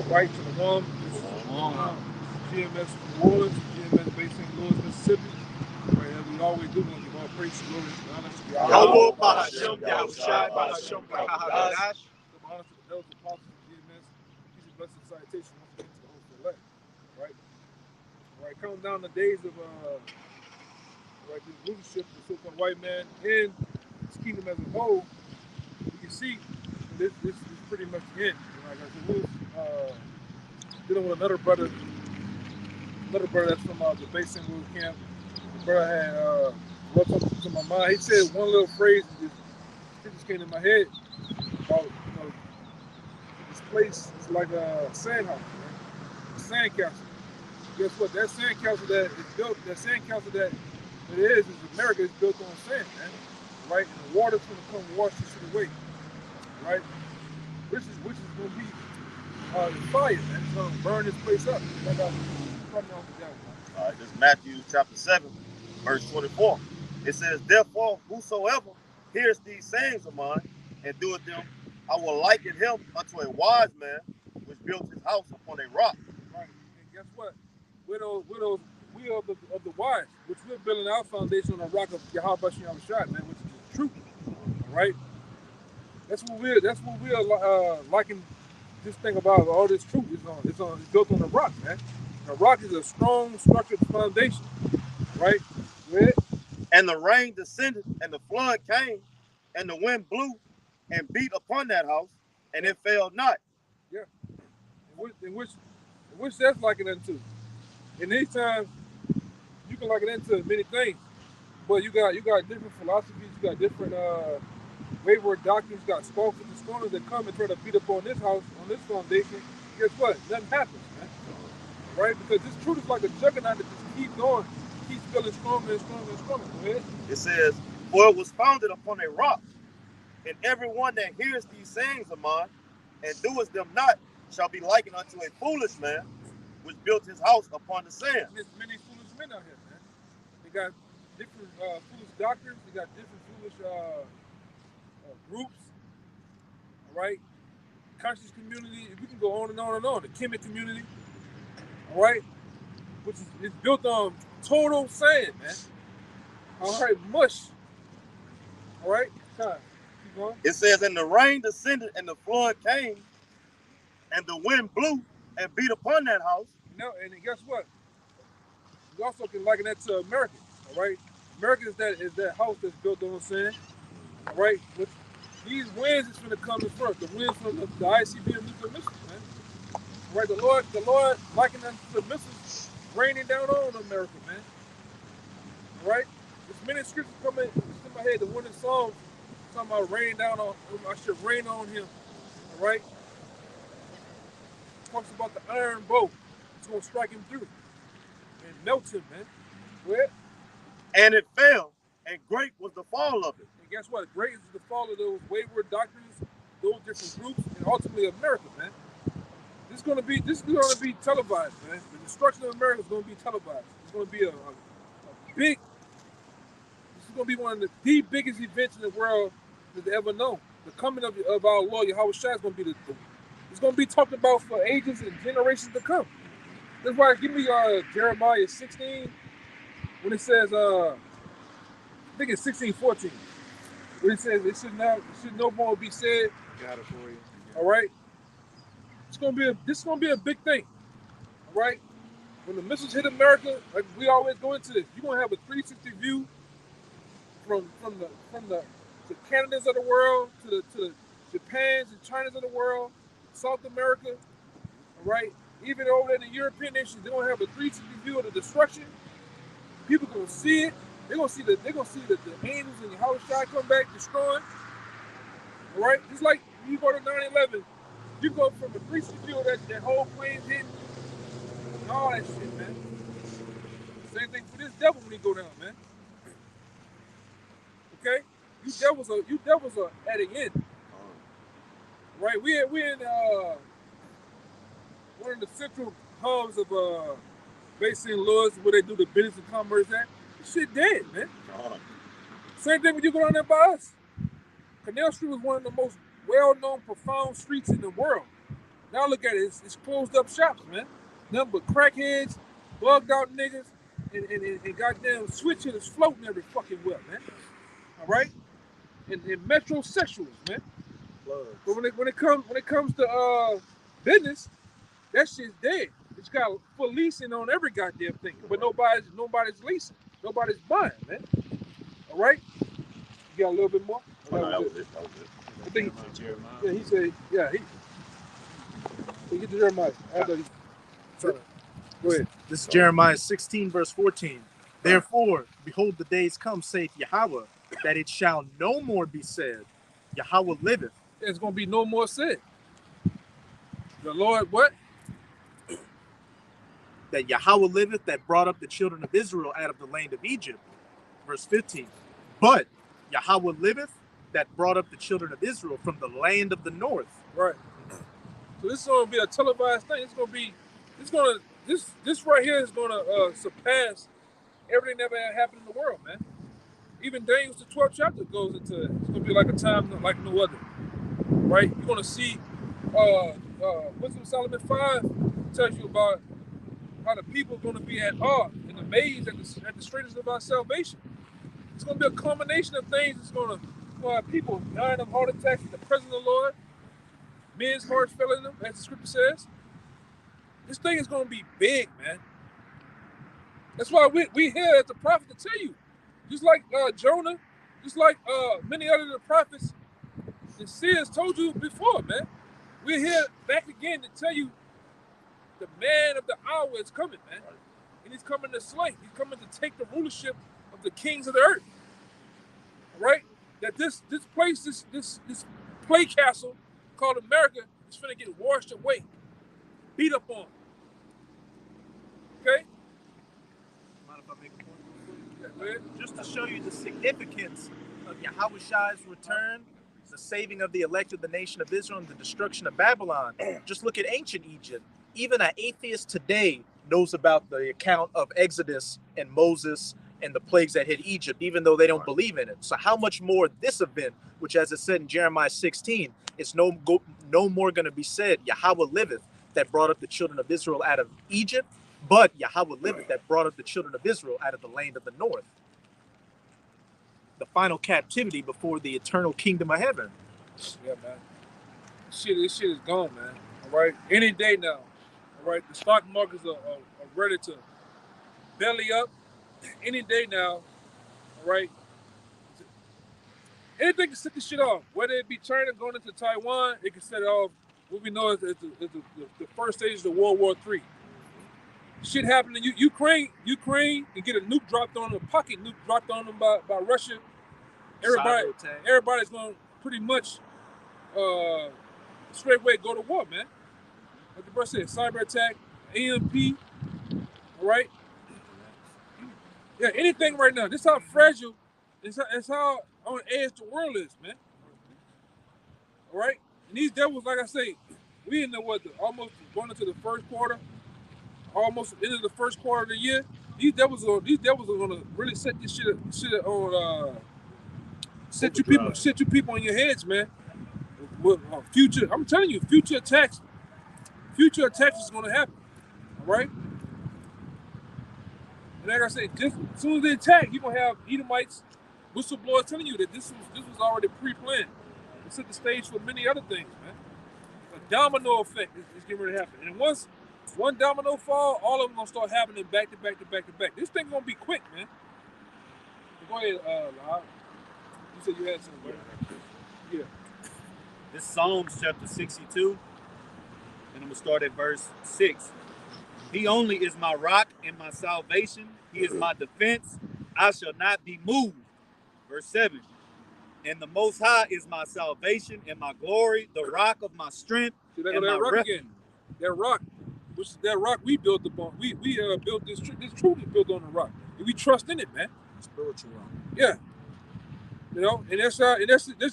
right to the one. This is GMS New Orleans, GMS based in Louis, Mississippi. Right, as we always do, we give all praise and glory and honor to Yahweh. Yahweh Bahashem Yahushai Bahashem Kahadash. Give honor to the elders, apostles of GMS. Peace and blessed salutation once again to the host of elect. Right, right, counting down the days of right this leadership, the so-called white man, and his kingdom as a whole. You can see this is pretty much the end. Like I said, we was dealing with another brother that's from the base St. Louis camp. The brother had wrote something to my mind. He said one little phrase and it just came to my head about this place is like a sand house, right? A sand castle. Guess what? That sand castle that is built, that sand castle that it is America is built on sand, man. Right? And the water's gonna come wash this shit away. Right? Which is gonna be fire, man. It's gonna burn this place up. Like I coming off the devil. All right, this is Matthew chapter 7, verse 24. It says, therefore, whosoever hears these sayings of mine and doeth them, I will liken him unto a wise man which built his house upon a rock. Right. And guess what? We are of the wise, which we're building our foundation on the rock of Yahweh Shai, man, which is the truth. All right. That's what we're liking this thing about all this truth. It's built on the rock, man. The rock is a strong, structured foundation, right? Right? And the rain descended, and the flood came, and the wind blew and beat upon that house, and it fell not. Yeah. In which that's likened unto. In these times, you can liken it into many things, but you got different philosophies, you got different wayward doctrines, you got scoffers and scorners that come and try to beat up on this house, on this foundation. Guess what? Nothing happens, man. Right? Because this truth is like a juggernaut that just keeps going, keeps feeling stronger and stronger and stronger. Go ahead. It says, for it was founded upon a rock, and everyone that hears these sayings of mine and doeth them not shall be likened unto a foolish man which built his house upon the sand. There's many foolish men out here, man. They got different foolish doctrines. They got different foolish groups. All right, conscious community. We can go on and on and on. The Kemet community. All right, which is built on total sand, man. All right, mush. All right, keep going. It says, and the rain descended, and the flood came, and the wind blew and beat upon that house. You know, and guess what? You also can liken that to America. All right, America is that house that's built on sand. All right, with these winds is going to come in first. The winds from the ICBM nuclear missiles, man. All right, the Lord likened them to the missiles raining down on America, man. All right, there's many scriptures coming in my head. The one in Psalms talking about raining down on. I should rain on him. All right, talks about the iron bow. It's going to strike him through and melt him, man. Where? And it fell, and great was the fall of it. And guess what? Great is the fall of those wayward doctrines, those different groups, and ultimately America, man. This is gonna be televised, man. The destruction of America is gonna be televised. It's gonna be a big. This is gonna be one of the biggest events in the world that they ever known. The coming of our Lord Yahweh Shai is gonna be it's gonna be talked about for ages and generations to come. That's why give me Jeremiah 16 when it says I think it's 16:14. Where it says it should no more be said. Got it for you. All right. This is gonna be a big thing. All right. When the missiles hit America, like we always go into this, you're gonna have a 360 view from the Canadas of the world to the Japans and Chinas of the world, South America. All right. Even over there in the European nations, they're gonna have a 360 view of the destruction. People gonna see it. They're gonna see the angels and Yahweh Shai come back destroying. All right. Just like you go to 9/11. You go from the 360 view of that whole plane hitting and all that shit, man. Same thing for this devil when he go down, man. Okay? You devils are at the end. Right? We in one of the central hubs of Bay St. Louis where they do the business and commerce at. This shit dead, man. Same thing when you go down there by us. Canal Street was one of the most well-known, profound streets in the world. Now look at it. It's closed up shops, man. Nothing but crackheads, bugged out niggas, and goddamn switch hitters floating every fucking well, man. All right, and metrosexuals, man. But when it comes to business, that shit's dead. It's got full leasing on every goddamn thing, but nobody's leasing, nobody's buying, man. All right, you got a little bit more. That was it. I think yeah, he said he get to Jeremiah. Go ahead. This is Jeremiah 16, verse 14. Therefore, behold, the days come, saith Yahweh, that it shall no more be said, Yahweh liveth. There's going to be no more said. The Lord, what? That Yahweh liveth, that brought up the children of Israel out of the land of Egypt. Verse 15. But Yahweh liveth, that brought up the children of Israel from the land of the north. Right. So this is going to be a televised thing. This right here is going to surpass everything that ever happened in the world, man. Even Daniel's the 12th chapter goes into it. It's going to be like a time like no other, right? You're going to see Wisdom of Solomon 5 tells you about how the people are going to be at awe and amazed at the straightness of our salvation. It's going to be a combination of things. It's going to have people dying of heart attacks in the presence of the Lord, men's hearts failing them, as the scripture says. This thing is going to be big, man. That's why we here as the prophet to tell you. Just like Jonah, just like many other the prophets and seers told you before, man. We're here back again to tell you the man of the hour is coming, man. And he's coming to slay. He's coming to take the rulership of the kings of the earth. All right? That this place, this play castle called America is finna get washed away, beat up on. Okay? Mind if I make a point? Just to show you the significance of Yahweh's return, the saving of the elect of the nation of Israel, and the destruction of Babylon. Just look at ancient Egypt. Even an atheist today knows about the account of Exodus and Moses and the plagues that hit Egypt, even though they don't believe in it. So how much more this event, which as it said in Jeremiah 16, is no more going to be said, Yahweh liveth, that brought up the children of Israel out of Egypt, but Yahweh liveth, that brought up the children of Israel out of the land of the north. The final captivity before the eternal kingdom of heaven. Yeah, man. This shit is gone, man. All right? Any day now. All right? The stock markets are ready to belly up. Any day now. All right? Anything can set this shit off. Whether it be China going into Taiwan, it can set it off. What we know is the first stage of the World War III. Shit happened in Ukraine can get a nuke dropped on them, a pocket nuke dropped on them by Russia. Everybody's going to pretty much straight away go to war, man. Like the brother said, cyber attack, EMP, all right? Yeah, anything right now. This is how fragile, it's how on edge the world is, man. All right? And these devils, like I say, we in almost going into the first quarter, almost into the first quarter of the year. These devils are gonna really set this shit on set you people on your heads, man. With future, I'm telling you, future attacks is gonna happen. All right. And like I said, just as soon as they attack, you're gonna have Edomites, whistleblowers telling you that this was already pre-planned. It set the stage for many other things, man. A domino effect is getting ready to happen. And once one domino fall, all of them gonna start happening back to back to back to back. This thing gonna be quick, man. Go ahead, Lyle. You said you had something, right? Yeah. This Psalms chapter 62, and I'm gonna start at verse 6. He only is my rock and my salvation. He is my defense. I shall not be moved. Verse 7. And the Most High is my salvation and my glory, the rock of my strength. See, and my rock again. That rock, which is that rock we built upon. We built this truth is built on the rock. And we trust in it, man. Spiritual rock. Yeah. You know, and that's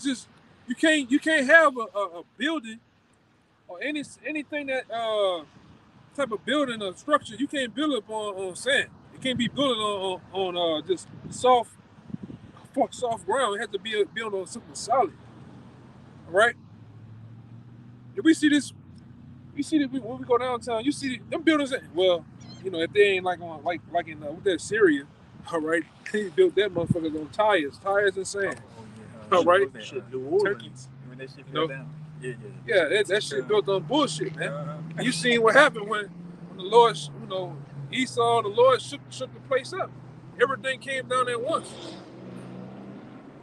just you can't have a building or anything that type of building or structure, you can't build it on sand. It can't be built on just soft ground. It has to be built on something solid. All right. If we see this You see that when we go downtown, you see them buildings. Well, you know, if they ain't like on like in what that Syria, all right, they built that motherfuckers on tires and sand. All right, Shit, New Orleans. When that shit fell down. Yeah, that shit built on bullshit, man. You seen what happened when the Lord, you know, Esau, the Lord shook the place up. Everything came down at once.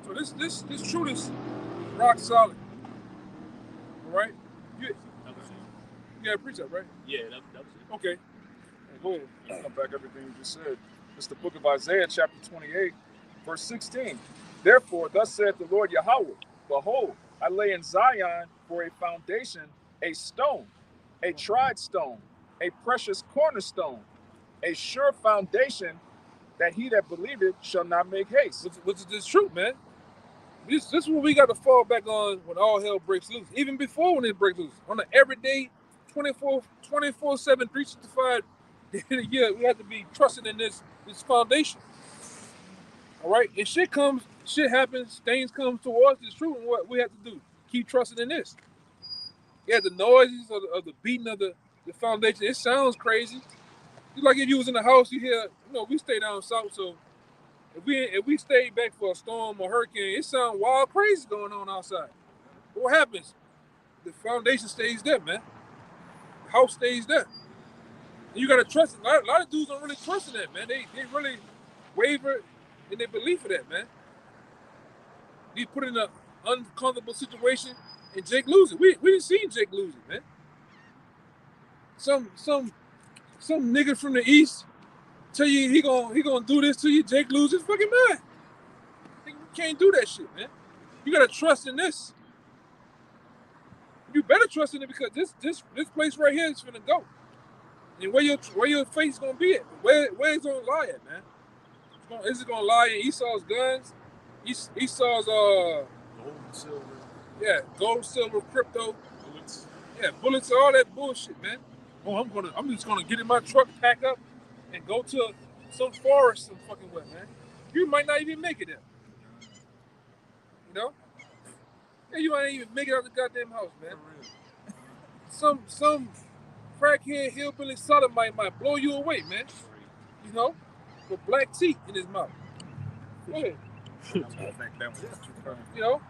So this truth is rock solid. All right? You got a precept, right? Yeah, that was it. Okay. Go ahead. Come back everything you just said. It's the book of Isaiah, chapter 28, verse 16. Therefore, thus saith the Lord Yahweh, behold, I lay in Zion for a foundation, a stone, a tried stone, a precious cornerstone, a sure foundation, that he that believeth shall not make haste. Which is this truth, man. This is what we got to fall back on when all hell breaks loose. Even before when it breaks loose. On an everyday 24/7, 365 day of the year, we have to be trusting in this foundation. All right? And shit happens, things come towards this truth, and what we have to do, keep trusting in this. Yeah, the noises of the beating of the foundation, it sounds crazy. It's like if you was in the house, you hear, you know, we stay down south, so if we stay back for a storm or hurricane, it sounds wild crazy going on outside. But what happens? The foundation stays there, man. The house stays there. And you gotta trust it. A lot of dudes don't really trust in that, man. They really waver in their belief of that, man. He put in an uncomfortable situation and Jake lose it. We didn't see Jake lose it, man. Some nigga from the east tell you he gonna do this to you, Jake lose his fucking mind. You can't do that shit, man. You gotta trust in this. You better trust in it because this place right here is finna go. And where your face is gonna be at? Where it's gonna lie at, man? Is it gonna lie in Esau's guns? Esau's Gold, silver. Yeah, gold, silver, crypto. Bullets. Yeah, bullets, all that bullshit, man. Oh, I'm just gonna get in my truck, pack up, and go to some forest some fucking way, man. You might not even make it there. You know? Yeah, you might not even make it out the goddamn house, man. Some crackhead hillbilly sodomite might blow you away, man. You know? With black teeth in his mouth. Go ahead. You know?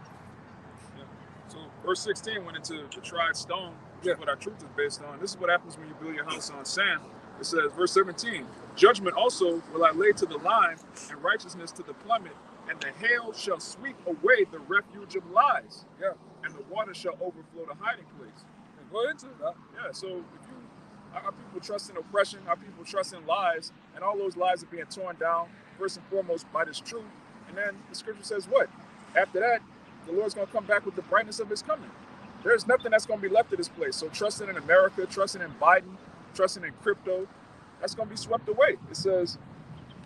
So verse 16 went into the tried stone, which is what our truth is based on. This is what happens when you build your house on sand. It says, verse 17, judgment also will I lay to the line, and righteousness to the plummet, and the hail shall sweep away the refuge of lies. Yeah. And the water shall overflow the hiding place. And go into it. Yeah, so our people trust in oppression, our people trust in lies, and all those lies are being torn down, first and foremost, by this truth. And then the scripture says what? After that, the Lord's going to come back with the brightness of his coming. There's nothing that's going to be left of this place. So trusting in America, trusting in Biden, trusting in crypto, that's going to be swept away. It says,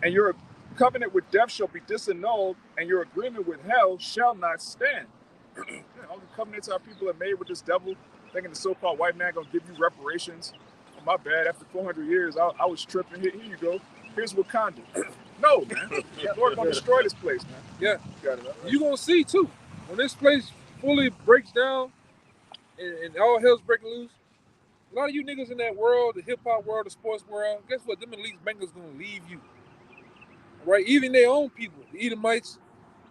and your covenant with death shall be disannulled, and your agreement with hell shall not stand. All the covenants our people have made with this devil, thinking the so-called white man going to give you reparations. Oh, my bad. After 400 years, I was tripping. Here you go. Here's Wakanda. No, man. The Lord going to destroy this place, man. Yeah. Got it. You're going to see, too, when this place fully breaks down and all hell's breaking loose, a lot of you niggas in that world, the hip-hop world, the sports world, guess what? Them elite bankers going to leave you. Right? Even their own people, the Edomites,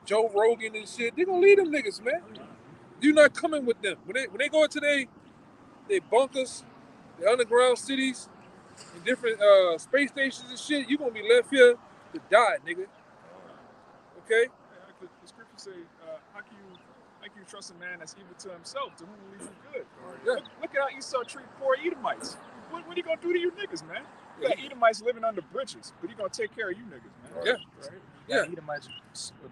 Joe Rogan and shit, they're going to leave them niggas, man. You're not coming with them. When they go into they bunkers, the underground cities, and different space stations and shit, you're going to be left here to die, nigga. Okay? The scripture say, how can you trust a man that's evil to himself, to whom will he do good? Yeah. Look at how Esau treat poor Edomites. What are you going to do to you niggas, man? You got Edomites living under bridges, but he going to take care of you niggas, man. Yeah. Right? Yeah. Edomites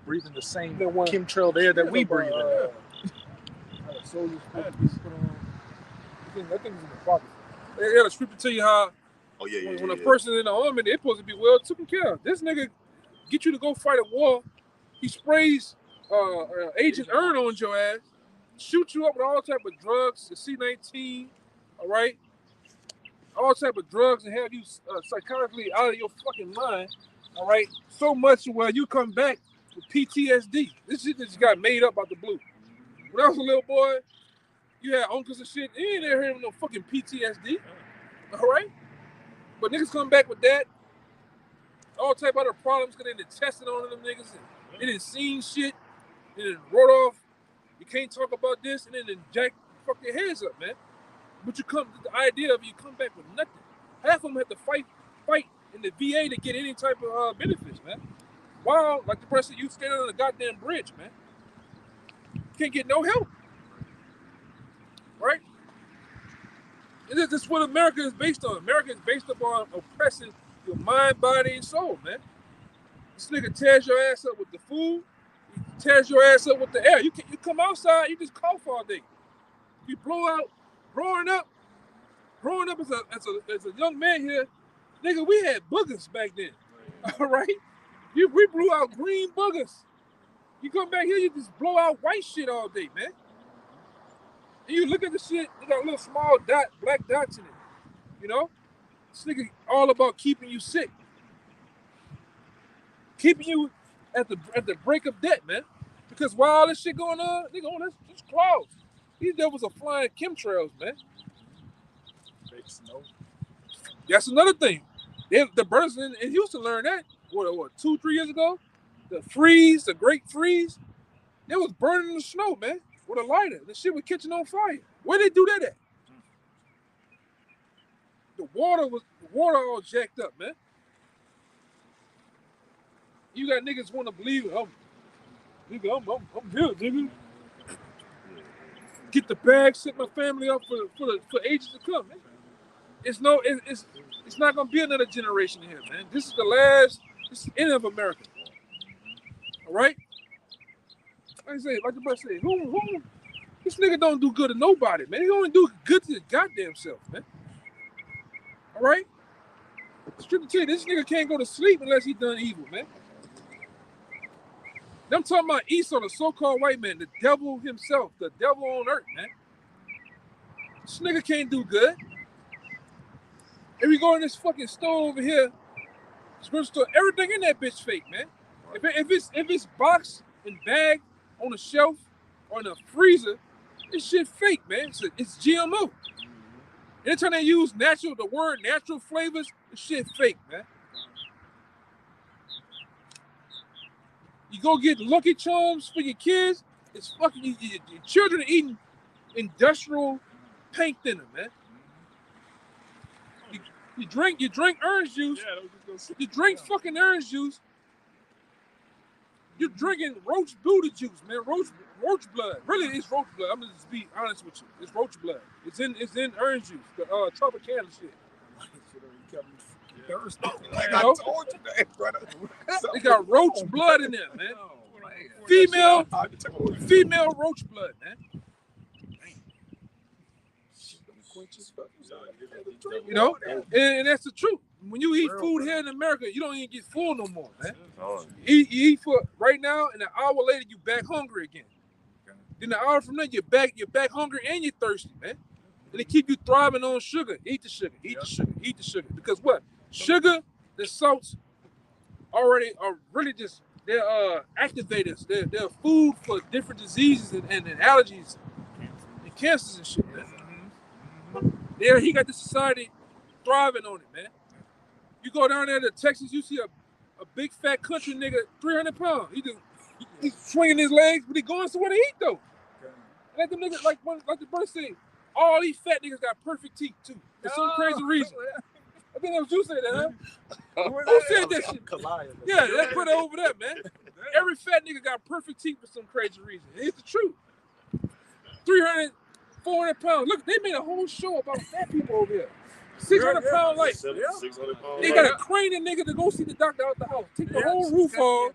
breathing the same chemtrail air that we breathe. Soldiers put on. I think it's in the Bible. They got a scripture tell you how when a person in the army, they're supposed to be well taken care of. This nigga get you to go fight a war. He sprays Agent Earn on your ass, shoot you up with all type of drugs, the C-19, all right? All type of drugs and have you psychotically out of your fucking mind, all right? So much where you come back with PTSD. This shit just got made up out the blue. When I was a little boy, You had uncles and shit. You ain't never heard of no fucking PTSD. All right? But niggas come back with that. All type of other problems because they done tested on them niggas. And they done seen shit. They done wrote off. You can't talk about this. And then jack fuck their heads up, man. But you come to the idea of you come back with nothing. Half of them have to fight in the VA to get any type of benefits, man. While, like the person you standing on the goddamn bridge, man. Can't get no help. Right? And this is what America is based on. America is based upon oppressing your mind, body, and soul, man. This nigga tears your ass up with the food. He tears your ass up with the air. You come outside, you just cough all day. You blow out. Growing up as a young man here, nigga, we had boogers back then. All right? We blew out green boogers. You come back here, you just blow out white shit all day, man. And you look at the shit, you got little small black dots in it. You know? This nigga all about keeping you sick. Keeping you at the break of death, man. Because while all this shit going on, nigga, that's clouds. These devils are flying chemtrails, man. Fake snow. That's another thing. The brothers in Houston learned that, what, 2-3 years ago? The great freeze, they was burning the snow, man, with a lighter. The shit was catching on fire. Where they do that at? The water all jacked up, man. You got niggas want to believe, I'm here, nigga. Get the bag, set my family up for ages to come, man. It's not gonna be another generation here, man. This is the end of America. All right? Like the brother said, this nigga don't do good to nobody, man. He only do good to his goddamn self, man. All right? Strictly tell you, this nigga can't go to sleep unless he done evil, man. I'm talking about Esau, the so-called white man, the devil himself, the devil on earth, man. This nigga can't do good. If we go in this fucking store over here, store, everything in that bitch fake, man. If it's boxed and bagged on a shelf or in a freezer, this shit fake, man. It's GMO. Anytime they use the word natural flavors, this shit fake, man. You go get Lucky Charms for your kids, it's fucking your children are eating industrial paint thinner, man. You drink orange juice. Yeah, you drink fucking orange juice. You're drinking roach Buddha juice, man. Roach blood. Really, it's roach blood. I'm gonna just be honest with you. It's roach blood. It's in orange juice. The Tropicana shit. I told you that, brother. They got roach blood in there, man. Female roach blood, man. You know, and that's the truth. When you eat food here in America, you don't even get full no more, man. You eat for right now, and an hour later you back hungry again. Then an hour from there you're back hungry and you're thirsty, man. And they keep you thriving on sugar. Eat the sugar. Because what? Sugar, the salts already are really just they're activators. They're food for different diseases and allergies and cancers and shit, man. There, he got the society thriving on it, man. You go down there to Texas, you see a big fat country nigga, 300 pounds. He's swinging his legs, but he going somewhere to eat though. Like them niggas, like the brother said, all these fat niggas got perfect teeth too, for some crazy reason. I think that was you said that, huh? Who said that shit? Yeah, let's put it over there, man. Every fat nigga got perfect teeth for some crazy reason. It's the truth. 300, 400 pounds. Look, they made a whole show about fat people over here. 600 pound life. 600 pounds. They got to crane a nigga to go see the doctor out the house. Take the whole roof off.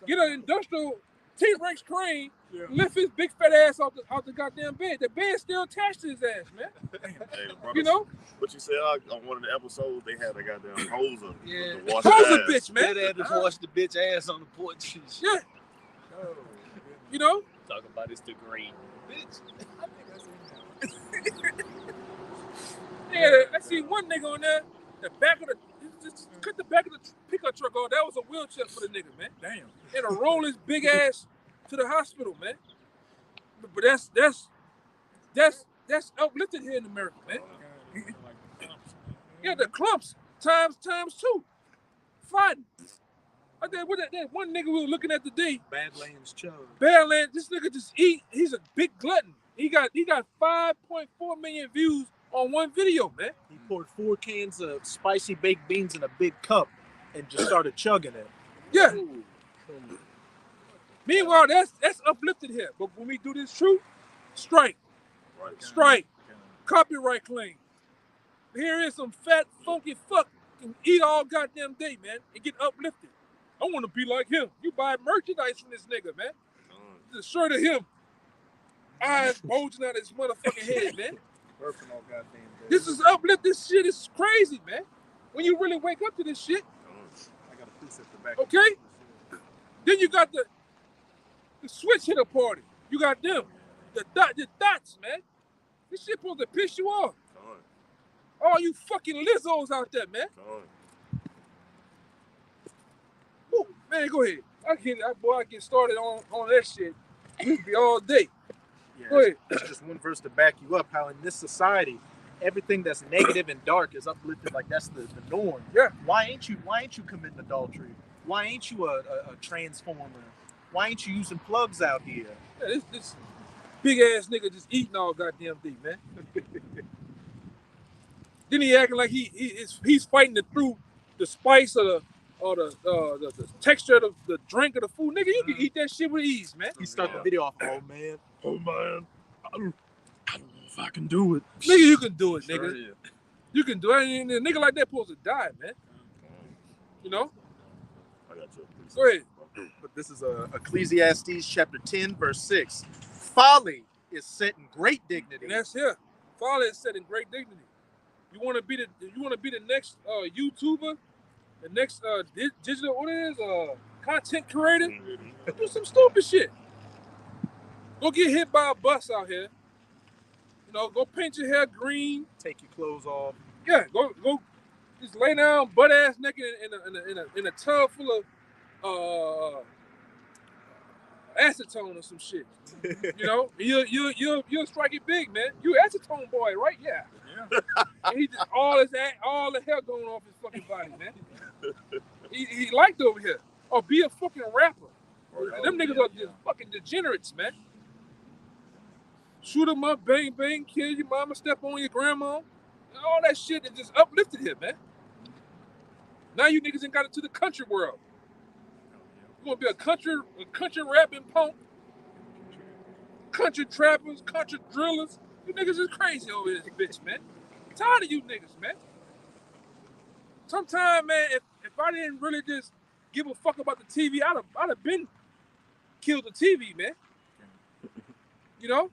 Get an industrial T-Rex crane. Lift his big fat ass out the goddamn bed. The bed's still attached to his ass, man. Hey, you know? What you said on one of the episodes, they had a goddamn hoser. Yeah. Hoser bitch, man. They had to wash the bitch ass on the porch. Yeah. You know? Talking about this degree. Bitch. Yeah, I see one nigga on there. The back of just cut the back of the pickup truck off. That was a wheelchair for the nigga, man. Damn. And to roll his big ass to the hospital, man. But that's that's uplifted here in America, man. Yeah, the clumps times two fighting. That one nigga we were looking at today. Badlands Chug. Badlands, this nigga just eat. He's a big glutton. He got 5.4 million views on one video, man. He poured 4 cans of spicy baked beans in a big cup and just started chugging it. Yeah. Meanwhile, that's uplifted here. But when we do this truth, strike, copyright claim. Here is some fat, funky fuck can eat all goddamn day, man, and get uplifted. I want to be like him. You buy merchandise from this nigga, man. The shirt of him, eyes bulging out his motherfucking head, man. This is uplift. This shit is crazy, man. When you really wake up to this shit. I got a piece at the back. Okay. Then you got the switch hitter party. You got them, the dots, man. This shit supposed to piss you off. All you fucking Lizzos out there, man. Ooh, man, go ahead. I get started on that shit. We'll be all day. Yeah, go ahead. It's just one verse to back you up. How in this society, everything that's negative and dark is uplifted like that's the norm. Yeah. Why ain't you committing adultery? Why ain't you a transformer? Why ain't you using plugs out here? Yeah, this big ass nigga just eating all goddamn day, man. Then he acting like he's fighting through the spice of the texture of the drink of the food. Nigga, you can eat that shit with ease, man. He start the video off, oh man, I don't know if I can do it. Nigga, you can do it, nigga. Sure, yeah. You can do it. And a nigga like that supposed to die, man. You know? I got you. Go ahead. But this is Ecclesiastes chapter 10, verse 6. Folly is set in great dignity. And that's here. Folly is set in great dignity. You want to be the next YouTuber, the next digital content creator? Do some stupid shit. Go get hit by a bus out here. You know, go paint your hair green. Take your clothes off. Yeah, go just lay down butt ass naked in a tub full of acetone or some shit. You know, you'll strike it big, man. You acetone boy, right? Yeah. And he just all the hair going off his fucking body, man. He liked over here. Or be a fucking rapper. Them niggas are just fucking degenerates, man. Shoot them up, bang, bang, kill your mama, step on your grandma. All that shit is just uplifted here, man. Now you niggas ain't got into the country world. You gonna be a country rapping punk, country trappers, country drillers. You niggas is crazy over this bitch, man. I'm tired of you niggas, man. Sometimes, man, if I didn't really just give a fuck about the TV, I'd have been killed the TV, man. You know?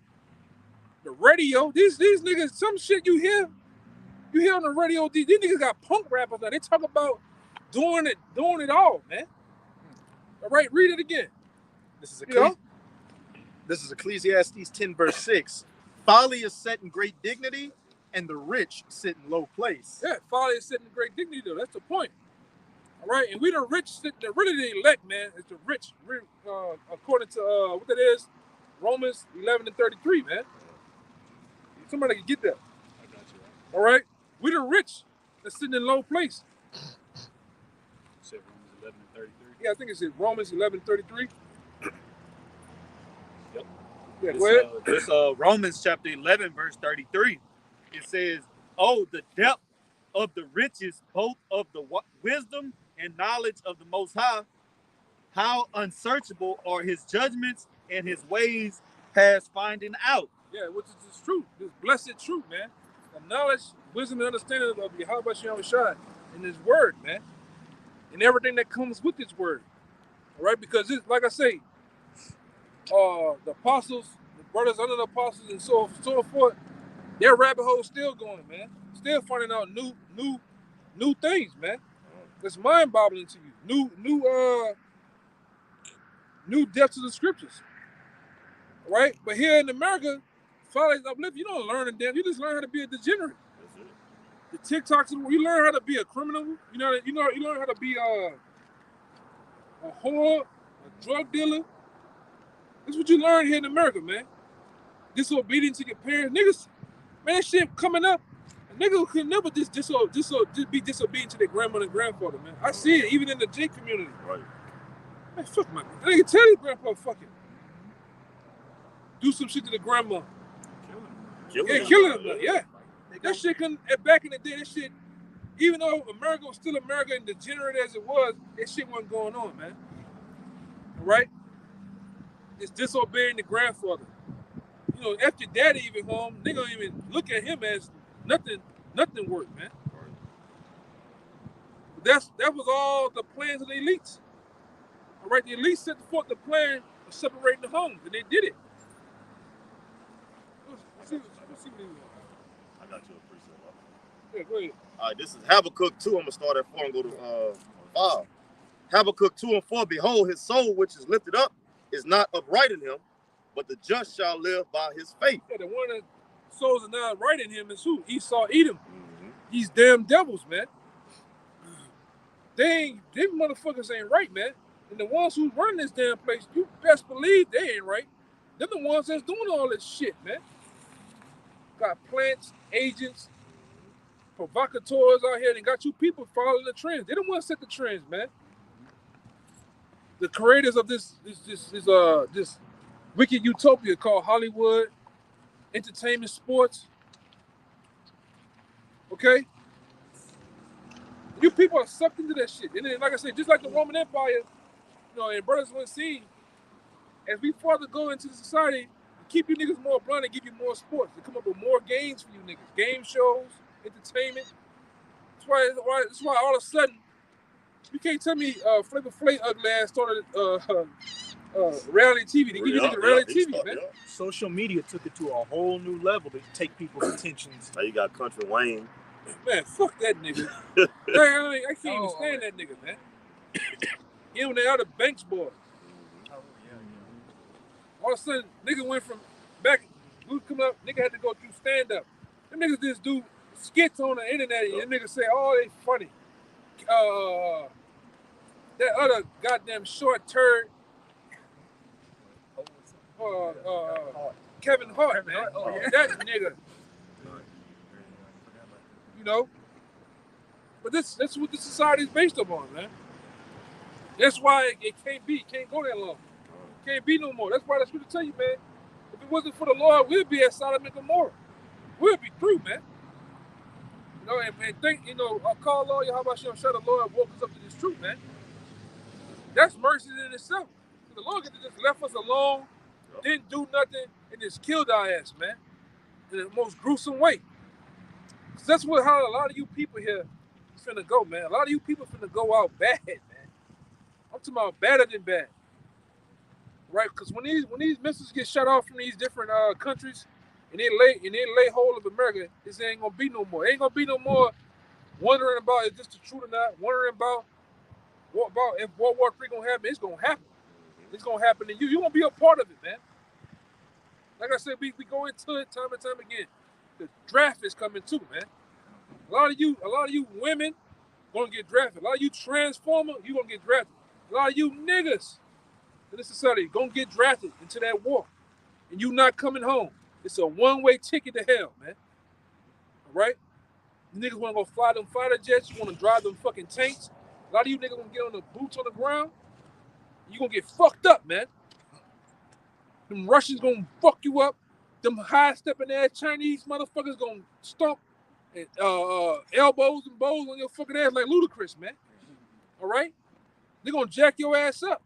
The radio, these niggas, some shit you hear on the radio, these niggas got punk rappers now. They talk about doing it all, man. All right, read it again. This is Ecclesiastes 10, verse 6. Folly is set in great dignity, and the rich sit in low place. Yeah, folly is set in great dignity, though. That's the point. All right, and we the rich, really the elect, man. It's the rich, according to what that is, Romans 11:33, man. Somebody can get that. I got you. All right, we the rich that's sitting in low place. You said Romans 11:33. Yeah, I think it's in Romans 11:33. Yep. Yeah, go ahead. This Romans chapter 11, verse 33. It says, "Oh, the depth of the riches, both of the wisdom and knowledge of the Most High. How unsearchable are His judgments and His ways past finding out." Yeah, which is this truth, this blessed truth, man. The knowledge, wisdom, and understanding of Yahweh Shem Shai in His Word, man, and everything that comes with His Word. All right, because it's like I say, the apostles, the brothers under the apostles, and so forth, their rabbit hole still going, man. Still finding out new things, man. It's mind-boggling to you. New depths of the scriptures. All right, but here in America, follows uplift. You don't learn a damn. You just learn how to be a degenerate. The TikToks, you learn how to be a criminal. You learn how to be a whore, a drug dealer. That's what you learn here in America, man. disobedient to your parents. Niggas, man, that shit coming up. A nigga could never just be disobedient to their grandmother and grandfather, man. I see it even in the J community. Right. Man, fuck my nigga. Tell your grandpa fucking do some shit to the grandma. Killing him. Yeah. That shit back in the day, that shit, even though America was still America and degenerate as it was, that shit wasn't going on, man. All right? It's disobeying the grandfather. You know, after daddy even home, they don't even look at him as nothing worth, man. That was all the plans of the elites. All right, the elites set forth the plan of separating the homes, and they did it. Let's see what I got you a preset. yeah, go ahead. All right, this is Habakkuk 2. I'm going to start at 4 and go to 5. Habakkuk 2 and 4, behold, his soul which is lifted up is not upright in him, but the just shall live by his faith. Yeah, the one that souls are not right in him is who? Esau, Edom. These damn devils, man. Them motherfuckers ain't right, man. And the ones who run this damn place, you best believe they ain't right. They're the ones that's doing all this shit, man. Got plants, agents, provocateurs out here, and got you people following the trends. They don't want to set the trends, man. The creators of this wicked utopia called Hollywood, entertainment, sports. Okay? You people are sucked into that shit. And then, like I said, just like the Roman Empire, you know, and brothers will see, as we further go into society, keep you niggas more blunt and give you more sports. They come up with more games for you niggas. Game shows, entertainment. That's why all of a sudden, you can't tell me Flavor Flav ugly ass started reality TV. They give you niggas reality TV, man. Social media took it to a whole new level to take people's attentions. Now you got Country Wayne. Man, fuck that nigga. I can't even stand that nigga, man. Him and the other Banks boy. All of a sudden, nigga went from back, we come up, nigga had to go through stand up. Them niggas just do skits on the internet and them niggas say, oh, they funny. That other goddamn short turd, Kevin Hart, man. That nigga. You know? But that's what the society is based upon, man. That's why it can't be. It can't go that long. It can't be no more. That's why that's what I tell you, man. If it wasn't for the Lord, we'd be at Sodom and Gomorrah. We'll be through, man. You know, and think, you know, I call lawyer, how about you shut the Lord woke us up to this truth, man? That's mercy in itself. So the Lord could have just left us alone, didn't do nothing, and just killed our ass, man. In the most gruesome way. So that's how a lot of you people here finna go, man. A lot of you people finna go out bad, man. I'm talking about better than bad. Right? Because when these missiles get shut off from these different countries and they lay hold of America, this ain't gonna be no more. It ain't gonna be no more wondering about is this the truth or not, wondering about if World War III gonna happen. It's gonna happen. It's gonna happen to you. You're gonna be a part of it, man. Like I said, we go into it time and time again. The draft is coming too, man. A lot of you women gonna get drafted. A lot of you transformer, you gonna get drafted. A lot of you niggas in this society gonna get drafted into that war. And you not coming home. It's a one-way ticket to hell, man. All right? You niggas wanna go fly them fighter jets, you wanna drive them fucking tanks. A lot of you niggas gonna get on the boots on the ground. You gonna get fucked up, man. Them Russians gonna fuck you up. Them high-stepping ass Chinese motherfuckers gonna stomp and, elbows and bows on your fucking ass like Ludacris, man. All right? They're gonna jack your ass up.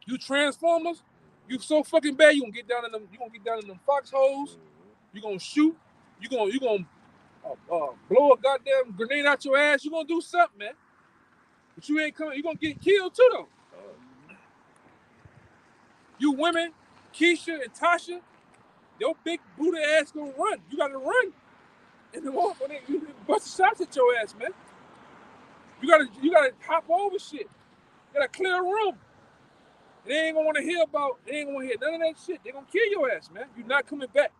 You transformers, you so fucking bad, you gonna get down in them foxholes, you gonna shoot, you gonna blow a goddamn grenade out your ass, you gonna do something, man. But you ain't coming, you gonna get killed too though. You women, Keisha and Tasha, your big booty ass gonna run. You gotta run. And then when they bust shots at your ass, man. You gotta hop over shit. You gotta clear a room. They ain't gonna wanna hear none of that shit. They gonna kill your ass, man. You're not coming back.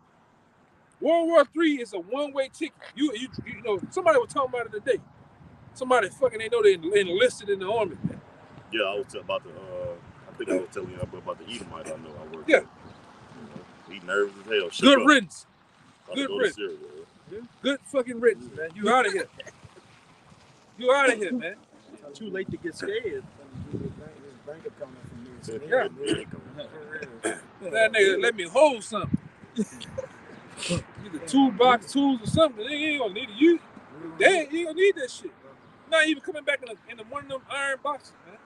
World War III is a one-way ticket. You know, somebody was talking about it today. Somebody fucking they know they enlisted in the army, man. Yeah, I was about to I think I was telling you about the Edomite I know I work yeah. with. He nervous as hell. Shut Good up. riddance. About to Good go to riddance. Syria. Good fucking riddance, man. You out of here. You out of here, man. Too late to get scared. Bank account information. Yeah. That nigga let me hold something. Either toolbox tools or something. They ain't gonna need it. You ain't gonna need that shit. Not even coming back in one of them iron boxes, man.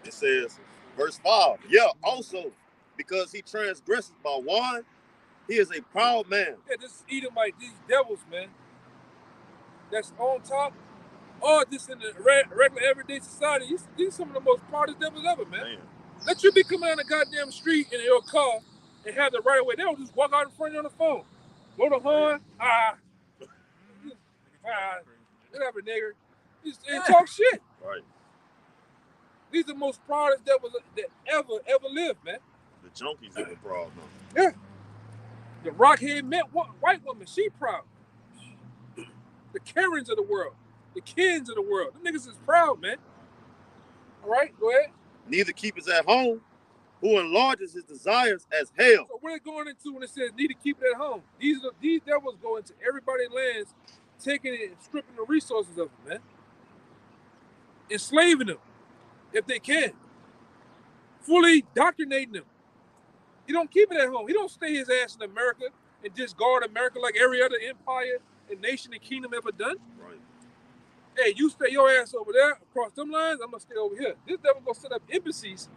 It says, verse 5. Yeah, also, because he transgresses by one, he is a proud man. Yeah, this Edomite, these devils, man. That's on top. Or just in the regular everyday society. These are some of the most proudest devils ever, man. Man. Let you be coming down the goddamn street in your car and have the right of way. They'll just walk out in front of you on the phone. Blow the horn. Whatever, nigger. And talk shit. Right. These are the most proudest devils that ever lived, man. The junkies even proud now. Yeah. The rockhead met white woman. She proud. The Karens of the world. The Kens of the world. Them niggas is proud, man. All right, go ahead. Neither keepeth at home, who enlarges his desires as hell. So what are they going into when it says need to keep it at home? These devils go into everybody's lands, taking it and stripping the resources of them, man. Enslaving them, if they can. Fully indoctrinating them. He don't keep it at home. He don't stay his ass in America and just guard America like every other empire and nation and kingdom ever done. Right. Hey, you stay your ass over there across them lines, I'm gonna stay over here. This devil gonna set up embassies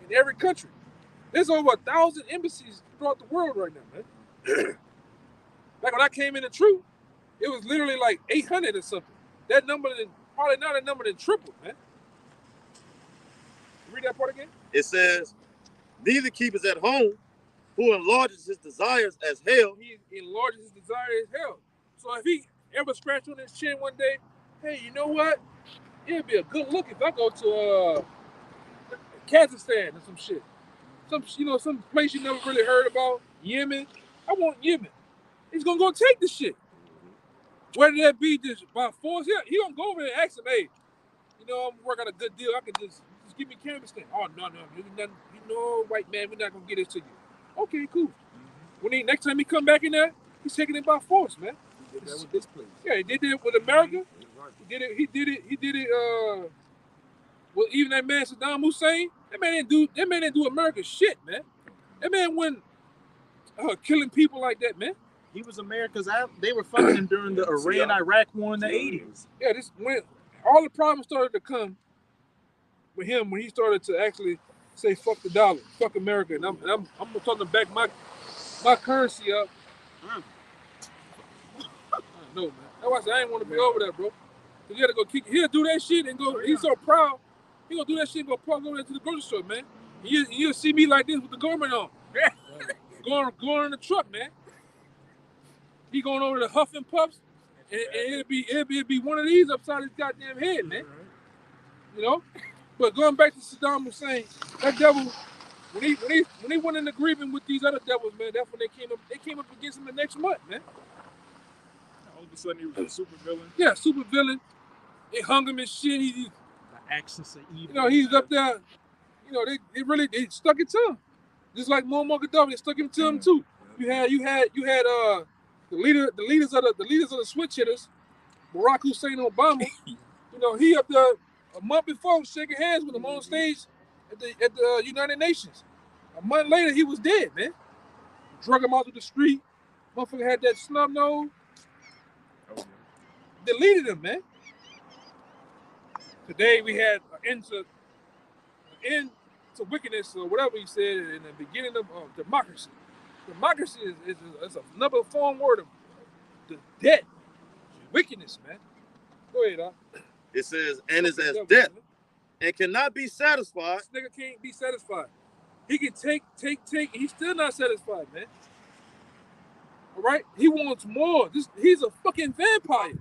in every country. There's over 1,000 embassies throughout the world right now, man. Like when I came in the truth, it was literally like 800 or something. That number probably not a number that tripled, man. Read that part again. It says, neither keepeth at home, who enlarges his desires as hell. He enlarges his desire as hell. So if he ever scratch on his chin one day, hey, you know what? It'd be a good look if I go to Kazakhstan or some shit. Some place you never really heard about. Yemen. I want Yemen. He's gonna go take the shit. Whether that be just by force, he gonna go over there and ask him, hey, I'm working on a good deal. I can just give me Kazakhstan. Oh no, white man, we're not gonna get it to you. Okay, cool. When next time he come back in there, he's taking it by force, man. He did that with this place. Yeah, he did it with America. He did it. Well, even that man Saddam Hussein, that man didn't do America shit, man. That man went killing people like that, man. He was America's. They were fucking him during the Iran-Iraq war in the 80s. Yeah, this when all the problems started to come with him when he started to actually say fuck the dollar, fuck America, and I'm talking to back my currency up. No, man. That's why I said I ain't want to be over there, bro. Cause you gotta go kick. He'll do that shit and go. He's so proud. He gonna do that shit and go park over there to the grocery store, man. You'll see me like this with the garment on, going in the truck, man. He going over to Huff and Puffs, and it'll be one of these upside his goddamn head, man. But going back to Saddam Hussein, that devil, when he went in agreement with these other devils, man, that's when they came up against him the next month, man. All of a sudden he was a super villain. Yeah, super villain. They hung him and shit. The axis of evil. He's up there. They stuck it to him. Just like Muammar Gaddafi, they stuck him to him too. You had the leaders of the switch hitters, Barack Hussein Obama. He up there a month before shaking hands with him on stage at the United Nations. A month later, he was dead, man. Drug him out to the street. Motherfucker had that snub nose. Deleted him, man. Today we had an end to wickedness, or whatever he said, in the beginning of democracy. Democracy is another form word of the debt, wickedness, man. Go ahead, It says, and is as death, and cannot be satisfied. This nigga can't be satisfied. He can take, and he's still not satisfied, man. All right? He wants more. He's a fucking vampire.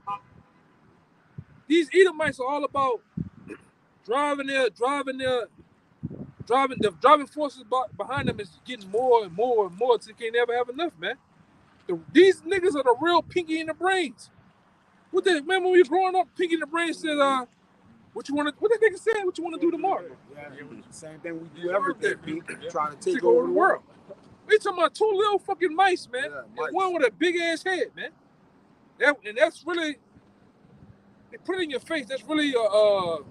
These Edomites are all about driving forces behind them is getting more and more and more until they can't never have enough, man. These niggas are the real Pinky in the Brains. Remember when we were growing up, Pinky in the Brains said, what that nigga said? What you want to do tomorrow? Yeah, same thing we do everything, Pink. Trying to take over over the world. We talking about two little fucking mice, man. Yeah, And mice. one with a big ass head, man. That's really, they put it in your face. That's really what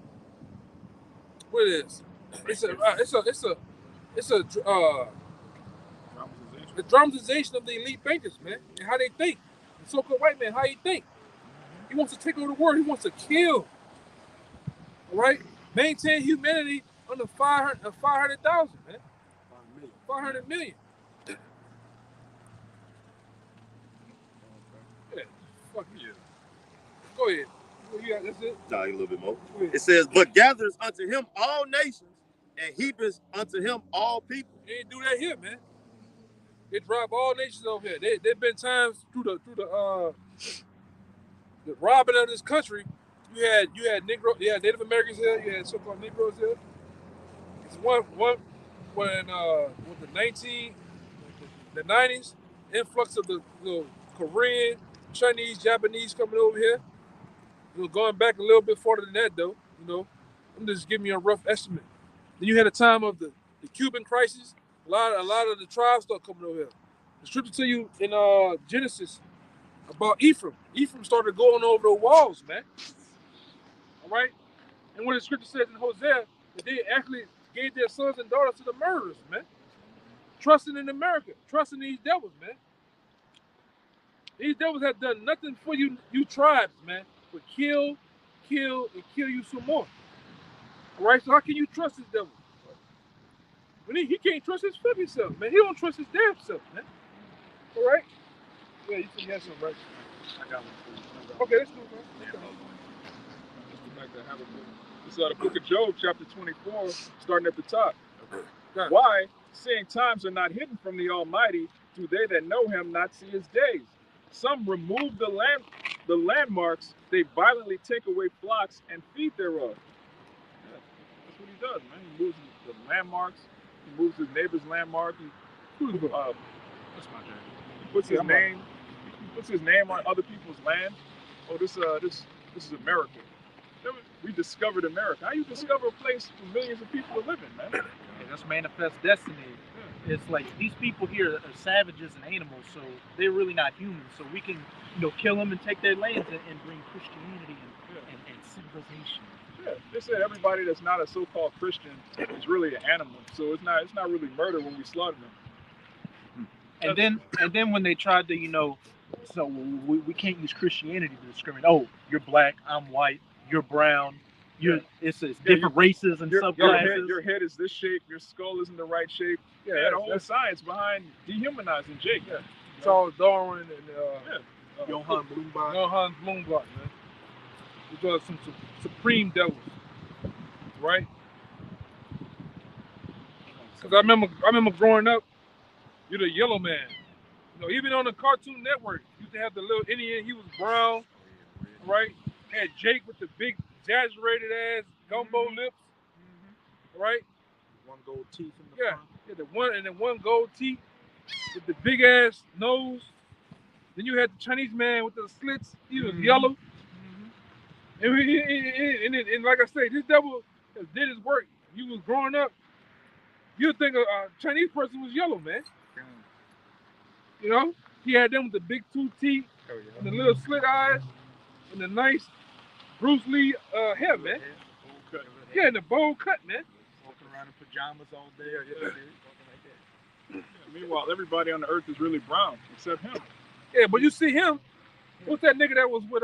it is. It's a the dramatization of the elite bankers, man, and how they think. The so-called white man, how he think. He wants to take over the world. He wants to kill. All right, maintain humanity under 500,000, man. 500 million. Yeah, fuck you. Go ahead. That's it. Nah, a little bit more. Go ahead. It says, but gathers unto him all nations, and heapeth unto him all people. They ain't do that here, man. They drive all nations over here. There've been times through the robbing of this country. You had Native Americans here. You had so-called Negroes here. It's one when with the 90s influx of the Korean, Chinese, Japanese coming over here. Going back a little bit further than that, though. I'm just giving you a rough estimate. Then you had a time of the Cuban crisis. A lot of the tribes start coming over here. The scripture tell you in Genesis about Ephraim. Ephraim started going over the walls, man. All right? And what the scripture says in Hosea, that they actually gave their sons and daughters to the murderers, man. Trusting in America, trusting these devils, man. These devils have done nothing for you tribes, man, but kill, and kill you some more. All right? So how can you trust this devil? When he can't trust his fucking self, man. He don't trust his damn self, man. All right? Yeah, you said you had something, right? I got one. Okay, that's cool, man. Just go back to have a book. This is the book of Job, chapter 24, starting at the top. Okay. Why, seeing times are not hidden from the Almighty, do they that know him not see his days? Some remove the landmarks, they violently take away flocks and feed thereof. Yeah, that's what he does, man. He moves the landmarks, he moves his neighbor's landmark, Who's the book? What's my name? He puts his name on other people's land. Oh, this is America. We discovered America. How you discover a place where millions of people are living, man? Okay, that's manifest destiny. It's like these people here are savages and animals, so they're really not humans. So we can, kill them and take their lands and bring Christianity and civilization. Yeah, they said everybody that's not a so-called Christian is really an animal. So it's not really murder when we slaughter them. And then when they tried to, so we can't use Christianity to discriminate. Oh, you're black, I'm white, you're brown. It's different races and subclasses. Your head is this shape. Your skull isn't the right shape. Yeah, the whole science behind dehumanizing Jake. Yeah. Charles Darwin and Johann Blumenbach. Johann Blumenbach, man. These are some supreme devils, right? Because I remember growing up, you're the yellow man. Even on the Cartoon Network, you used to have the little Indian. He was brown, right? Had Jake with the big exaggerated ass gumbo lips, right? One gold teeth in the front. the one gold teeth with the big ass nose. Then you had the Chinese man with the slits. He was yellow. And like I say, this devil did his work. You was growing up, you'd think a Chinese person was yellow, man. He had them with the big two teeth and the little slit eyes and the nice Bruce Lee hair, man. Yeah, and the bowl cut, man. Walking around in pajamas all day. Yeah, meanwhile, everybody on the earth is really brown except him. Yeah, but you see him. What's that nigga that was with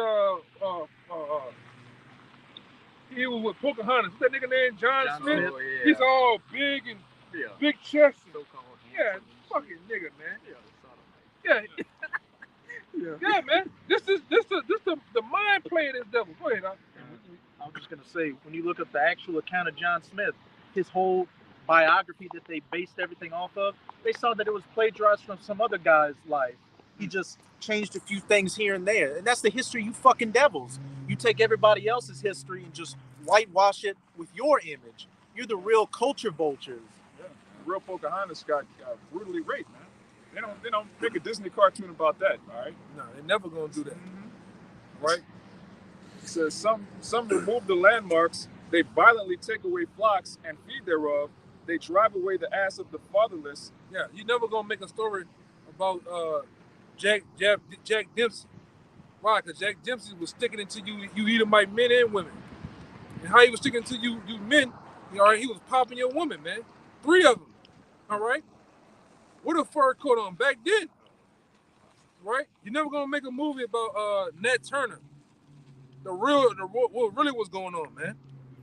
he was with Pocahontas? What's that nigga named John Smith? Oh, yeah. He's all big and big chest. Yeah, fucking nigga, man. Yeah. Yeah, man. This the mind play of this devil. Go ahead, I was just gonna say, when you look at the actual account of John Smith, his whole biography that they based everything off of, they saw that it was plagiarized from some other guy's life. He just changed a few things here and there. And that's the history, you fucking devils. You take everybody else's history and just whitewash it with your image. You're the real culture vultures. Yeah, the real Pocahontas got brutally raped, man. They don't make a Disney cartoon about that, all right? No, they're never gonna do that. Right? It says some remove the landmarks, they violently take away flocks and feed thereof, they drive away the ass of the fatherless, Yeah, you never gonna make a story about Jack Dempsey. Why? Because Jack Dempsey was sticking into you Edomite men and women. And how he was sticking to you men, you know, he was popping your woman, man. 3 of them. All right? With a fur coat on back then. Right? You're never gonna make a movie about Nat Turner. What really was going on, man.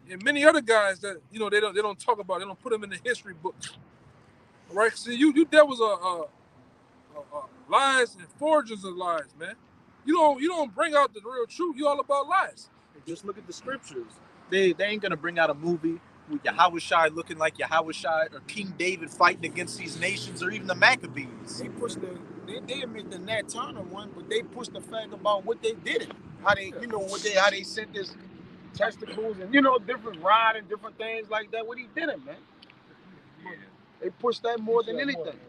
And many other guys that, you know, they don't talk about, they don't put them in the history books. All right? See, you that was lies and forgers of lies, man. You don't bring out the real truth. You all about lies. Just look at the scriptures. They ain't gonna bring out a movie with Yahushua looking like Yahushua or King David fighting against these nations or even the Maccabees. They pushed they did make the Nat Turner one, but they pushed the fact about what they did it. How they, you know, how they sent this testicles and, you know, different rod and different things like that. What he did it, man. Yeah. They pushed that more than anything.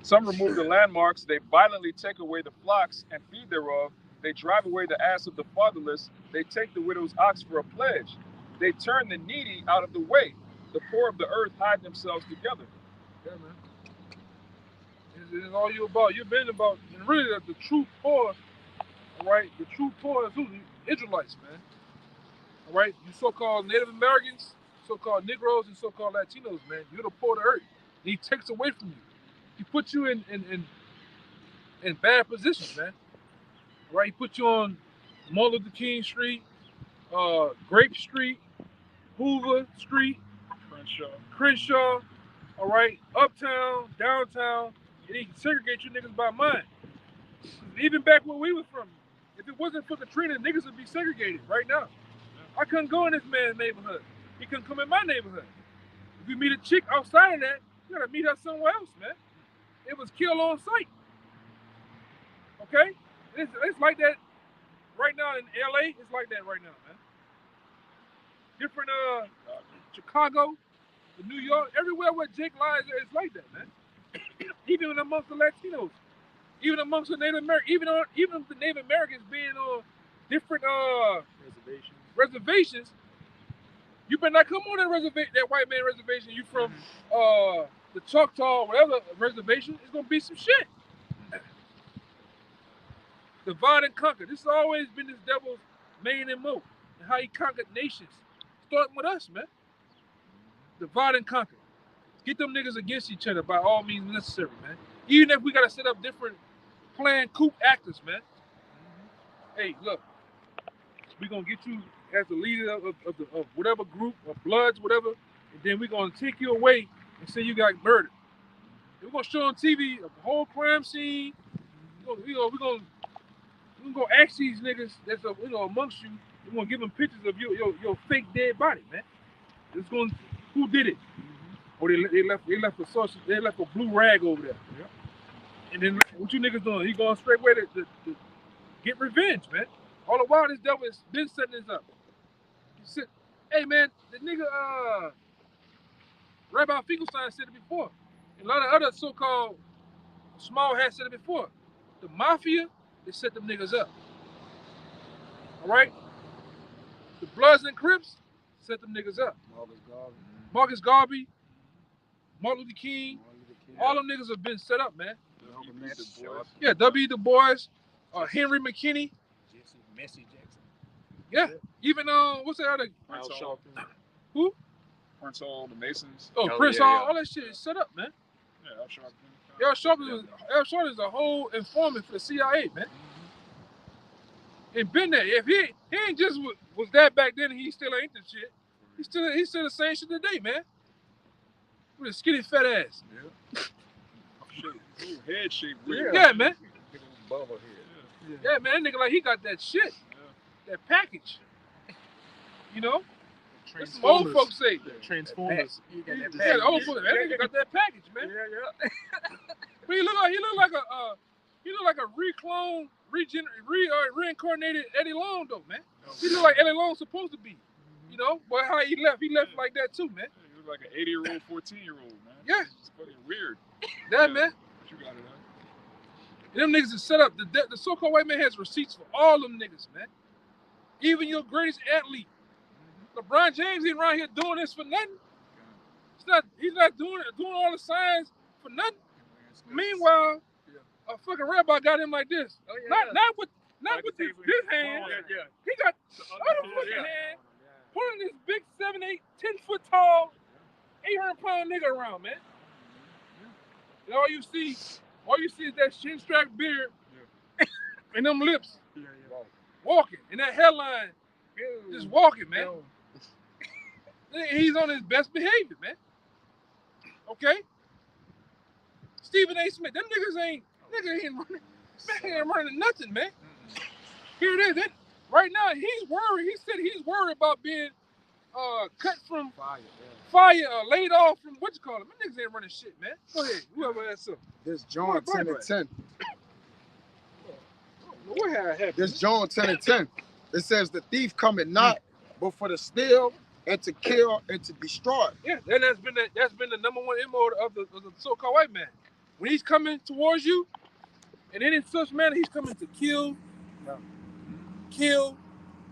Some remove the landmarks, they violently take away the flocks and feed thereof. They drive away the ass of the fatherless. They take the widow's ox for a pledge. They turn the needy out of the way. The poor of the earth hide themselves together. Yeah, man. It's all you about. You've been about, and really the true poor, all right? The true poor is who? The Israelites, man. All right? You so-called Native Americans, so-called Negroes, and so-called Latinos, man. You're the poor of the earth. And he takes away from you. He puts you in bad positions, man. All right? He put you on Martin Luther King Street, Grape Street, Hoover Street, Crenshaw, all right? Uptown, downtown, and he can segregate you niggas by mind. Even back where we was from, if it wasn't for Katrina, niggas would be segregated right now. I couldn't go in this man's neighborhood. He couldn't come in my neighborhood. If you meet a chick outside of that, you gotta meet her somewhere else, man. It was kill on sight. Okay? It's like that right now in LA. It's like that right now, man. Different Chicago, New York, everywhere where Jake lies, it's like that, man. Even amongst the Latinos, even amongst the Native Americans, even the Native Americans being on different reservations, you better not come on that white man reservation. You from the Choctaw, whatever reservation, it's gonna be some shit. Divide and conquer. This has always been this devil's main MO, and how he conquered nations. Starting with us, man. Divide and conquer. Get them niggas against each other by all means necessary, man. Even if we gotta set up different planned coup actors, man. Hey, look, we're gonna get you as the leader of whatever group or Bloods, whatever, and then we're gonna take you away and say you got murdered. And we're gonna show on TV a whole crime scene. We're gonna ask these niggas that's amongst you. We're gonna give them pictures of your fake dead body, man. It's going, who did it? Or they left a blue rag over there. Yeah. And then what you niggas doing? He going straight away to get revenge, man. All the while this devil has been setting this up. He said, hey man, the nigga Rabbi Finkelstein said it before. And a lot of other so-called small hats said it before. The mafia, they set them niggas up. All right? The Bloods and Crips set them niggas up. Marcus Garvey, Martin Luther King, all them niggas have been set up, man. Yeah, W. Du Bois, Henry McKinney. Messi Jackson. Yeah, even what's that other? Prince Hall. Who? Prince Hall, the Masons. Oh, Prince Hall, all that shit is set up, man. Yeah, Al Sharpton is a whole informant for the CIA, man. And been there. If he ain't just was that back then, and he still ain't the shit. He's still the same shit today, man. With a skinny fat ass. Yeah. Head shape. Yeah, man. Yeah, man. That nigga like he got that shit. Yeah. That package. You know? That's some old folks say. Transformers. Yeah, the old folks. That nigga got that package, man. Yeah. But he look like a reincarnated Eddie Long though, man. He look like Eddie Long's supposed to be. You know, but how he left like that too, man. He looked like an 80-year-old, 14-year-old, man. Yeah. It's fucking weird. That man. But you got it, huh? And them niggas is set up. The so-called white man has receipts for all them niggas, man. Even your greatest athlete. LeBron James ain't around here doing this for nothing. He's not doing all the signs for nothing. Meanwhile, a fucking rabbi got him like this. Oh, yeah, Not with Like this the hand. yeah. He got other fucking hand pulling this big 7, 8, 10 foot tall, 800-pound nigga around, man. And all you see is that chin strap beard and them lips walking, and that hairline just walking, man. He's on his best behavior, man. Okay? Stephen A. Smith, them niggas ain't running nothing, man. Here it is. Right now, he's worried. He said he's worried about being cut from fire, laid off from what you call it. My niggas ain't running shit, man. Go ahead, whoever that's up. This John 10 and 10. What happened? This John 10 and 10. It says the thief cometh not, but for to steal and to kill and to destroy. Yeah, and that's been the number one MO of the so-called white man. When he's coming towards you, and in such manner, he's coming to kill,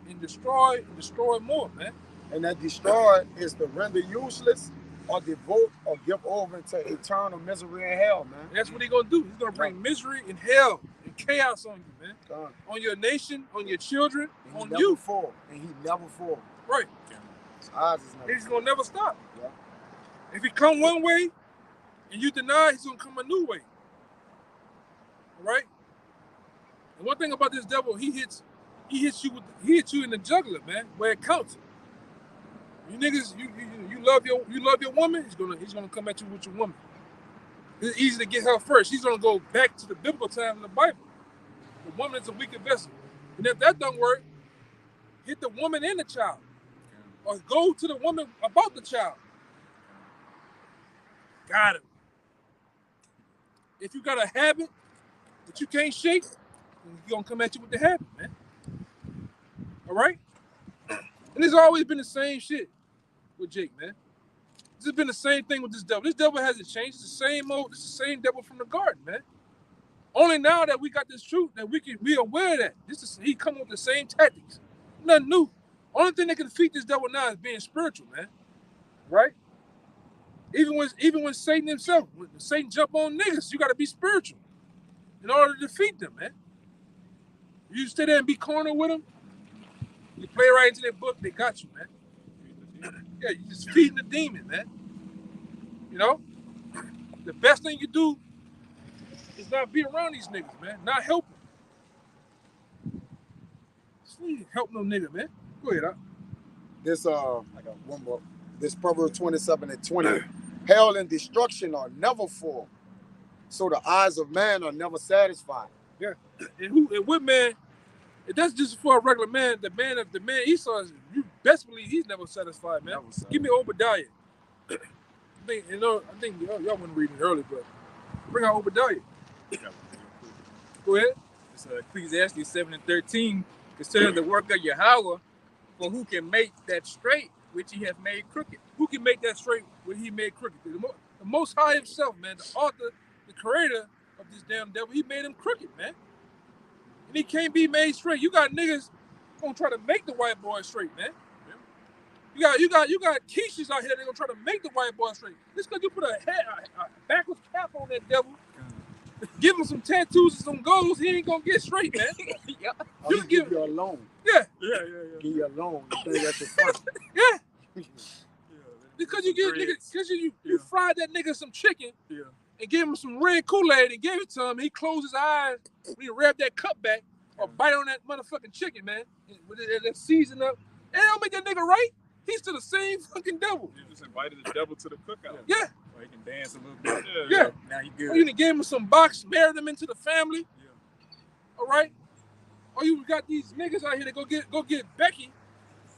and destroy more, man. And that destroy is to render useless or devote or give over into eternal misery and hell, man. And that's what he's gonna do. He's gonna bring misery and hell and chaos on you, man. On your nation, on your children, on you. And he never fall. Right. He's gonna never stop. Yeah. If he come one way and you deny, he's gonna come a new way. All right. And one thing about this devil, he hits you in the jugular, man, where it counts. You niggas, you love your woman, he's gonna come at you with your woman. It's easy to get her first. He's gonna go back to the biblical times in the Bible. The woman is a weaker vessel. And if that don't work, hit the woman and the child. Or go to the woman about the child. Got him. If you got a habit that you can't shake, he's gonna come at you with the habit, man. All right? And it's always been the same shit with Jake, man. This has been the same thing with this devil. This devil hasn't changed. It's the same devil from the garden, man. Only now that we got this truth that we aware of that. He come with the same tactics. Nothing new. Only thing that can defeat this devil now is being spiritual, man. Right? Even when Satan himself, when Satan jump on niggas, you got to be spiritual in order to defeat them, man. You stay there and be carnal with them, you play right into their book, they got you, man. Yeah, you just feeding the demon, man. You know? The best thing you do is not be around these niggas, man. Not help them. Help no nigga, man. Go ahead, This I got one more. This Proverbs 27 and 20. Hell and destruction are never full, so the eyes of man are never satisfied. Yeah. And what man? If that's just for a regular man, the man Esau, you best believe he's never satisfied, man. Give me Obadiah. I think y'all weren't reading it early, but bring out Obadiah. Go ahead. It's Ecclesiastes 7 and 13. Consider the work of Yahweh, for who can make that straight which he has made crooked? Who can make that straight what he made crooked? The Most High himself, man, the author, the creator of this damn devil, he made him crooked, man. And he can't be made straight. You got niggas gonna try to make the white boy straight, man. You got Keishas out here that gonna try to make the white boy straight. Just because you put a backwards cap on that devil, give him some tattoos and some goals, he ain't gonna get straight, man. You give you a loan. Yeah. Give you a loan. That's your front. Yeah. Because you give niggas, because you fried that nigga some chicken and gave him some red Kool-Aid and gave it to him. He closed his eyes when he wrapped that cup back or bite on that motherfucking chicken, man. With that season up. And don't make that nigga right. He's still the same fucking devil. You just invited the devil to the cookout. Yeah. Where he can dance a little bit. Yeah. Now he good. Or you done gave him some box, married them into the family. Yeah. All right. Or you got these niggas out here that go get Becky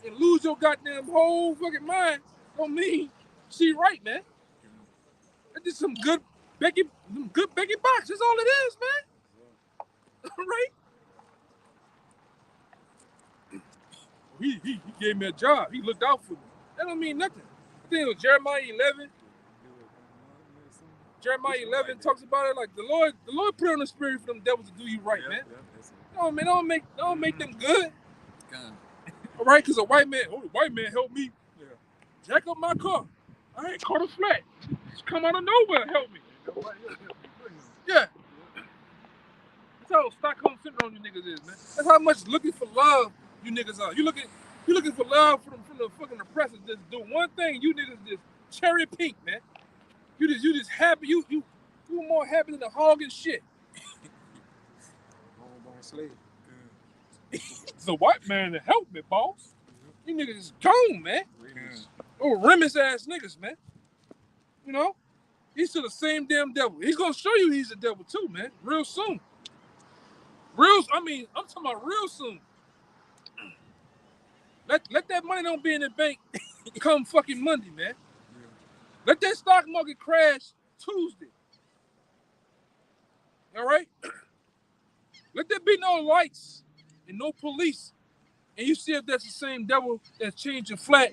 and lose your goddamn whole fucking mind. Don't mean she right, man. That's just some good Becky box. That's all it is, man. All right. He gave me a job. He looked out for me. That don't mean nothing. I think it was Jeremiah 11. Jeremiah 11 talks about it like the Lord put on the spirit for them devils to do you right, man. No, man, don't make them good. All right, because the white man helped me jack up my car. I ain't caught a flat. Just come out of nowhere, help me. Yeah. That's how Stockholm Syndrome you niggas is, man. That's how much looking for love you niggas are. You looking for love from the fucking oppressors. Just do one thing. You niggas just cherry pink, man. You just happy. You more happy than a hog and shit. Homeborn slave. It's a white man to help me, boss. You niggas is gone, man. Oh, Remus ass niggas, man. You know? He's to the same damn devil. He's gonna show you he's a devil too, man. Real soon. I'm talking about real soon. Let that money don't be in the bank come fucking Monday, man. Let that stock market crash Tuesday. All right? Let there be no lights and no police. And you see if that's the same devil that changed your flat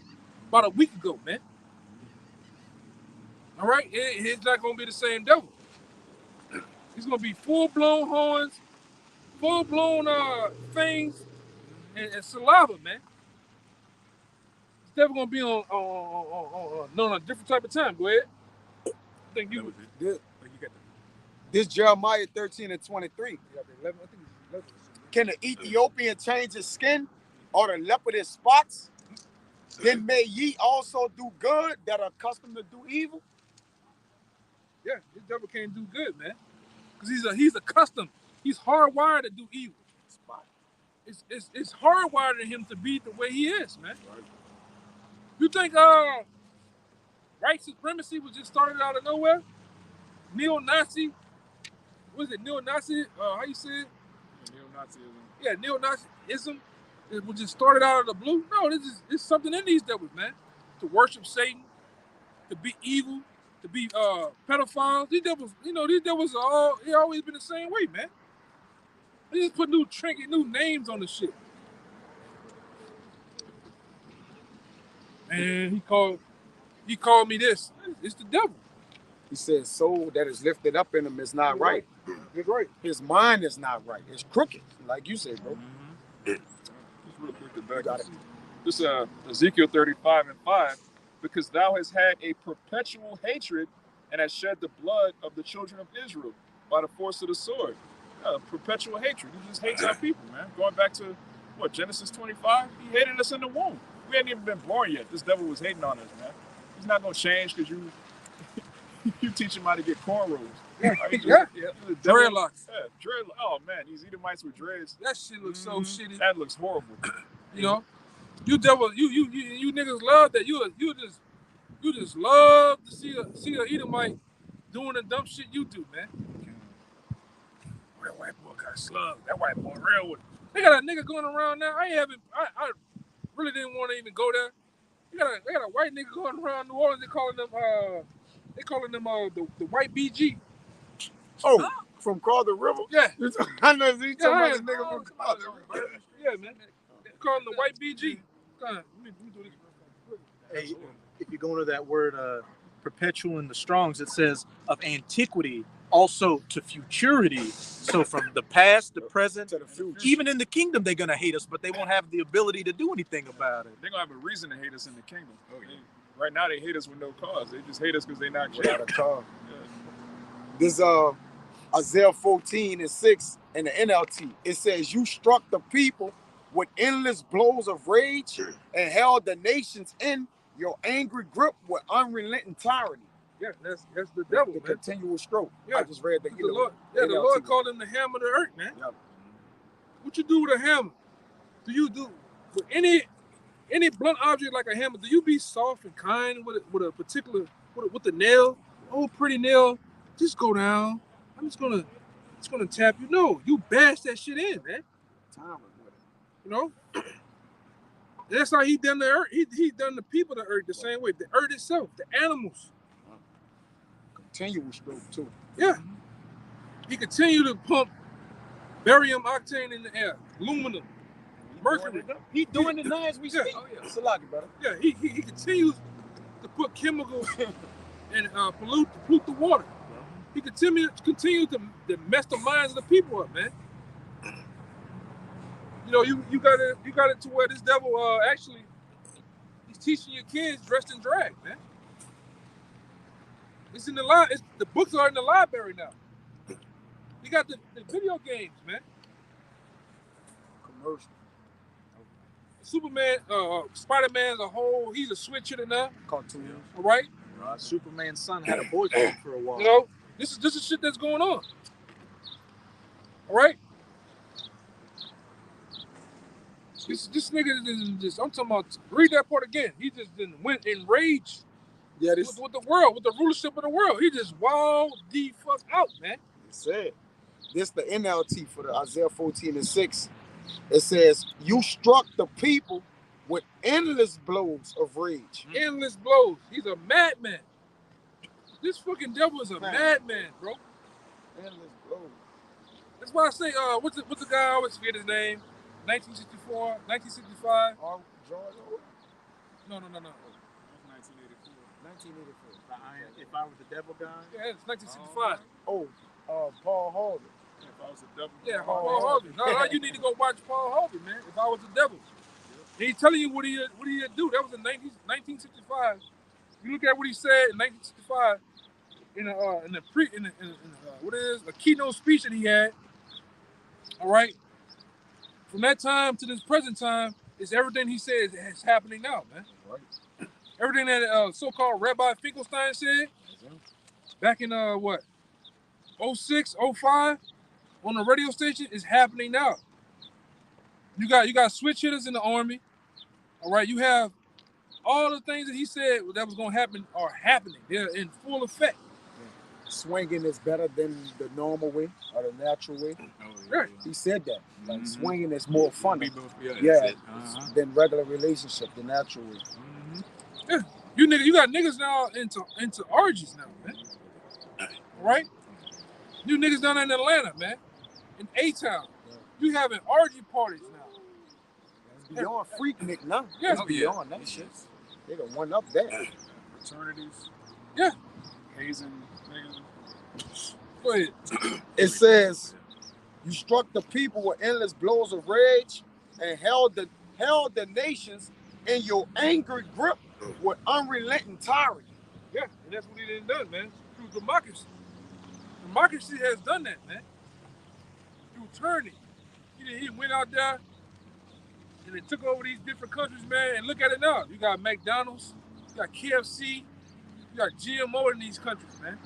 about a week ago, man. All right? It's not going to be the same devil. He's going to be full-blown horns, full-blown fangs, and saliva, man. This devil going to be on a different type of time. Go ahead. I think you This Jeremiah 13:23. Can the Ethiopian change his skin or the leopard his spots? Then may ye also do good that are accustomed to do evil. Yeah, this devil can't do good, man. Because he's accustomed. He's hardwired to do evil. It's hardwired in him to be the way he is, man. You think white supremacy was just started out of nowhere? Neo-Nazi? Was it neo-Nazi? How you say it? Neo-Nazism. Yeah, neo-Nazism. It was just started out of the blue. No, it's something in these devils, man. To worship Satan, to be evil, to be pedophiles. These devils are always been the same way, man. They just put new names on the shit. And he called me this. It's the devil. He says, soul that is lifted up in him is not right. That's right. His mind is not right. It's crooked, like you said, bro. Just real quick to back up. This Ezekiel 35:5, because thou hast had a perpetual hatred and hast shed the blood of the children of Israel by the force of the sword. Perpetual hatred. He just hates our people, man. Going back to Genesis 25, he hated us in the womb. We hadn't even been born yet. This devil was hating on us, man. He's not gonna change because you teach him how to get cornrows. Dreadlocks. Yeah, dreadlocks. Oh man, these Edomites with dreads. That shit looks so shitty. That looks horrible. You know, you devil, you niggas love that. You just love to see a Edomite doing the dumb shit you do, man. That white boy got slugged. That white boy real with it. They got a nigga going around now. I really didn't want to even go there. They got a white nigga going around New Orleans. They calling them the white BG. Oh, from Carter River? Yeah. I know he's talking about the nigga from Carter River. Yeah, man. They call him the white BG. Let me do this. Hey, if you go into that word perpetual in the Strongs, it says of antiquity, also to futurity. So from the past, the present, To the future. even in the kingdom, they're gonna hate us, but they won't have the ability to do anything about it. They're gonna have a reason to hate us in the kingdom. Right now they hate us with no cause. They just hate us because they're not Without a king. car. This Isaiah 14:6 in the NLT. It says, you struck the people with endless blows of rage and held the nations in your angry grip with unrelenting tyranny. Yeah, that's the devil, The man. continual stroke. Yeah. I just read the The Lord called him the hammer of the earth, man. Yep. What you do with a hammer? Do you do with any blunt object like a hammer? Do you be soft and kind with a particular with the nail? Oh, pretty nail, just go down. I'm just gonna tap you. No, you bash that shit in, man. You know. That's how he done the earth. He done the people of the earth the same way. The earth itself, the animals. Continual stroke too. Yeah. He continued to pump barium octane in the air, aluminum, mercury. He doing it now as we speak. Oh, yeah. Salaki, brother. Yeah, he continues to put chemicals and pollute the water. He continues to mess the minds of the people up, man. You know, you got it to where this devil actually he's teaching your kids dressed in drag, man. It's in the the books are in the library now. You got the video games, man. Commercial. Superman, Spider-Man's a whole. He's a switch hitter now. Cartoon. All right. Superman's son had a boy band for a while. You know, this is shit that's going on. All right. This nigga didn't just. I'm talking about. Read that part again. He just didn't went enraged. Yeah, this With the world, with the rulership of the world. He just wild the fuck out, man. said. This the NLT for the Isaiah 14:6. It says, "You struck the people with endless blows of rage." Endless blows. He's a madman. This fucking devil is a madman, bro. Endless blows. That's why I say, what's the guy? I always forget his name. 1964, 1965. George Orwell? No. 1984. 1984. If I was the devil guy. Yeah, it's 1965. Oh, Paul Harvey. If I was a devil. Yeah, Paul Harvey. No, you need to go watch Paul Harvey, man. If I was the devil, he's telling you what he do. That was in 1965. You look at what he said in 1965 what is a keynote speech that he had. All right. From that time to this present time, it's everything he said is happening now, man. Right. Everything that so-called Rabbi Finkelstein said back in 06, 05 on the radio station is happening now. You got switch hitters in the army. All right, you have all the things that he said that was going to happen are happening. They're in full effect. Swinging is better than the normal way or the natural way. Right. He said that. Like swinging is more fun. Yeah. Than regular relationship, the natural way. Yeah. You got niggas now into orgies now, man. All right? You niggas down in Atlanta, man. In A-Town. You having orgy parties now. It's beyond freaknik now. Yeah. It's beyond that shit. They done one up there. Fraternities. Yeah. Hazing niggas. Go ahead. It says, "You struck the people with endless blows of rage and held the nations in your angry grip with unrelenting tyranny." Yeah, and that's what he done done, man. Through democracy. Democracy has done that, man. Through tyranny. He went out there and they took over these different countries, man, and look at it now. You got McDonald's, you got KFC, you got GMO in these countries, man.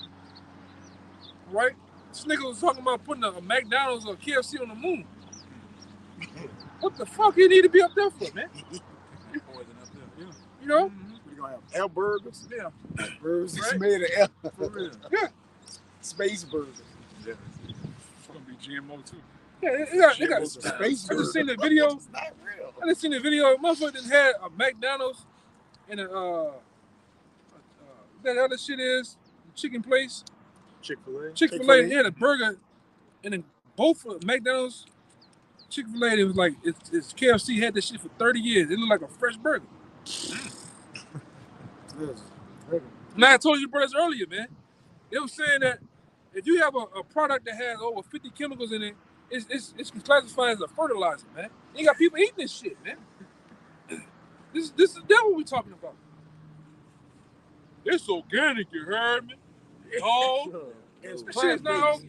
Right? This nigga was talking about putting a McDonald's or KFC on the moon. What the fuck he need to be up there for, man? You know? We're gonna have air burgers. Yeah. Burgers Right? made of air. For real. Yeah. Space burgers. Yeah. It's gonna be GMO too. Yeah, they got Space I burgers. just seen the video. It's not real. I just seen the video. Motherfucker just had a McDonald's and that other shit is chicken place. Chick-fil-A. Chick-fil-A, yeah, the burger, and then both McDonald's, Chick-fil-A, it was like it's KFC had this shit for 30 years. It looked like a fresh burger. Now I told you brothers earlier, man. They were saying that if you have a product that has over 50 chemicals in it, it's classified as a fertilizer, man. You got people eating this shit, man. This is the devil we talking about. It's organic, you heard me? Oh, It's that shit is not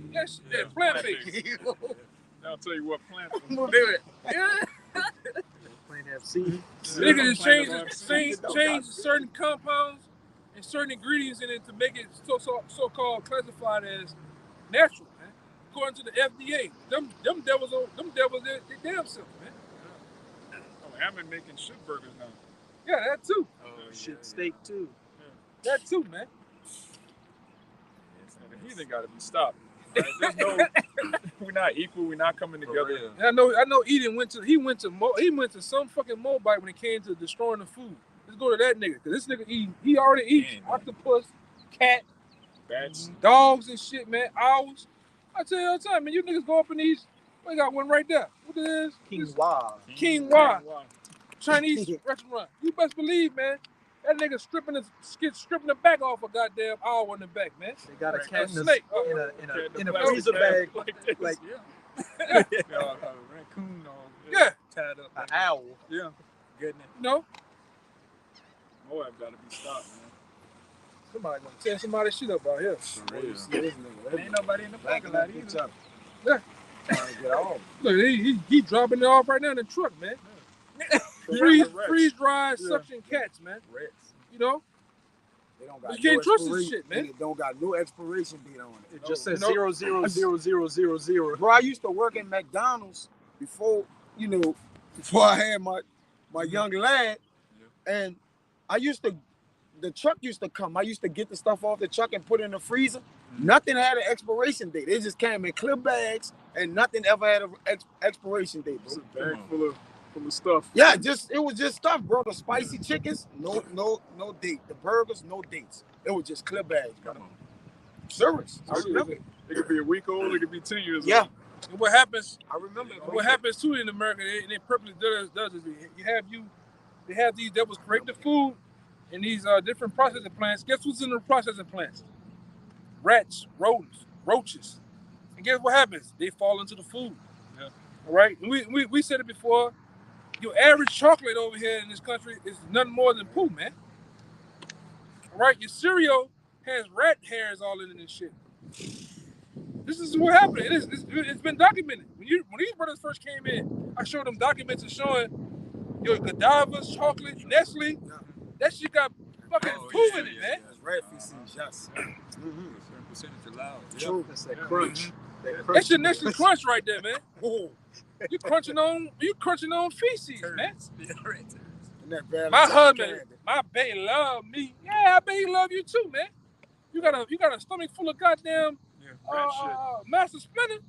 plant-based. I'll tell you what plant. Plant FC. Niggas just change certain compounds and certain ingredients in it to make it so-called classified as natural, man. According to the FDA, them devils, they damn self, man. Oh, Hammond making shit burgers now. Yeah, that too. Shit steak too. That too, man. The heathen got to be stopped. Right? There's no, we're not equal. We're not coming together. And I know. Eden went to some fucking Moabite when it came to destroying the food. Let's go to that nigga, cause this nigga he already eats octopus, cat, Bats. dogs and shit, man. Owls. I tell you all the time, man. You niggas go up in these. We got one right there. What it is? King Wa Chinese restaurant. You best believe, man. That nigga stripping the back off a goddamn owl in the back, man. They got a cat in snake. a freezer bag, like raccoon or Yeah. tied up. an owl. Yeah. Goodness. You know? Moab got to be stopped, man. Somebody gonna tear somebody's shit up out here. Boy, you see this nigga. Ain't nobody in the parking lot either. Yeah. Trying to get off. Look, he dropping it off right now in the truck, man. Freeze dried suction cats, man. Rats. You know, They don't got you can't trust this expiration- shit, man. It don't got no expiration date on it. It just says No. 00000. Bro, I used to work at McDonald's before I had my young lad, and the truck used to come. I used to get the stuff off the truck and put it in the freezer. Nothing had an expiration date. It just came in clear bags, and nothing ever had an expiration date, It's bro. a bag full of stuff. Yeah, it was just stuff, bro. The spicy chickens, no date. The burgers, no dates. It was just clear bags, bro. Serious. I remember. It could be a week old. It could be 10 years Yeah, old. And what happens? I remember. What happens too in America? They purposely does is they have these that was creating the food in these different processing plants. Guess what's in the processing plants? Rats, rodents, roaches. And guess what happens? They fall into the food. Yeah. All right. And we said it before. Your average chocolate over here in this country is nothing more than poo, man. All right. Your cereal has rat hairs all in this shit. This is what happened. It's been documented. When these brothers first came in, I showed them documents and showing your Godiva's chocolate, Nestle. That shit got fucking poo in it, man. Rat feces, yes. Certain percentage allowed. True. That's that crunch. That's your Nestle Crunch right there, man. You crunching on feces, man. And that Valentine My husband, candy. my baby love me. Yeah, I bet he love you too, man. You got a stomach full of goddamn Rat shit. Master Splinter.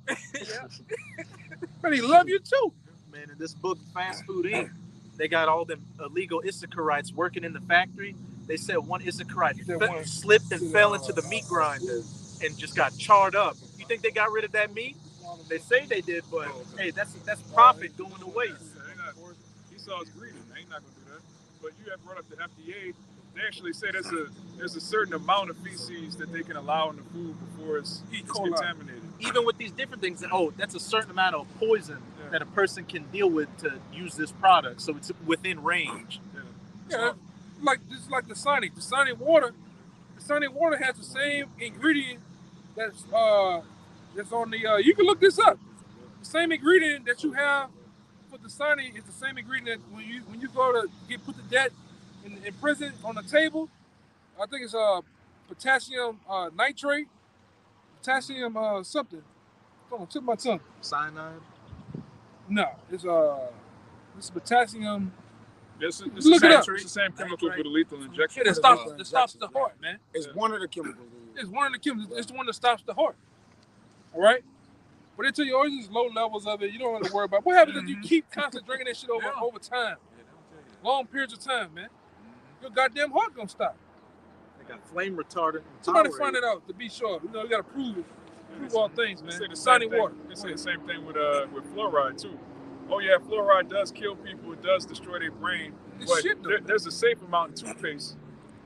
But he love you too. Man, in this book, Fast Food Inc., they got all them illegal Issacharites working in the factory. They said one Issacharite slipped and fell into the meat grinder and just got charred up. You think they got rid of that meat? They say they did, but hey, that's profit going to waste. Esau's greedy. They ain't not gonna do that. But you have brought up the FDA. They actually say there's a certain amount of feces that they can allow in the food before it's contaminated. Even with these different things, that's a certain amount of poison that a person can deal with to use this product, so it's within range. Yeah, like the Sonic water. The Sonic water has the same ingredient that's on the. You can look this up. The same ingredient that you have for the Sonic is the same ingredient that when you go to put the debt in prison on the table. I think it's potassium nitrate, potassium something. Hold on, tip my tongue. Cyanide. No, it's potassium. It's Look it up. It's the same chemical for the lethal injection. Yeah, that stops the heart, man. It's one of the chemicals. It's one of the chemicals. It's the one that stops the heart. All right? But they tell you always these low levels of it. You don't have to worry about. What happens if you keep constantly drinking that shit over time? Long periods of time, man. Your goddamn heart gonna stop. They got flame retardant. Somebody find it out to be sure. You gotta prove it. Prove all things, man. They say the Sonic same water. thing. They say the same thing with fluoride too. Oh yeah, fluoride does kill people. It does destroy their brain. It's But shit, though. there's a safe amount in toothpaste.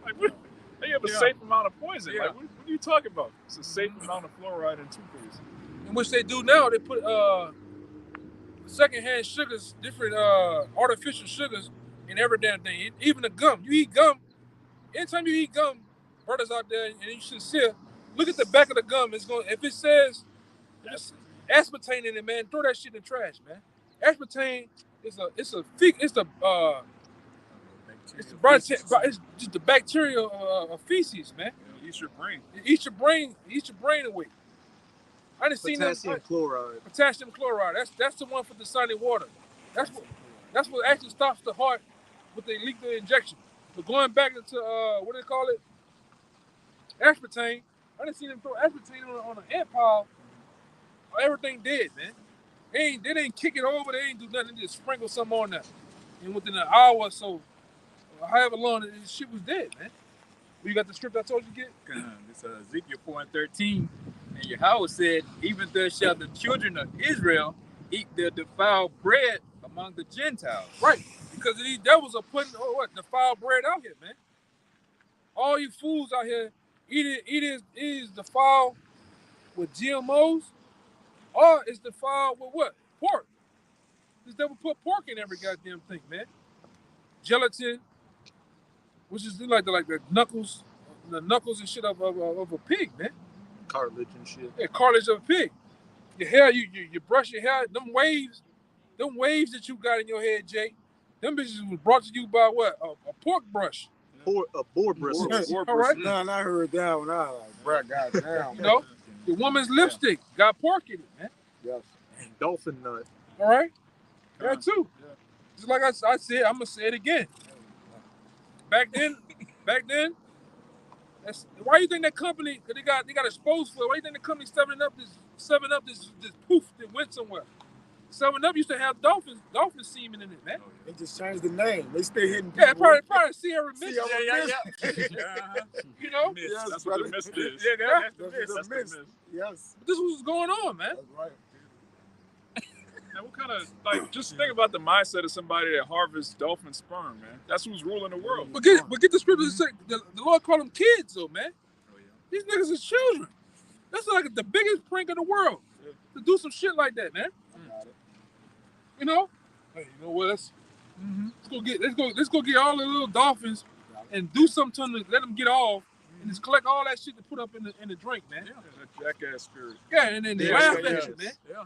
Like what? They have a safe amount of poison. Yeah. Like what are you talking about? It's a safe amount of fluoride in toothpaste. In which they do now, they put secondhand sugars, different artificial sugars in every damn thing. Even the gum. You eat gum. Anytime you eat gum, brothers out there, and you should see it, look at the back of the gum. It's going. If it says aspartame in it, man, throw that shit in the trash, man. Aspartame it's just the bacteria of feces, man. It eats your brain. It eats your brain away. I didn't see Potassium chloride. Potassium chloride. That's the one for the Sonic water. That's what actually stops the heart with the lethal injection. But going back into what do they call it? Aspartame. I didn't see them throw aspartame on an ant pile. Everything dead, man. They didn't kick it over. They ain't do nothing. They just sprinkle some on there. And within an hour or so, however long, this shit was dead, man. You got the script I told you to get? It's Ezekiel 4:13. And Yahweh said, even thus shall the children of Israel eat their defiled bread among the Gentiles. Right. Because these devils are putting defiled bread out here, man. All you fools out here is defiled with GMOs, or it's defiled with what? Pork. This devil put pork in every goddamn thing, man. Gelatin, which is like the knuckles, the knuckles and shit of a pig, man. Cartilage and shit. Yeah, cartilage of a pig. Your hair, you brush your hair. Them waves that you got in your head, Jake. Them bitches was brought to you by what? A pork brush. A boar bristle. All right. Nah, I heard that one. I like, bro, goddamn. You know, the woman's lipstick got pork in it, man. Yes. Dolphin nut. All right. That too. Just like I said, I'm gonna say it again. Back then, that's why you think that company, cause they got exposed for it. Why you think the company 7-Up this poof that went somewhere? 7-Up used to have dolphin semen in it, man. They just changed the name. They still hitting Yeah, people. probably Sierra Mist. You know? Yes, That's brother. what the mist is. Yeah, That's the mist. Yes. But this was what's going on, man. That's right. And what kind of, like, just think about the mindset of somebody that harvests dolphin sperm, man. That's who's ruling the world. But get the scripture to say the Lord called them kids, though, man. These niggas is children. That's like the biggest prank in the world to do some shit like that, man. You know? Hey, you know what? Let's go get all the little dolphins and do something to them to let them get off and just collect all that shit to put up in the drink, man. Yeah, that jackass spirit. Yeah, and then they laugh at you, man. Yeah.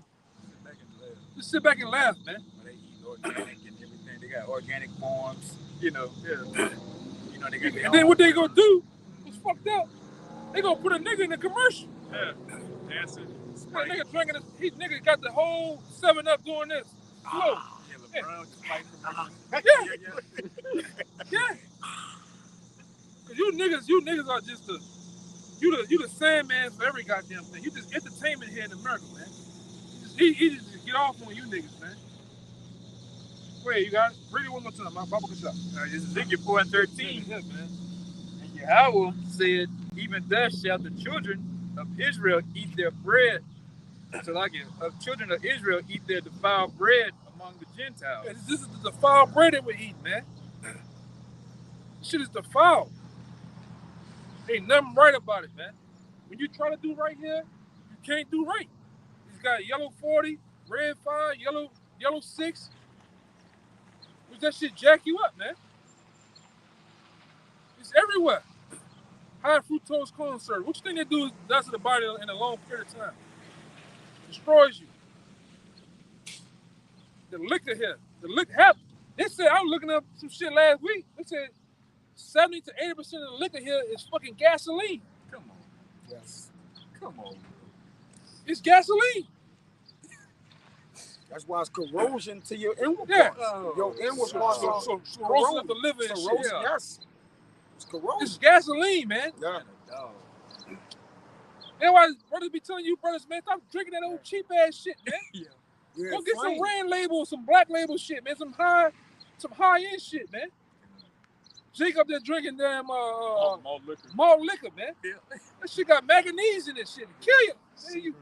Just sit back and laugh, man. They eat organic and everything. They got organic farms. You know, they got their And then own- what they gonna do? What's fucked up? They gonna put a nigga in the commercial. Yeah. Dancing. That nigga drinking this. Nigga got the whole 7-Up doing this. Slow. Yeah, LeBron just like Yeah. Cause you niggas are just you the Sandman for every goddamn thing. You just entertainment here in America, man. He just get off on you niggas, man. Wait, you got it? Read it one more time. My Bible can shop. This is Ezekiel 4:13. Yeah, man. And Yahweh said, even thus shall the children of Israel eat their bread. So like it, of children of Israel eat their defiled bread among the Gentiles. Yeah, this is the defiled bread that we eat, man. Shit is defiled. Ain't nothing right about it, man. When you try to do right here, you can't do right. He's got yellow 40, red 5, yellow 6. Which that shit jack you up, man. It's everywhere. High fructose corn syrup. What you think they does to the body in a long period of time? Destroys you. The liquor here. They said, I was looking up some shit last week. They said 70 to 80% of the liquor here is fucking gasoline. Come on. Yes. Come on. It's gasoline. That's why it's corrosion to your inward Yeah. parts. Your inward parts are So corrosive of the liver and shit. corrosion. Yeah. Yes. It's corrosion. It's gasoline, man. Yeah. That's why brothers be telling you, brothers, man, stop drinking that old cheap ass shit, man. Yeah, Go get flame. some brand label, some black label shit, man. Some high end shit, man. Jake up there drinking damn Malt liquor. malt liquor, man. That shit got manganese in this shit. It'll kill you.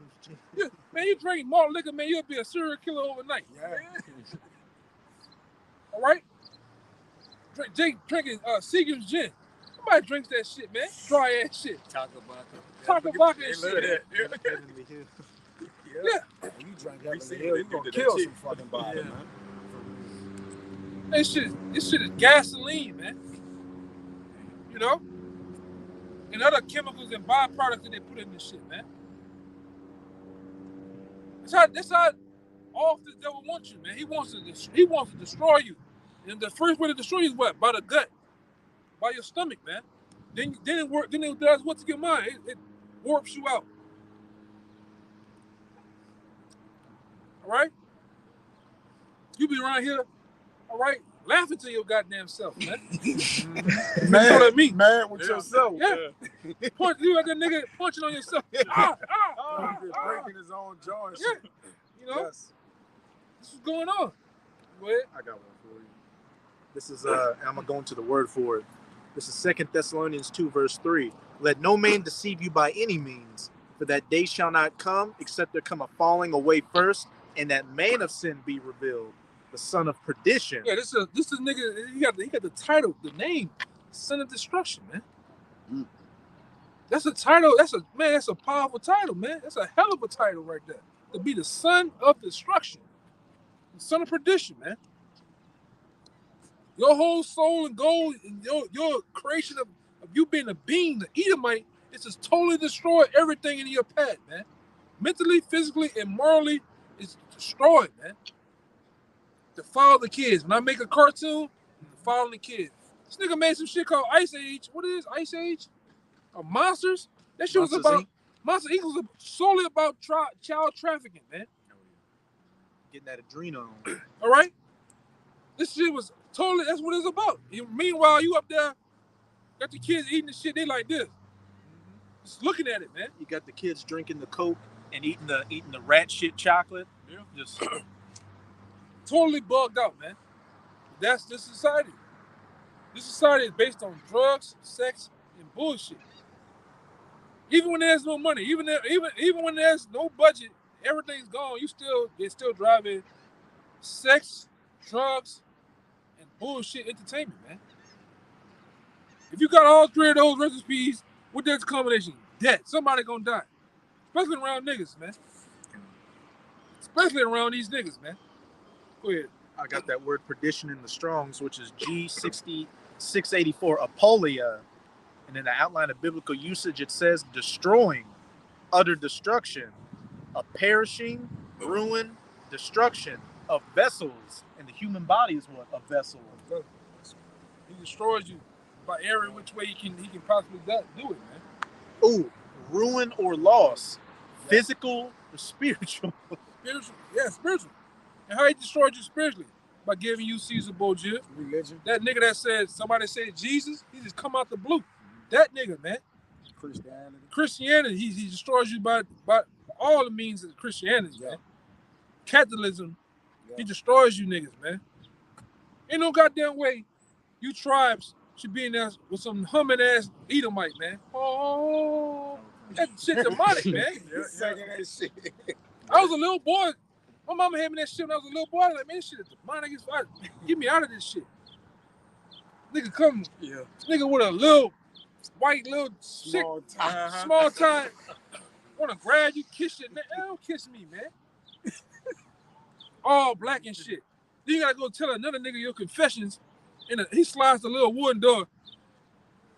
Man, you drink malt liquor, man, you'll be a serial killer overnight. Yeah. All right? Jake drinking Seagram's gin. Nobody drinks that shit, man. Dry ass shit. Taco Taco vodka and shit. Yeah. You drink that see in the hill, they you do gonna that kill cheap. some fucking body, man. This shit is gasoline, man. You know? And other chemicals and byproducts that they put in this shit, man. That's how off the devil wants you, man. He wants to destroy you. And the first way to destroy you is what? By the gut. By your stomach, man. Then it does what to your mind. It warps you out. All right? You be around here, all right, laughing to your goddamn self, man. Man, me. man with yourself. Yeah. Punch, you like a nigga punching on yourself. Ah. Breaking his own jaw and Yeah. shit. You know, Yes. this is going on. Go ahead. I got one for you. This is and I'm gonna go into the word for it. This is 2 Thessalonians 2, verse 3. Let no man deceive you by any means, for that day shall not come, except there come a falling away first, and that man of sin be revealed, the son of perdition. Yeah, this is nigga. He got the title, the name, Son of Destruction, man. That's a title. That's a powerful title, man. That's a hell of a title right there. To be the son of destruction, the son of perdition, man. Your whole soul and goal, your creation of you being a being, the Edomite, it's just totally destroy everything in your path, man. Mentally, physically, and morally, it's destroyed, man. Defile the kids. When I make a cartoon, defiling the kids. This nigga made some shit called Ice Age. What is Ice Age? Or Monsters? That shit Monsters, was about Inc. Monster Inc. was solely about child trafficking, man. Getting that adrenal. All right? This shit was totally, that's what it's about. Meanwhile, you up there, got the kids eating the shit, they like this. Just looking at it, man. You got the kids drinking the Coke and eating the rat shit chocolate. Yeah. Just Totally bugged out, man. That's this society. This society is based on drugs, sex, and bullshit. Even when there's no money, even when there's no budget, everything's gone. They're still driving sex, drugs, and bullshit entertainment, man. If you got all three of those recipes, what that's a combination? Death. Somebody gonna die. Especially around niggas, man. Especially around these niggas, man. Go ahead. I got that word perdition in the Strongs, which is G6684, apolia. And in the outline of biblical usage, it says destroying, utter destruction, a perishing, ruin, destruction of vessels. And the human body is what? A vessel. He destroys you by every which way he can possibly do it, man. Ooh, ruin or loss, physical or spiritual. Spiritual, yeah, spiritual. And how he destroyed you spiritually? By giving you Caesar Borgia. Religion, That nigga that said, somebody said Jesus, he just come out the blue. That nigga, man. Christianity, he destroys you by all the means of Christianity, man. Catholicism, he destroys you niggas, man. Ain't no goddamn way you tribes should be in there with some humming ass Edomite, man. Oh, that shit demonic, man. that shit. I was a little boy. My mama had me that shit when I was a little boy. I was like, man, this shit is demonic as fuck. Get me out of this shit. Nigga come, nigga with a little white little sick, small time. Wanna grab you, kiss your neck. Don't kiss me, man. All black and shit. Then you gotta go tell another nigga your confessions. And he slides the little wooden door.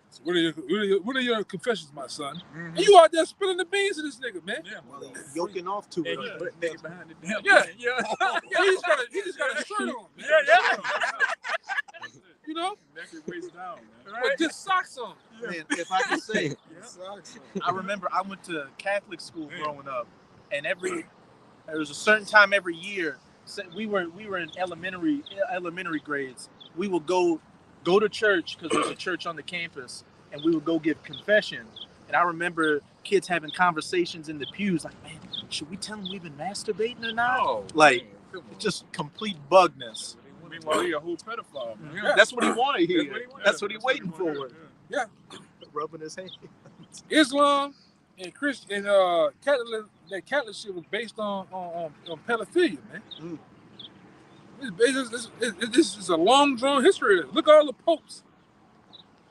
So what are your confessions, my son? And you out there spilling the beans to this nigga, man. Yeah, Well, yoking off to it. But nigga behind the damn Yeah. yeah. He just got a shirt on, man. You know? Neck and waist down, man. With just socks on. Man, if I can say, Yeah. I remember I went to Catholic school growing up, and there was a certain time every year. So we were in elementary grades. We would go to church because there's a church on the campus, and we would go give confession. And I remember kids having conversations in the pews, like, man, should we tell them we've been masturbating or not? Oh, Like, come on. just complete bugness. Meanwhile, he a whole pedophile, man. Yeah. That's what he wanted here. That's what he That's waiting what he for. wanted, Rubbing his hand. Islam and Christian and Catholic shit was based on pedophilia, man. This is a long drawn history. Look at all the popes,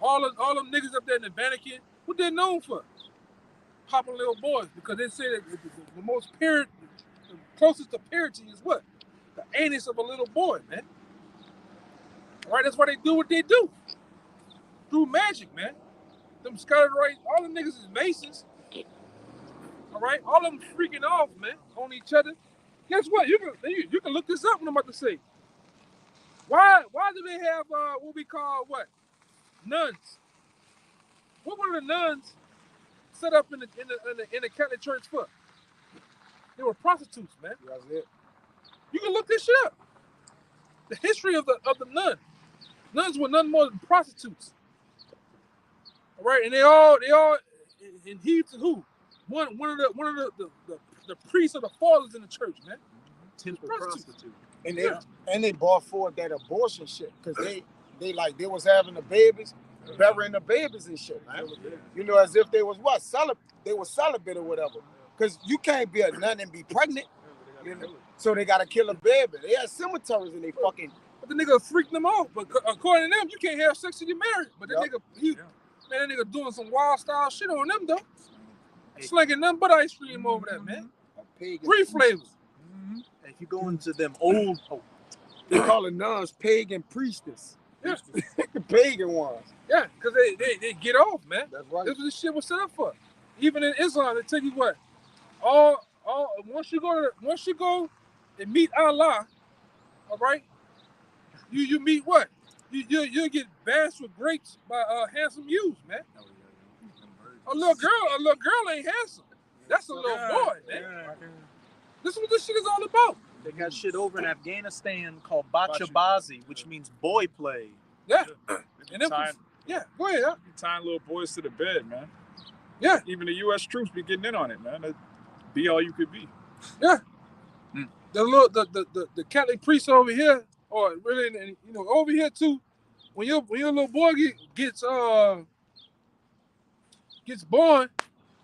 all them niggas up there in the Vatican. What they're known for? Popping little boys, because they say that the most pure, the closest to purity is what? The anus of a little boy, man. All right, that's why they do what they do. Through magic, man. Them scattered right, all them niggas is Masons. All right, all them freaking off, man, on each other. Guess what? You can look this up. What I'm about to say. Why do they have what we call what? Nuns. What were the nuns set up in the Catholic Church for? They were prostitutes, man. That's it. You can look this shit up. The history of the nun. Nuns were none more than prostitutes. All right, and they all in heed to who? One of the priests of the fathers in the church, man. Temple Prostitutes. prostitute. And they brought forward that abortion shit because they was having the babies, burying the babies and shit, man. You know, as if they was what? They were celibate or whatever. Because you can't be a nun and be pregnant. You know? So they gotta kill a baby. They had cemeteries and they fucking. But the nigga freaked them off. But according to them, you can't have sex till you're married. But that nigga, that nigga doing some wild style shit on them though. Slinging nothing but ice cream over that, man. Three flavors. If you go into them old, They call it nuns pagan priestess. Yeah. pagan ones. Yeah, because they get off, man. That's right. That's what this shit was set up for. Even in Islam, they tell you what, all once you go and meet Allah, all right, you meet what? You'll get bashed with grapes by handsome youths, man. A little girl ain't handsome. That's a little boy, man. This is what this shit is all about. They got shit over in Afghanistan called bachabazi, which means boy play. Yeah. And And tying, yeah, go ahead. Huh? you tying little boys to the bed, man. Yeah. Even the U.S. troops be getting in on it, man. That'd be all you could be. Yeah. The Catholic priest over here, or really, and you know, over here too, when your little boy gets born,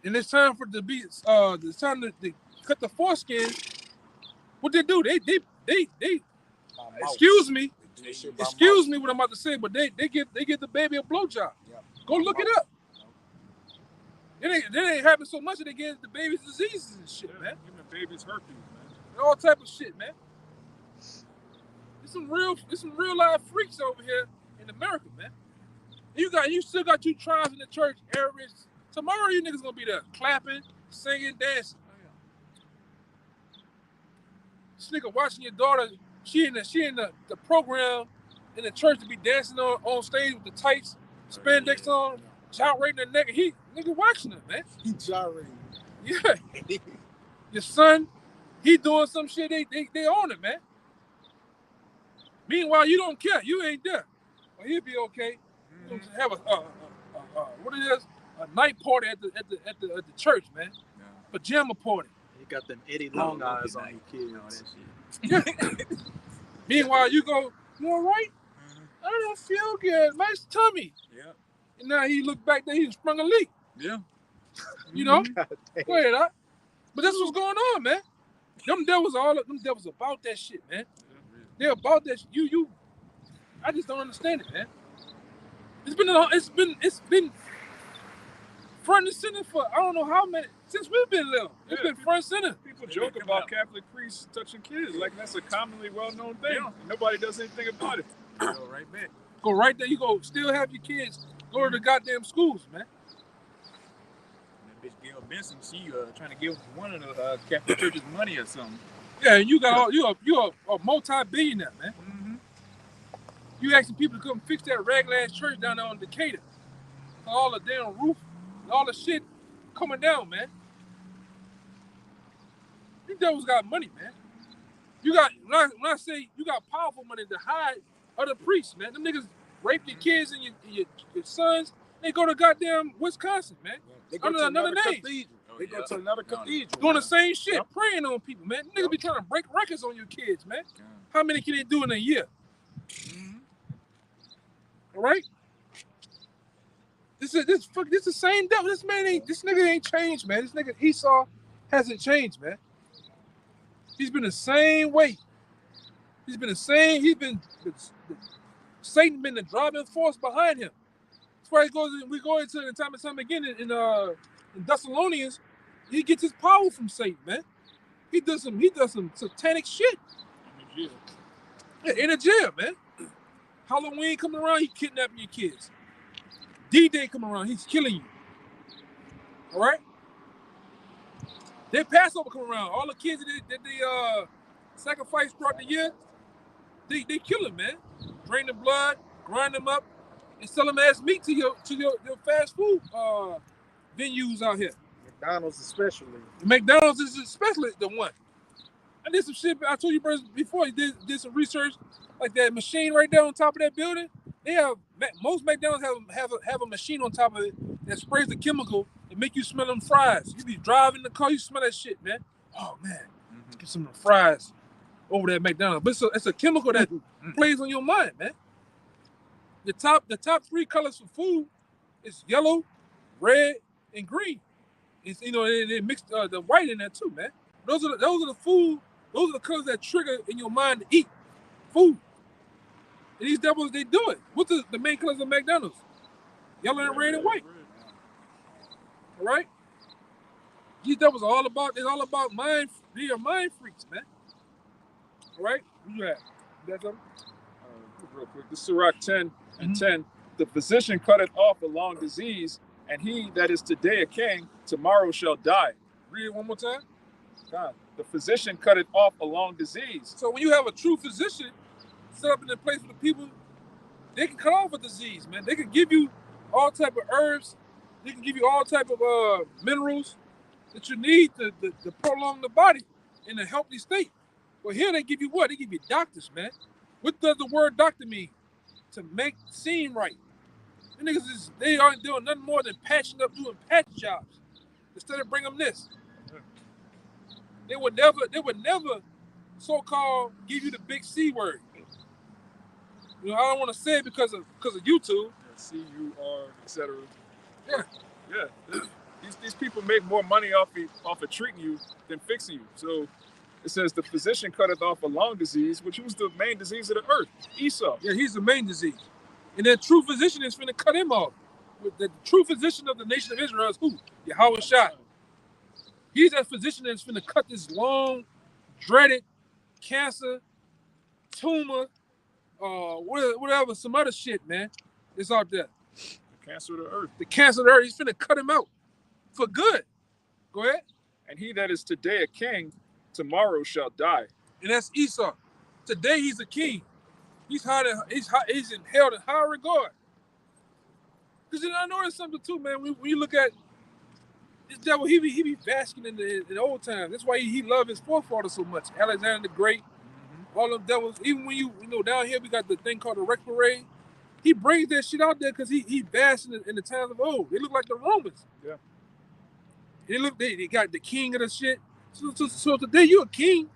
and it's time for it to be it's time to cut the foreskin. What they do? They excuse me what I'm about to say, but they give the baby a blowjob. Go look it up. It ain't happening so much that they give the babies diseases and shit, man. Even babies herpes, man. And all type of shit, man. There's some real life freaks over here in America, man. You still got you tribes in the church areas. Tomorrow you niggas gonna be there clapping, singing, dancing. This nigga watching your daughter, she in the program in the church to be dancing on stage with the tights, spandex on, gyrating her neck. Nigga watching it, man. He gyrating. Yeah. Your son, he doing some shit, they own it, man. Meanwhile, you don't care. You ain't there. Well, he'll be okay. You know, have what it is, a night party at the church, man. Yeah. Pajama party. You got them Eddie Long eyes on your kids. Meanwhile, you go, you all right? I don't feel good. Nice tummy. Yeah. And now he looked back there, he sprung a leak. Yeah. You know? Go ahead, huh? But that's what's going on, man. Them devils about that shit, man. They're about that shit. I just don't understand it, man. It's been front and center for I don't know how many since we've been little. It's been front and center. People joke about Catholic priests touching kids like that's a commonly well-known thing. Yeah. Nobody does anything about it. Go right back. Go right there. You go still have your kids go to the goddamn schools, man. That bitch Gail Benson, she trying to give one of the Catholic churches money or something. Yeah, and you a multi-billionaire, man. Mm-hmm. You asking people to come fix that ragged ass church down there on Decatur. All the damn roof and all the shit coming down, man. These devils got money, man. You got when I say you got powerful money to hide other priests, man. Them niggas rape your kids and your sons. They go to goddamn Wisconsin, man. They go Under to another name. cathedral. They go to another cathedral. Doing the same shit, preying on people, man. Niggas be trying to break records on your kids, man. How many can they do in a year? All right. This the same devil. This nigga ain't changed, man. This nigga Esau hasn't changed, man. He's been the same way. He's been the same. Satan been the driving force behind him. That's why we go into it time and time again in Thessalonians. He gets his power from Satan, man. He does some satanic shit. In a jail, man. Halloween coming around, he kidnapping your kids. D-Day coming around, he's killing you. All right? Their Passover come around. All the kids that they sacrifice throughout the year, they kill them, man. Drain the blood, grind them up, and sell them as meat to your fast food venues out here. McDonald's especially. McDonald's is especially the one. I did some shit. I told you before. You did some research, like that machine right there on top of that building. They have most McDonald's have a machine on top of it that sprays the chemical and make you smell them fries. You be driving the car, you smell that shit, man. Oh man, get some of the fries over there at McDonald's. But it's a chemical that plays on your mind, man. The top three colors for food is yellow, red, and green. It's they mix the white in there too, man. Those are the food. Those are the colors that trigger in your mind to eat food. And these devils, they do it. What's the main colors of McDonald's? Yellow and red and white. All right? These devils are all about mind. They are mind freaks, man. All right? What you have? You got something? real quick. This is Sirach 10 and 10. The physician cutteth off a long disease, and he that is today a king, tomorrow shall die. Read it one more time. God, the physician cutteth off a long disease. So when you have a true physician set up in the place for the people, they can cut off a disease, man. They can give you all type of herbs. They can give you all type of minerals that you need to prolong the body in a healthy state. Well, here they give you what? They give you doctors, man. What does the word doctor mean? To make seem right. The niggas they aren't doing nothing more than patching up, doing patch jobs. Instead of bring them this. They would never so-called give you the big C word. You know, I don't want to say it because of YouTube. CUR, etc. Yeah. Yeah. These people make more money off of treating you than fixing you. So it says the physician cutteth off a long disease, which was the main disease of the earth, Esau. Yeah, he's the main disease. And that true physician is finna cut him off. The true physician of the nation of Israel is who? Yahweh Shai. He's that physician that's finna cut this long, dreaded cancer, tumor, whatever, some other shit, man. It's out there. The cancer of the earth. The cancer of the earth, he's finna cut him out for good. Go ahead. And he that is today a king, tomorrow shall die. And that's Esau. Today he's a king. He's held in high regard. Because I noticed something too, man. When you look at this devil, he be basking in the old times. That's why he loved his forefathers so much. Alexander the Great, all them devils. Even when you know down here we got the thing called the Rex Parade. He brings that shit out there because he basking in the times of old. They look like the Romans. Yeah. They got the king of the shit. So today you're a king,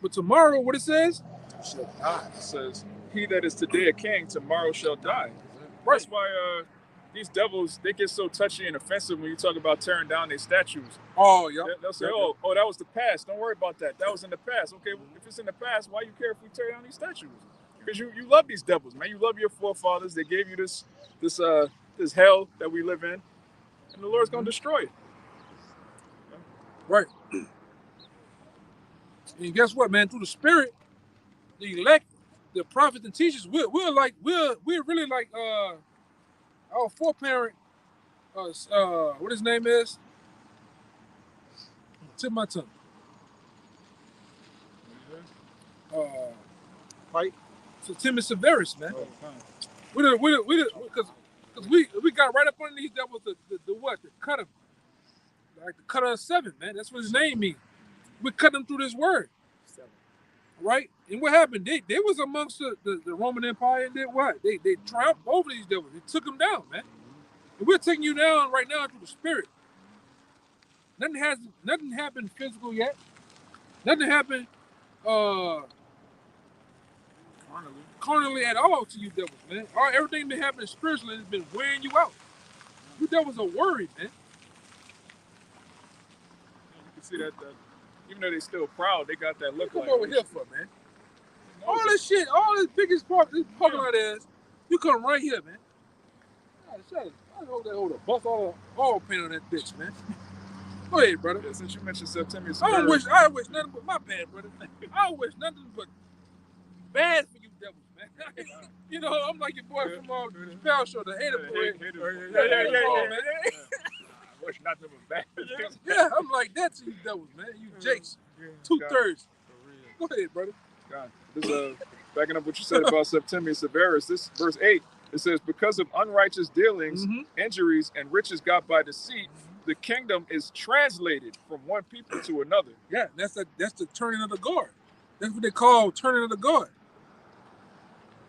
but tomorrow what it says? Shall die. It says, he that is today a king, tomorrow shall die. Right. That's why these devils, they get so touchy and offensive when you talk about tearing down their statues. Oh, yeah. They'll say, oh, that was the past. Don't worry about that. That was in the past. Okay, well, if it's in the past, why you care if we tear down these statues? Because you love these devils, man. You love your forefathers. They gave you this hell that we live in, and the Lord's going to destroy it. Right. And guess what, man? Through the Spirit, the elect, the prophets and teachers, we're really like our foreparent. What his name is? Tip my tongue. Right. So Timothy Severus, man. Because we got right up under these devils the what? The cut him. Like the cutter of 7, man. That's what his name means. We cut them through this word. 7. Right? And what happened? They was amongst the Roman Empire and did what? They triumphed over these devils. They took them down, man. And we're taking you down right now through the Spirit. Nothing happened physical yet. Nothing happened carnally at all to you devils, man. Everything been happening spiritually has been wearing you out. You devils are worried, man. See that even though they still proud, they got that look. Come like over here for, man. All this shit, all this biggest part, this parking lot is, you come right here, man. I hold that bust all paint on that bitch, man. Go ahead, brother. Yeah, since you mentioned September, I wish nothing but my bad, brother. I wish nothing but bad for you devils, man. You know, I'm like your boy from the Spell Show, the Hater Parade. Yeah. I wish nothing was bad. Yeah, I'm like that to you devils, man. You jakes. 2/3. Go ahead, brother. God. This, backing up what you said about Septimius Severus, this verse 8, it says, because of unrighteous dealings, injuries, and riches got by deceit, the kingdom is translated from one people to another. Yeah, that's the turning of the guard. That's what they call turning of the guard.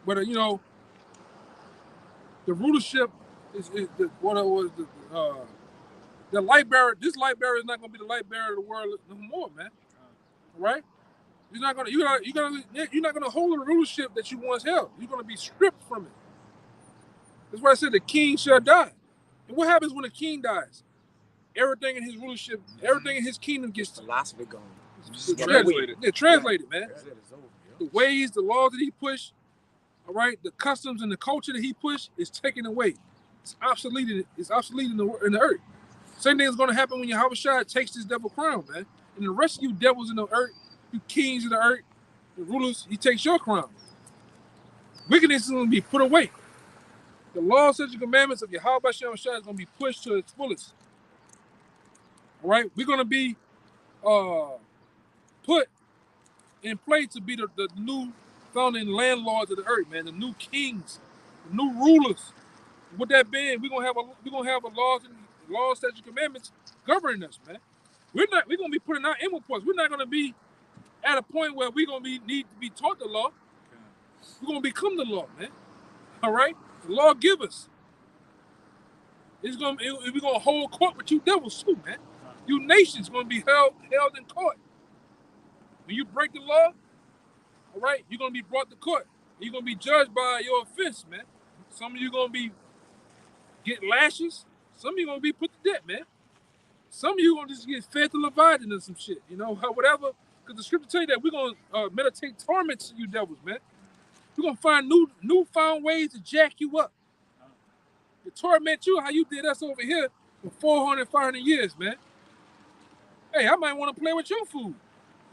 But you know, the rulership is the light bearer. This light bearer is not going to be the light bearer of the world no more, man. Right? You're not going to hold the rulership that you once held. You're going to be stripped from it. That's why I said the king shall die. And what happens when a king dies? Everything in his rulership, everything in his kingdom gets philosophy gone. Translated. Yeah, translated, man. The ways, the laws that he pushed, all right, the customs and the culture that he pushed is taken away. It's obsolete. It's obsolete in the earth. Same thing is going to happen when Yahweh Shai takes this devil crown, man. And the rest of you devils in the earth, you kings in the earth, the rulers, he takes your crown. Wickedness is going to be put away. The law, statutes, and commandments of Yahweh Shem Shai is going to be pushed to its fullest. All right? We're going to be put in place to be the new founding landlords of the earth, man. The new kings, the new rulers. With that being, we're gonna have a laws, statutes, and commandments governing us, man. We're gonna be putting out inward parts. We're not gonna be at a point where we're gonna need to be taught the law. We're gonna become the law, man. All right? The law give us. We're gonna hold court with you devils too, man. You nations gonna be held in court. When you break the law, all right, you're gonna be brought to court. You're gonna be judged by your offense, man. Some of you gonna be get lashes. Some of you gonna be put to death, man. Some of you gonna just get fed to Leviathan and some shit, you know, whatever. Because the scripture tell you that we're gonna meditate torments to you devils, man. We're gonna find newfound ways to jack you up, to torment you how you did us over here for 400, 500 years, man. Hey, I might want to play with your food.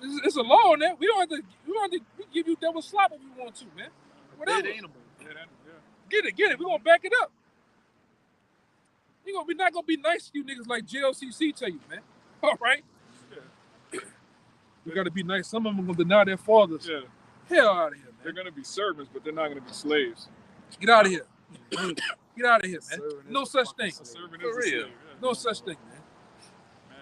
It's a law on that. We don't have to give you devil slop if you want to, man. Whatever. Get it. We're gonna back it up. We're not gonna be nice to you niggas like JLCC tell you, man. All right? Yeah. We gotta be nice. Some of them are gonna deny their fathers. Yeah. Hell out of here, man. They're gonna be servants, but they're not gonna be slaves. Get out of here. Get out of here, man. No such thing. For real. No such thing, man.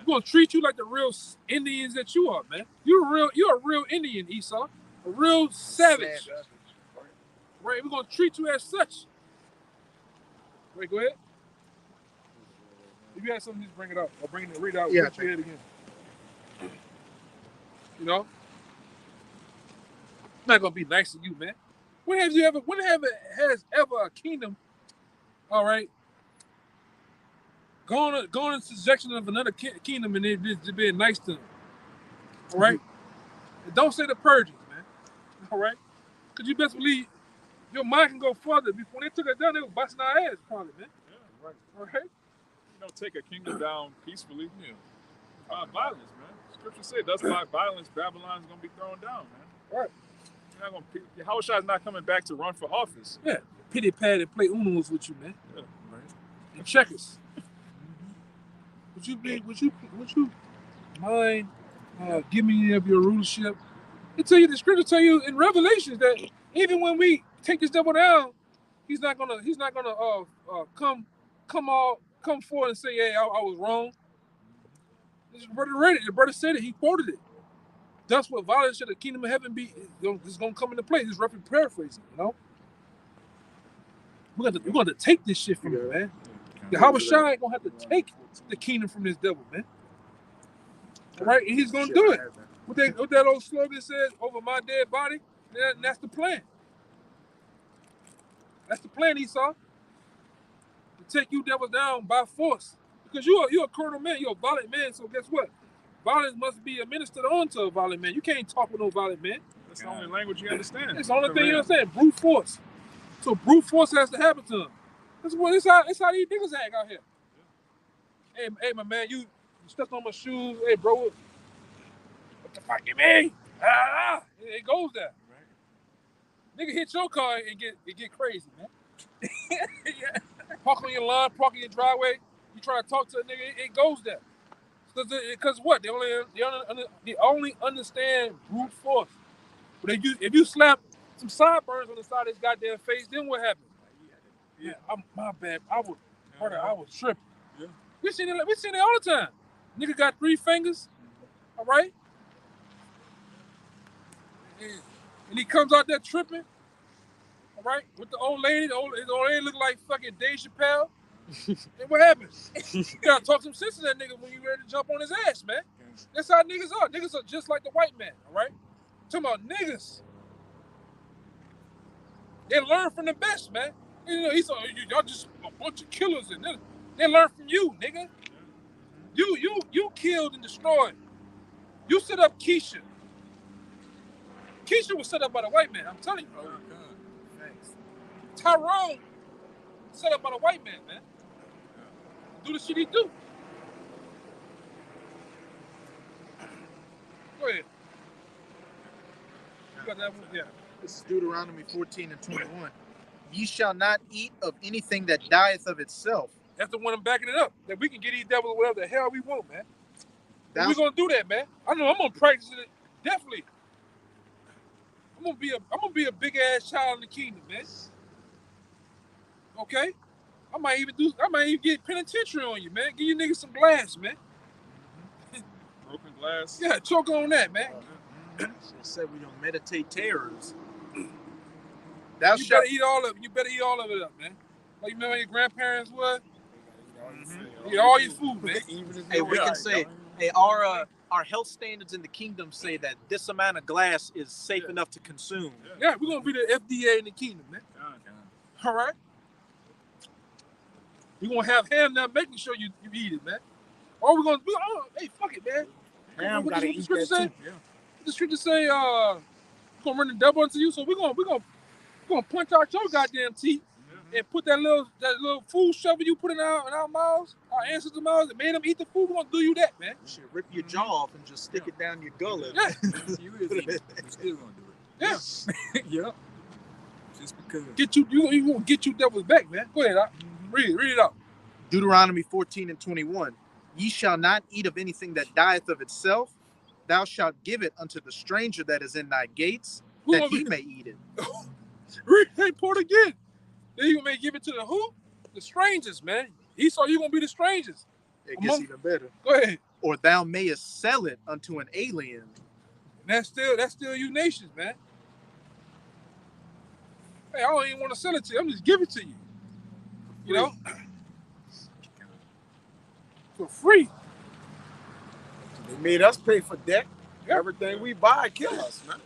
We're gonna treat you like the real Indians that you are, man. You're a real Indian, Esau. A real savage. Right? We're gonna treat you as such. Wait, go ahead. If you had something, just bring it up. Or read it out. Yeah, read it again. You know? I'm not gonna be nice to you, man. When has ever a kingdom, all right, gone in subjection of another kingdom and they're just being nice to them? All right? And don't say the Persians, man. All right? Because you best believe your mind can go further. Before they took it down, they were busting our ass, probably, man. Yeah, right. All right? You don't take a kingdom down peacefully. Yeah. By violence, man. Scripture said that's by violence Babylon's gonna be thrown down, man. Right. You're not gonna. Yahushua is not coming back to run for office. Yeah. Pity pad and play Unos with you, man. Yeah. Right. And checkers. Would you mind giving me of your rulership? The scripture tell you in Revelations that even when we take this devil down, he's not gonna come forward and say, "Hey, I was wrong." The brother read it. The brother said it. He quoted it. That's what violence should the kingdom of heaven be. It's gonna come into play. He's roughly paraphrasing, you know. We're gonna take this shit from him, man. Yahweh Shai ain't gonna have to take the kingdom from this devil, man. All right, and he's gonna do it. What that old slogan says, "Over my dead body," that's the plan. That's the plan, Esau. To take you devils down by force. Because you're a carnal man, you're a violent man, so guess what? Violence must be administered onto a violent man. You can't talk with no violent man. That's the only language you understand. It's the only thing you understand. Brute force. So brute force has to happen to him. That's how these niggas act out here. Yeah. Hey, my man, you stepped on my shoes. Hey, bro, what the fuck you mean? It goes there. Right. Nigga hit your car and get crazy, man. Yeah. Park on your lawn, park in your driveway. You try to talk to a nigga, it goes there. Because what? They only understand brute force. But if you slap some sideburns on the side of his goddamn face, then what happens? Yeah, my bad. I was tripping. Yeah. We seen it all the time. Nigga got 3 fingers, all right? And he comes out there tripping, all right, with the old lady. The old lady look like fucking Dave Chappelle. And what happens? You gotta talk some sense to that nigga when you ready to jump on his ass, man. That's how niggas are. Niggas are just like the white man, all right? Talking about niggas. They learn from the best, man. You know, y'all just a bunch of killers, and they learn from you, nigga. You killed and destroyed. You set up Keisha. Keisha was set up by the white man. I'm telling you. Oh God. Thanks. Tyrone set up by the white man, man. Do the shit he do. Go ahead. got that one? Yeah. This is Deuteronomy 14 and 21. Ye shall not eat of anything that dieth of itself. That's the one I'm backing it up. That we can get these devils whatever the hell we want, man. Thou We're gonna do that, man. I know I'm gonna practice it definitely. I'm gonna be a big ass child in the kingdom, man. Okay? I might even get penitentiary on you, man. Give you niggas some glass, man. Broken glass. Yeah, choke on that, man. It said we don't meditate terrors. You better eat all of it. You better eat all of it up, man. Like you remember your grandparents would? Eat all your food, man. Hey, we can say, hey, our health standards in the kingdom say that this amount of glass is safe enough to consume. Yeah, we're gonna be the FDA in the kingdom, man. All right. We're gonna have ham now, making sure you eat it, man. Or we're gonna hey, fuck it, man. Ham What gotta the eat scripture that say? too. Yeah. The scripture say, we're gonna run the devil into you, so we're gonna punch out your goddamn teeth and put that little food shovel you put in our mouths, our ancestors' mouths, that made them eat the food. We're gonna do you that, man. You should rip your jaw off and just stick it down your gullet. Yeah. You is eating. You still gonna do it. Yeah. Yeah. Just because. You gonna get you devils back, man. Go ahead, read it out. Deuteronomy 14 and 21. Ye shall not eat of anything that dieth of itself. Thou shalt give it unto the stranger that is in thy gates, that he may eat it. Read that part again. Then you may give it to the who? The strangers, man. Esau, you gonna be the strangers. It gets even better. Go ahead. Or thou mayest sell it unto an alien. And that's still you nations, man. Hey, I don't even want to sell it to you. I'm just giving it to you. You know? For free. They made us pay for debt. Yeah. Everything we buy kill us, man.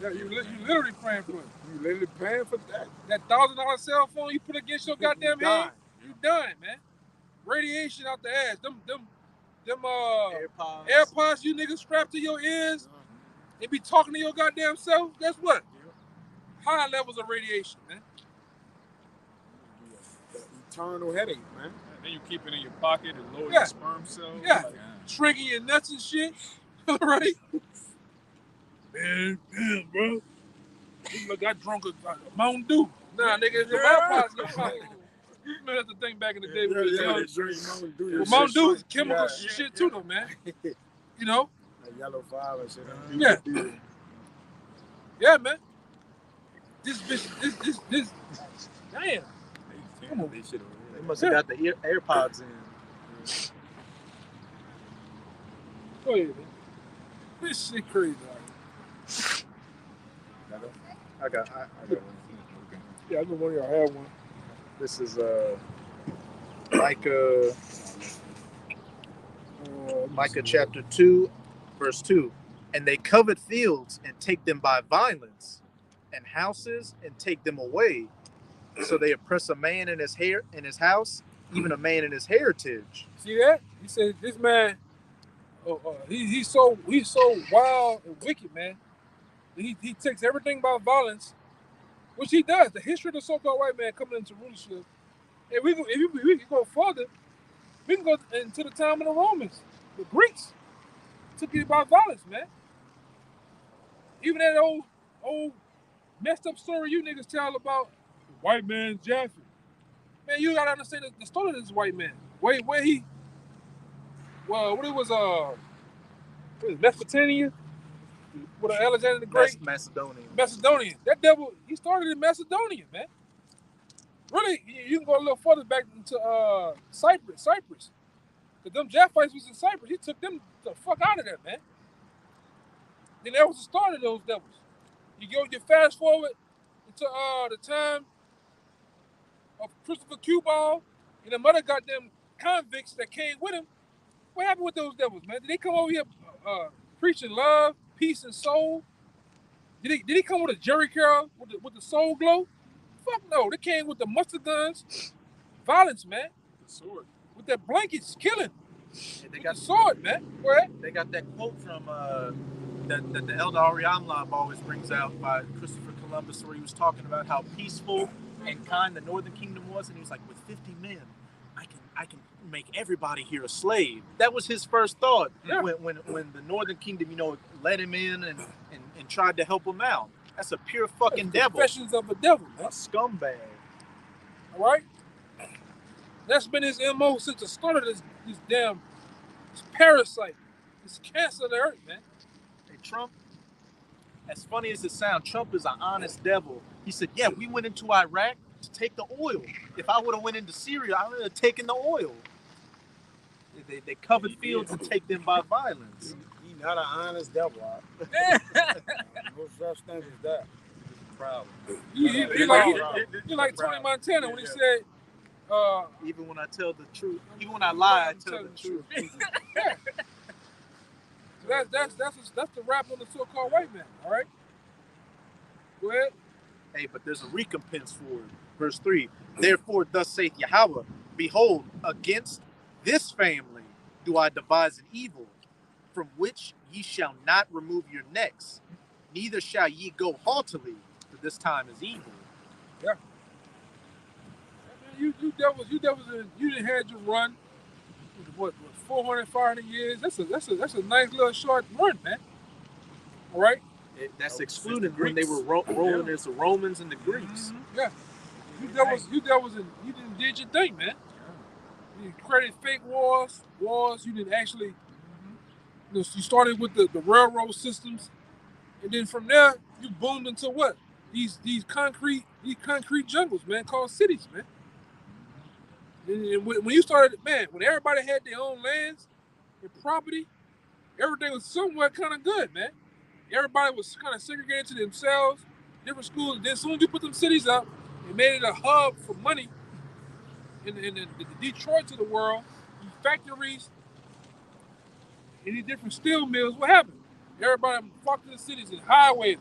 Yeah, you literally praying for it. You literally paying for that. That $1,000 cell phone you put against your goddamn die. head, you done, man. Radiation out the ass. Them AirPods you niggas strapped to your ears. They be talking to your goddamn self. Guess what? High levels of radiation, man. Eternal headache, man. And then you keep it in your pocket and lower Yeah. your sperm cells. Yeah. Shrinking your nuts and shit. Right? Man, bro. I got drunk a Mountain Dew. Nah, nigga, it's the AirPods in your pocket. You know, that's the thing back in the day. Mountain Dew is chemical shit too, though, man. You know? That yellow violet shit. Yeah. Yeah, man. This bitch, this. Damn. Come on. They must have got the AirPods in. Go ahead, man. This shit crazy. I got one. Yeah, I know one of y'all had one. This is Micah chapter 2, verse 2. And they covet fields and take them by violence, and houses and take them away. So they oppress a man in his house, even a man in his heritage. See that? He said this man, he's so wild and wicked, man. He takes everything by violence, which he does. The history of the so-called white man coming into rulership. And we can go further. We can go into the time of the Romans, the Greeks. Took it by violence, man. Even that old messed up story you niggas tell about the white man Jaffet. Man, you gotta understand the story of this white man. What it was, Mesopotamia? With Alexander the Great? Macedonian. That devil, he started in Macedonia, man. Really, you can go a little further back into Cyprus. Because them Japhites was in Cyprus. He took them the fuck out of there, man. Then that was the start of those devils. You fast forward into the time of Christopher Cuball and them other goddamn convicts that came with him. What happened with those devils, man? Did they come over here preaching love, peace, and soul? Did he come with a Jerry Curl with the soul glow? Fuck no. They came with the mustard guns, violence, man. The sword. With their blankets, killing. Yeah, They got the sword, man. Go ahead. They got that quote from that the Elder Ariamlab always brings out by Christopher Columbus, where he was talking about how peaceful and kind the Northern Kingdom was, and he was like, with 50 men, I can make everybody here a slave. That was his first thought. Yeah. When the Northern Kingdom, let him in and tried to help him out. That's a pure fucking devil. Confessions of a devil, A man. scumbag. All right? That's been his MO since the start of this parasite, this cancer of the earth, man. Hey, Trump, as funny as it sounds, Trump is an honest devil. He said, yeah, we went into Iraq to take the oil. If I would have went into Syria, I would have taken the oil. They covered fields and take them by violence. He not an honest devil. No such thing as that. Proud. You like Tony Montana when he said, even when I tell the truth, even when I lie, I tell the truth. So that's the rap on the so-called white man, all right? Go ahead. Hey, but there's a recompense for it. Verse 3, therefore thus saith Yahweh, behold, against this family do I devise an evil, from which ye shall not remove your necks, neither shall ye go haughtily, for this time is evil. Yeah. You devils, you didn't had your run. What 400, 500 years? That's a nice little short run, man. All right. That's excluded when they were rolling as the Romans and the Greeks. Mm-hmm. Yeah. You devils, and you didn't did your thing, man. You created fake wars. You didn't actually. You started with the railroad systems, and then from there you boomed into what? These concrete jungles, man, called cities, man. And when you started, man, when everybody had their own lands and property, everything was somewhat kind of good, man. Everybody was kind of segregated to themselves, different schools. And then as soon as you put them cities up and made it a hub for money in the Detroits of the world, these factories, and these different steel mills, what happened? Everybody flocked to the cities and highways.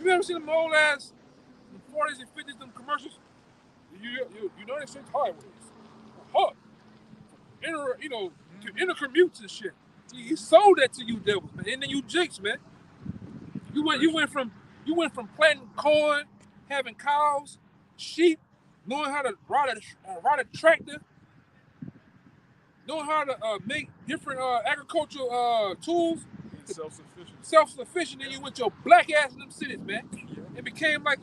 You ever seen them old ass in the 40s and 50s, them commercials? United States highways. Hub. Intercommutes and shit. He sold that to you devils, man. And then you jakes, man. You went from planting corn, having cows, sheep, knowing how to ride a tractor, knowing how to make different agricultural tools. Self-sufficient. Then you went your black ass in them cities, man. It became like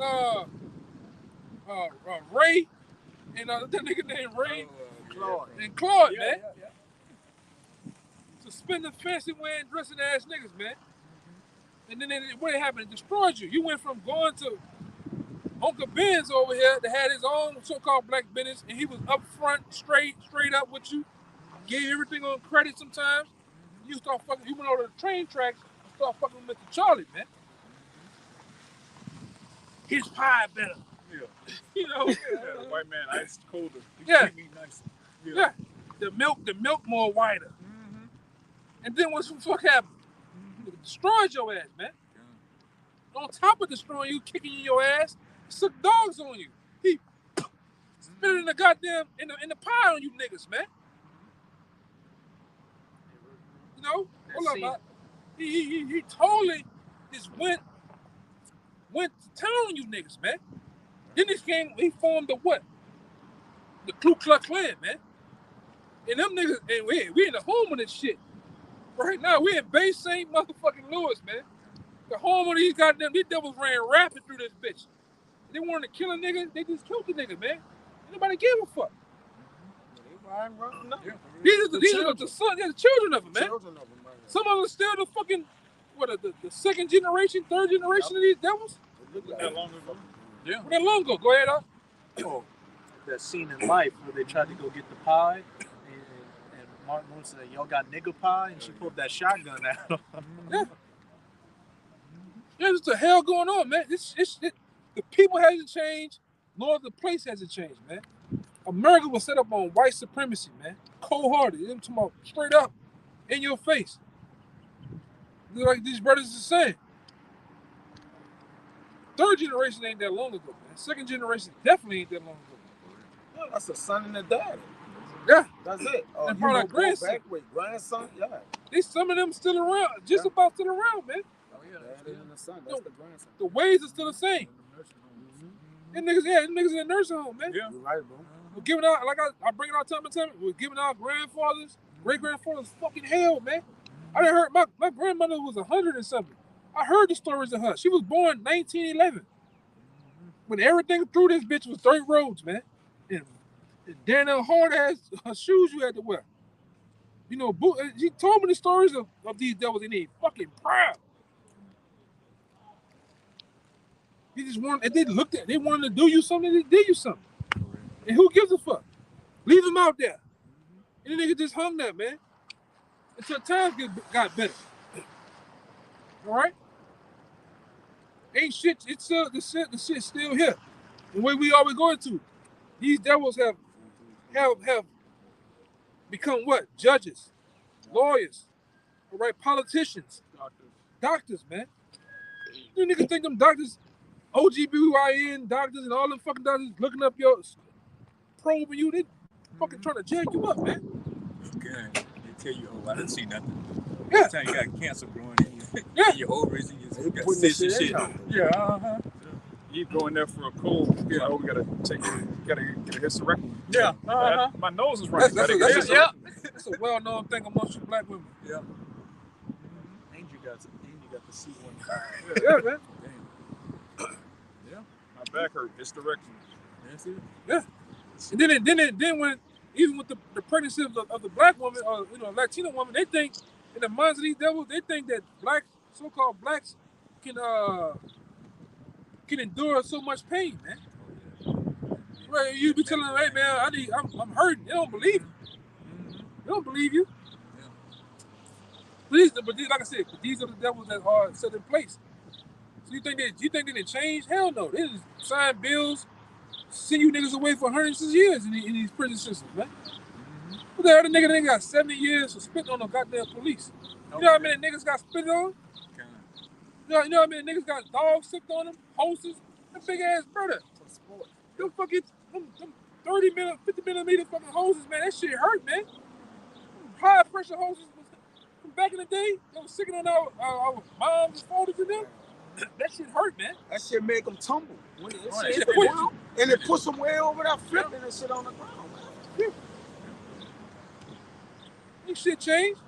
Ray and that nigga named Ray and Claude, man. Suspended, fancy wearing, dressing ass niggas, man. And then what happened? It destroyed you. You went from going to Uncle Ben's over here that had his own so-called black business, and he was up front, straight up with you. Gave everything on credit sometimes. You went over to the train tracks and started fucking with Mr. Charlie, man. His pie better. Yeah. White man, ice colder. He Yeah. keep me nicer. Yeah. The milk more whiter. Mm-hmm. And then what's the fuck happened? It destroyed your ass, man. On top of destroying you, kicking you in your ass, suck dogs on you. He spitting the goddamn in the pie on you niggas, man. You know? Hold up, man. He totally just went to town on you niggas, man. Then he formed the what? The Ku Klux Klan, man. And them niggas, and we in the home of this shit. Right now, we in Bay St. motherfucking Louis, man. The home of these devils ran rapid through this bitch. They wanted to kill a nigga, they just killed the nigga, man. Nobody gave a fuck. These are the sons, the children of them, man. Some of them still the fucking, the second generation, third generation of these devils? That long ago. Yeah. That long ago. Go ahead, Oh, that scene in Life where they tried to go get the pie, and Martin Luther said, "Y'all got nigga pie," and she pulled that shotgun out. Yeah. There's the hell going on, man. The people hasn't changed, nor the place hasn't changed, man. America was set up on white supremacy, man. Cold-hearted. Them talking about straight up, in your face. Like these brothers are saying. Third generation ain't that long ago, man. Second generation definitely ain't that long ago. Yeah, that's a son and a daughter. Yeah. That's it. And probably a grandson. Grandson, yeah. Some of them still around, just about still around, man. Oh, yeah. Dad and the son, that's the grandson. The ways are still the same. Them niggas in the nursing home, man. Yeah. You're right, bro. We're giving out, like I bring it out time and time, we're giving out grandfathers, great-grandfathers fucking hell, man. I done heard my grandmother was 100 and something. I heard the stories of her. She was born 1911. When everything through this bitch was dirt roads, man. And damn hard ass shoes you had to wear. You know, she told me the stories of these devils and they fucking proud. They just wanted, they wanted to do you something, they did you something. And who gives a fuck? Leave them out there. And the nigga just hung that, man. Until times got better. All right? Ain't shit, it's still, the shit's still here. The way we always going to. These devils have become what? Judges, lawyers, all right, politicians, doctors, man. You niggas think them doctors, OGBYN doctors and all them fucking doctors looking up your probing you, they fucking trying to jack you up, man. Okay. They tell you, oh, I didn't see nothing. Yeah. Time you got cancer growing in you. Yeah. In your ovaries and you got putting this cysts and shit shit. in. Yeah, You go in there for a cold. Yeah. Like, oh, we gotta get a hysterectomy. Yeah. My nose is running. That's That's a well-known thing amongst you black women. Yeah. And you got the C1. Yeah, man. Yeah. My back hurt. Hysterectomy. That's it. Yeah. And then when even with the pregnancy of the black woman or Latino woman, they think in the minds of these devils, they think that so-called blacks can endure so much pain, man. Right? You be telling them, hey man, I'm hurting. They don't believe you. They don't believe you. But these, like I said, these are the devils that are set in place. So you think they didn't change? Hell no. They just sign bills, send you niggas away for hundreds of years in these prison systems, man. What the hell, the nigga that got 70 years for spitting on the goddamn police? You know how many niggas got spit on? You know how many niggas got dogs sick on them? Hoses? That big ass brother. Them fucking 30 millimeter, 50 millimeter fucking hoses, man. That shit hurt, man. High pressure hoses from back in the day. They was sicking on our moms and fathers and them. That shit hurt, man. That shit make them tumble. When it Right. shit hit down, and it puts them way over there flipping and shit on the ground, man. Ain't shit changed.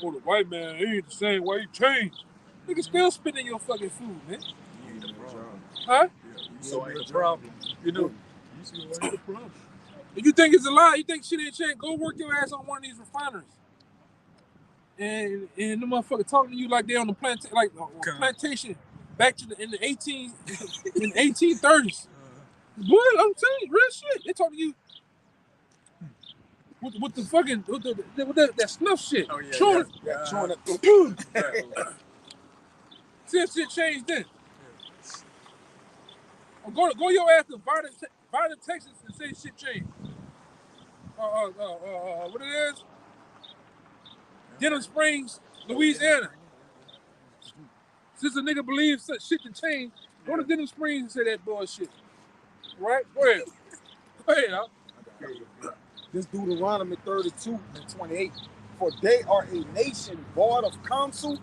Oh, the white man, he ain't the same way. He changed. Nigga still spitting your fucking food, man. You ain't the problem. Huh? So ain't the problem. You know. You see what's the problem? If you think it's a lie, you think shit ain't changed, go work your ass on one of these refineries. And the motherfucker talking to you like they on the plantation back to in the 1830s. Boy, I'm telling you, real shit. They talking to you with the fucking with that snuff shit. Oh, yeah, Chewing yeah. See if shit changed then. Or go your ass to Varda, Texas and say shit changed. What it is? Denham Springs, Louisiana. Since a nigga believes such shit can change, go to Denham Springs and say that bullshit. Right? Go ahead. Go ahead, huh? This Deuteronomy 32 and 28. For they are a nation void of counsel,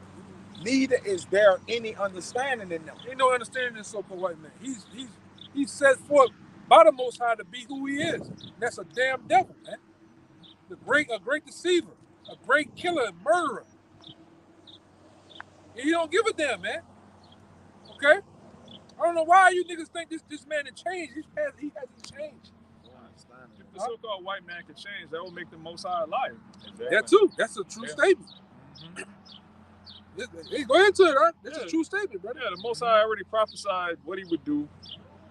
neither is there any understanding in them. Ain't no understanding this so-called white man. He's set forth by the Most High to be who he is. That's a damn devil, man. A great deceiver, a great killer and murderer. And he don't give a damn, man. Okay? I don't know why you niggas think this man has changed. He hasn't changed. If the so-called white man can change, that will make the Most High a liar. That too. That's a true statement. Hey, go into it, huh? That's a true statement, brother. Yeah, the Most High already prophesied what he would do.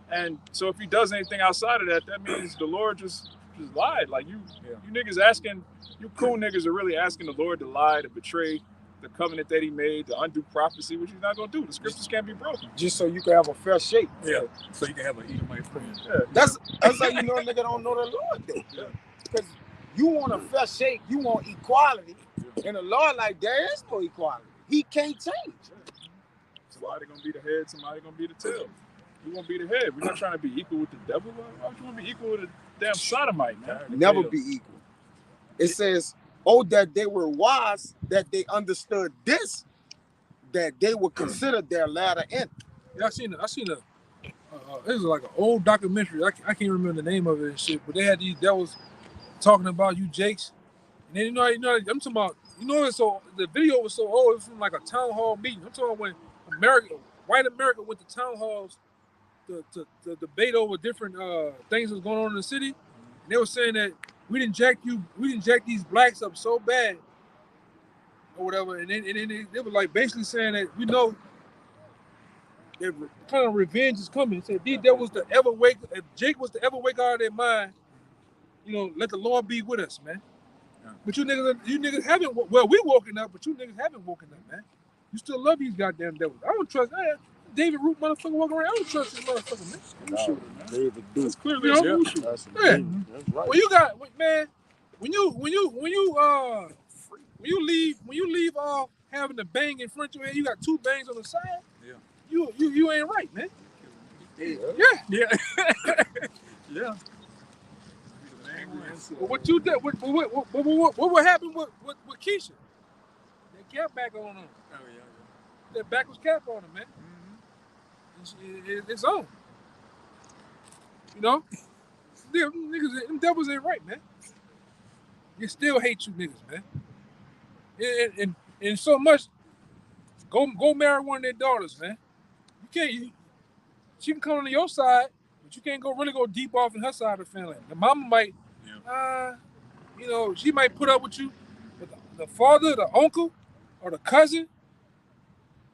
And so if he does anything outside of that, that means the Lord just lied. Like you niggas asking, you cool niggas are really asking the Lord to lie, to betray the covenant that he made, to undo prophecy, which he's not going to do. The scriptures can't be broken. Just so you can have a fair shake. Yeah. So you can have an Edomite friend. Yeah. That's how you know a nigga don't know the Lord, though. Because you want a fair shake, you want equality. And the Lord, like, there is no equality. He can't change. Somebody going to be the head, somebody going to be the tail. You want to be the head. We're not trying to be equal with the devil. Why would you want to be equal with a damn sodomite, man? Never be equal. It says, oh, that they were wise, that they understood this, that they would consider their latter end. Yeah, I seen a it was like an old documentary. I can't remember the name of it and shit, but they had these devils talking about you Jakes. And then you know I'm talking about You know, so the video was so old. It was from like a town hall meeting. I'm talking when white America went to town halls to debate over different things that was going on in the city. And they were saying that we didn't jack these blacks up so bad or whatever. And then they were like basically saying that we know that kind of revenge is coming. Said if Jake was to ever wake out of their mind, you know, let the Lord be with us, man. Yeah. But you niggas haven't. Well, we woken up, but you niggas haven't woken up, man. You still love these goddamn devils. I don't trust David Root motherfucker walking around. I don't trust this motherfucker, man. David Duke. That's clearly You know? That's Yeah. That's right. Well, you got man. When you leave off having the bang in front of your head, you got two bangs on the side. Yeah. You ain't right, man. Yeah. Yeah. Yeah. But what you did? What would happen with Keisha? That cap back on him. Oh yeah. That backwards cap on him, man. It's on. You know, them devils ain't right, man. They still hate you niggas, man. And so much. Go marry one of their daughters, man. She can come on your side, but you can't really go deep off in her side of the family. The mama might, you know, she might put up with you, but the father, the uncle, or the cousin,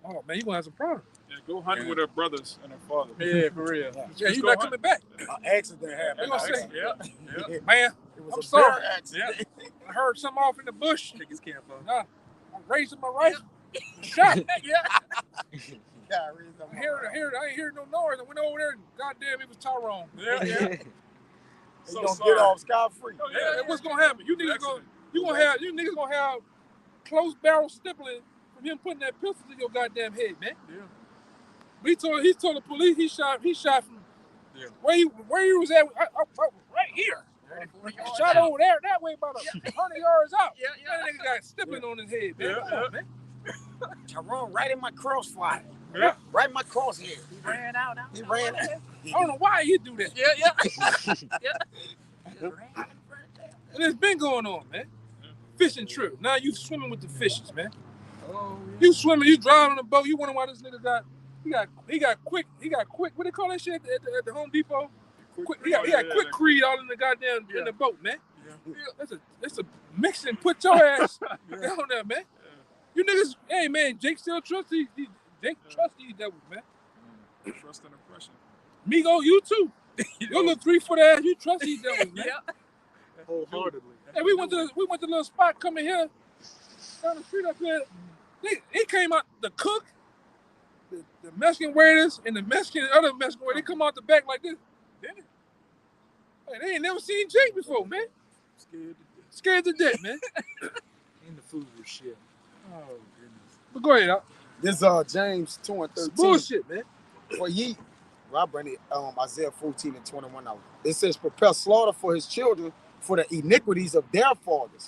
oh man, you gonna have some problems. Yeah, go hunting with her brothers and her father. Yeah, for real. Yeah, Just you go not hunt. coming back. Accident They happened. gonna say, Yeah. man, It was I'm a sorry. bear accident. I heard something off in the bush. Take his camp off. Nah, I'm raising my rifle. Shot. Yeah, I read something. I ain't hearing no noise. I went over there and goddamn, it was Tyrone. Yeah. They So gonna sorry. get off scot-free. Oh, Yeah, and what's gonna happen? You niggas gonna have close barrel stippling from him putting that pistol in your goddamn head, man. Yeah. He told the police he shot from Yeah. where he was at right here. Shot over there that way about 100 yards out. Yeah. That nigga got stippling on his head, man. Yeah, Come on, man. Tyrone right in my crossfire. Yeah. Right in my crosshair. He ran out. He ran. I don't know why he do that. Yeah. And it's been going on, man. Fishing trip. Now you swimming with the fishes, man. Oh, You swimming, you driving on a boat. You wonder why this nigga he got quick. What they call that shit at the Home Depot? He got quick Creed all in the goddamn in the boat, man. Yeah. That's a mixing. Put your ass down there, man. You niggas, hey man, Jake still trusts these devils, man. Trust and oppression. Migo, you too. Your little 3-foot ass, you trust these devils, man. Wholeheartedly. Hey, we went to the little spot coming here down the street up here. They came out the cook, the Mexican waiters, and the other Mexican waiters. They come out the back like this. Hey, they ain't never seen Jake before, man. Scared to death, man. And the food was shit. Oh goodness. But go ahead, This James 2 and it's 13. bullshit, man. For ye, well, I bring it Isaiah 14 and 21 out. It says, prepare slaughter for his children for the iniquities of their fathers,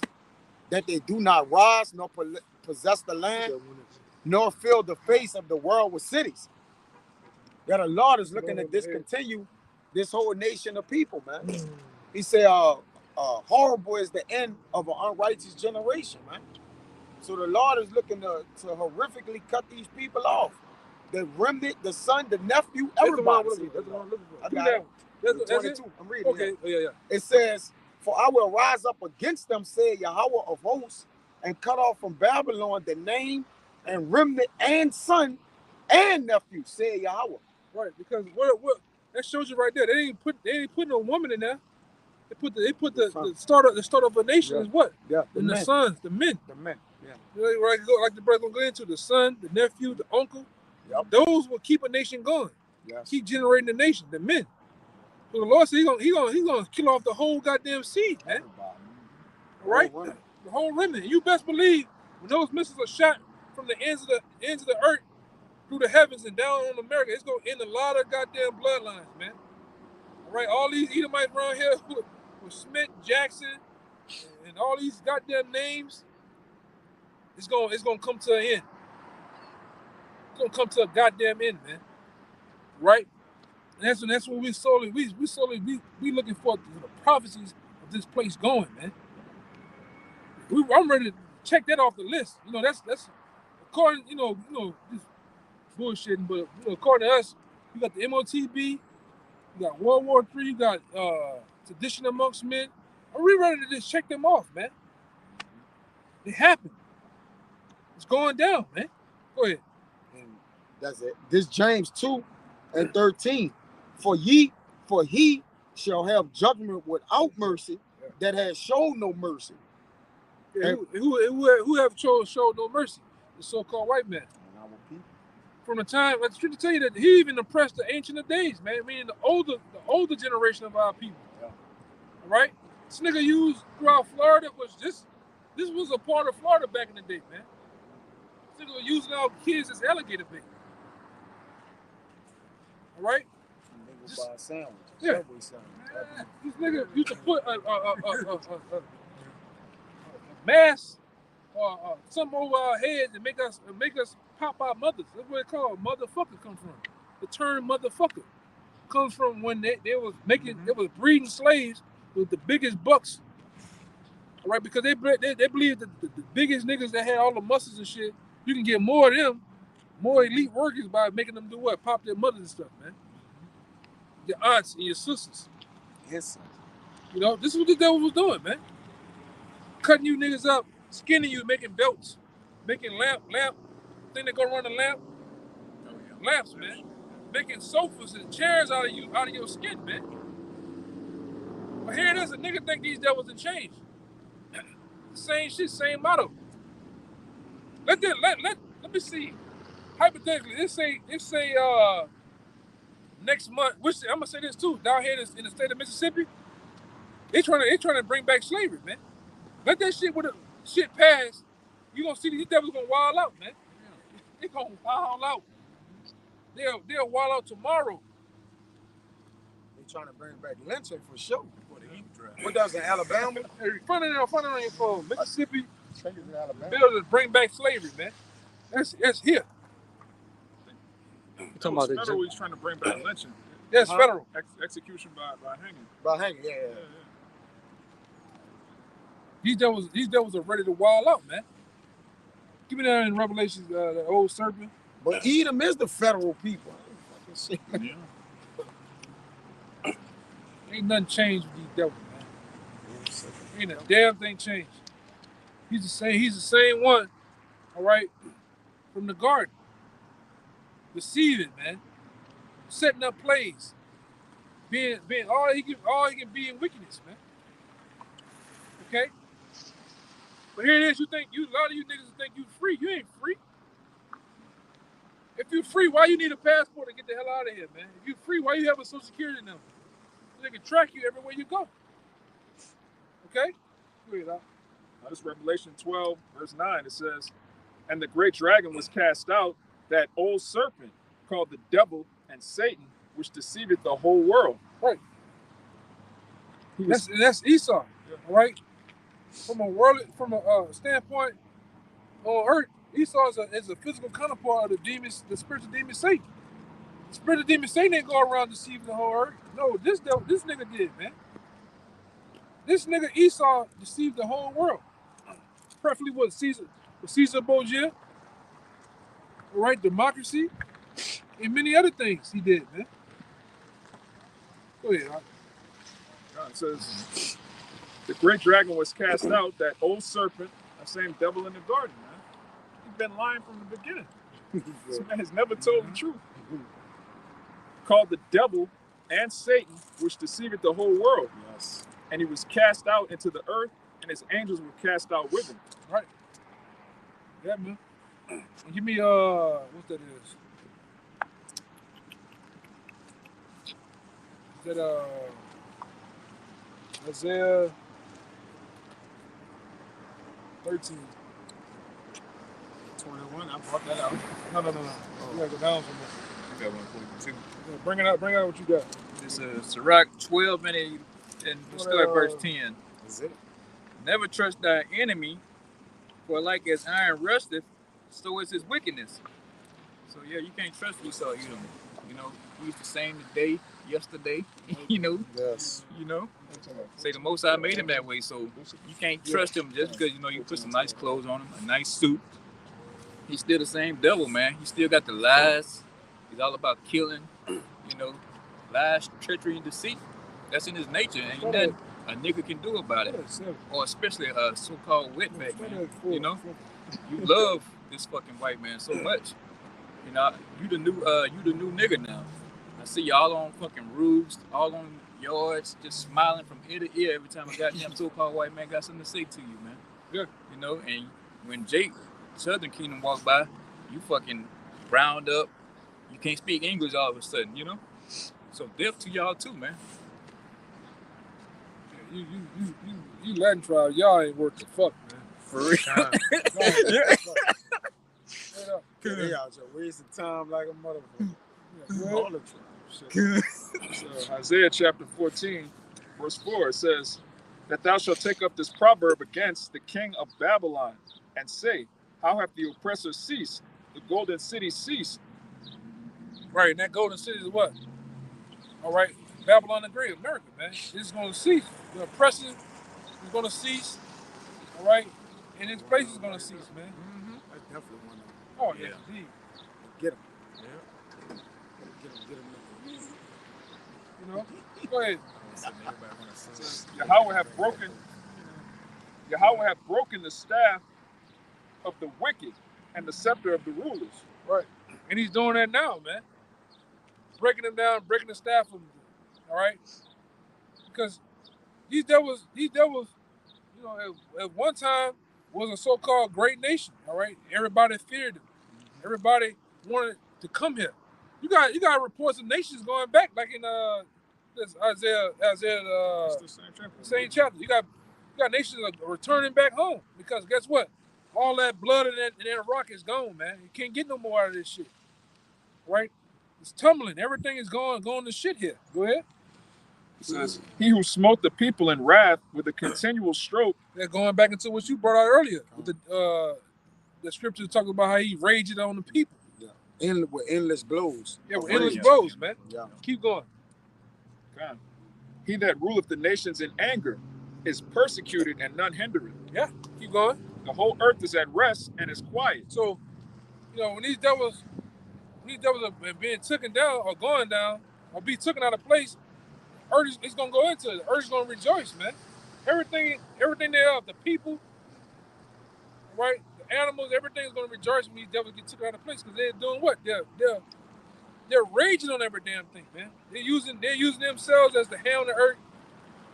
that they do not rise nor possess the land, nor fill the face of the world with cities. That the Lord is looking to discontinue this whole nation of people, man. He said, horrible is the end of an unrighteous generation, man. So the Lord is looking to horrifically cut these people off. The remnant, the son, the nephew, everybody. That's the one I'm looking for. I Do got that it. one. That's 22. it? I'm reading Okay. it. Oh, yeah. It says, for I will rise up against them, said Yahweh of hosts, and cut off from Babylon the name and remnant and son and nephew, said Yahweh. Right, because what that shows you right there. They ain't put no woman in there. They put the start of a nation is what? Yeah, And the sons, the men. The men. Yeah. Right, like the brother gonna go into the son, the nephew, the uncle. Yep. Those will keep a nation going. Yes. Keep generating the nation, the men. So the Lord said he gonna kill off the whole goddamn seed, man. Right? The whole remnant. You best believe when those missiles are shot from the ends of the earth through the heavens and down on America, it's gonna end a lot of goddamn bloodlines, man. All right, all these Edomites around here with Smith, Jackson, and all these goddamn names, it's gonna come to an end. It's gonna come to a goddamn end, man. Right? And that's what we looking for the prophecies of this place going, man. I'm ready. check that off the list. You know, that's according, just bullshitting, but according to us, you got the MOTB, you got World War III, you got sedition amongst men. Are we ready to just check them off, man? It happened. It's going down, man. Go ahead. And that's it. This James 2:13. For he shall have judgment without mercy that has showed no mercy. Yeah, who have showed no mercy? The so-called white man. And our people. From the time, I should tell you that he even oppressed the ancient of days, man. Meaning the older generation of our people. Yeah. All right? This nigga used throughout Florida was this was a part of Florida back in the day, man. This nigga was using our kids as alligator bait. All right? Nigga buy a sandwich. Yeah. Subway sandwich. This nigga used to put a mask or something over our heads and make us pop our mothers. That's where it called motherfucker come from. The term motherfucker comes from when they was making they was breeding slaves with the biggest bucks. All right, because they believe that the biggest niggas that had all the muscles and shit, you can get more of them, more elite workers by making them do what? Pop their mothers and stuff, man. Your aunts and your sisters. Yes. You know, this is what the devil was doing, man. Cutting you niggas up, skinning you, making belts, making lamp, thing that go around the lamp. Lamps, man. Making sofas and chairs out of your skin, man. But here it is, a nigga think these devils have changed. Same shit, same motto. Let me see. Hypothetically, let's say next month, which I'm gonna say this too, down here in the state of Mississippi, they trying to bring back slavery, man. Let that shit pass. You gonna see these devils gonna wild out, man. They gonna wild out. They'll wild out tomorrow. They trying to bring back lynching for sure. What does in Alabama? Front of on your phone, Mississippi. I think it's in Alabama. Bill to bring back slavery, man. That's here. You're talking about federal, he's trying to bring back lynching. That's federal. Execution by hanging. By hanging, yeah. These devils are ready to wild out, man. Give me that in Revelations, the old serpent. But Edom is the federal people. Yeah. Ain't nothing changed with these devils, man. Ain't a damn thing changed. He's the same one, all right, from the garden. Deceiving, man. Setting up plays. Being all he can be in wickedness, man. Okay? But here it is, a lot of you niggas think you free. You ain't free. If you're free, why you need a passport to get the hell out of here, man? If you're free, why you have a social security number? So they can track you everywhere you go. Okay? Go ahead, Now, this Revelation 12, verse 9, it says, and the great dragon was cast out, that old serpent called the devil and Satan, which deceiveth the whole world. Right. That's Esau, all right? From a standpoint on earth, Esau is a physical counterpart of the spiritual demon Satan. The spiritual demon Satan didn't go around deceiving the whole earth. No, this nigga did, man. This nigga Esau deceived the whole world. Preferably with Caesar Borgia, all right, democracy, and many other things he did, man. Go ahead, It says, the great dragon was cast out, that old serpent, that same devil in the garden, man. He's been lying from the beginning. This man has never told the truth. Called the devil and Satan, which deceiveth the whole world. Yes. And he was cast out into the earth, and his angels were cast out with him. right? Yeah, man. Give me what that is. Is that Isaiah 13. 21. I brought that out. No. You gotta go down from there. You got 142. Yeah, bring it out what you got. This is Sirach 12 and we'll start at verse 10. Is it? Never trust thy enemy, for like as iron rusteth, so is his wickedness. So yeah, you can't trust Esau, Edom. You know, he's the same today, yesterday. you know, Yes. you know. Say the Most High made him that way, so you can't trust him just because you know you put some nice clothes on him, a nice suit. He's still the same devil, man. He still got the lies. He's all about killing, you know, lies, treachery, and deceit. That's in his nature, and ain't nothing a nigga can do about it. Or especially a so-called wetback, man. You know, you love this fucking white man so much. You know, you the new nigga now. I see y'all on fucking roofs, all on yards, just smiling from ear to ear every time a goddamn so-called white man got something to say to you, man. Yeah. You know, and when Jake Southern Kingdom walked by, you fucking round up. You can't speak English all of a sudden, you know? So deaf to y'all too, man. You Latin tribe, y'all ain't worth the fuck, man. For real. They out here wasting time like a motherfucker. All the time. Shit. So Isaiah chapter 14, verse 4, it says that thou shalt take up this proverb against the king of Babylon and say, how hath the oppressor ceased? The golden city ceased. Right, and that golden city is what? All right, Babylon the Great, America, man. It's going to cease. The oppression is going to cease. All right, and its place is going to cease, man. Mm-hmm. That's definitely one of them. Oh yeah, indeed. Get him. Yeah. Get him. You know. Go ahead. It says, Yahweh hath broken the staff of the wicked and the scepter of the rulers. Right, and he's doing that now, man. Breaking them down, breaking the staff from them. All right, because these devils, you know, at one time was a so-called great nation. All right, everybody feared them. Everybody wanted to come here. You got reports of nations going back, like in this Isaiah It's the same chapter. same chapter. You got nations returning back home because guess what? All that blood in that rock is gone, man. You can't get no more out of this shit. Right? It's tumbling. Everything is going to shit here. Go ahead. It says, he who smote the people in wrath with a continual stroke. They're going back into what you brought out earlier with the scripture talking about how he raged on the people. Yeah. With endless blows. Yeah, with endless blows, man. Yeah. Keep going. God. He that ruleth the nations in anger is persecuted and none hindereth. Yeah, keep going. The whole earth is at rest and is quiet. So, you know, when these devils are being taken down or going down or be taken out of place, earth is gonna go into it. The earth is gonna rejoice, man. Everything thereof, the people, right? The animals, everything is gonna rejoice when these devils get taken out of place because they're doing what? They're raging on every damn thing, man. They're using themselves as the hell on the earth,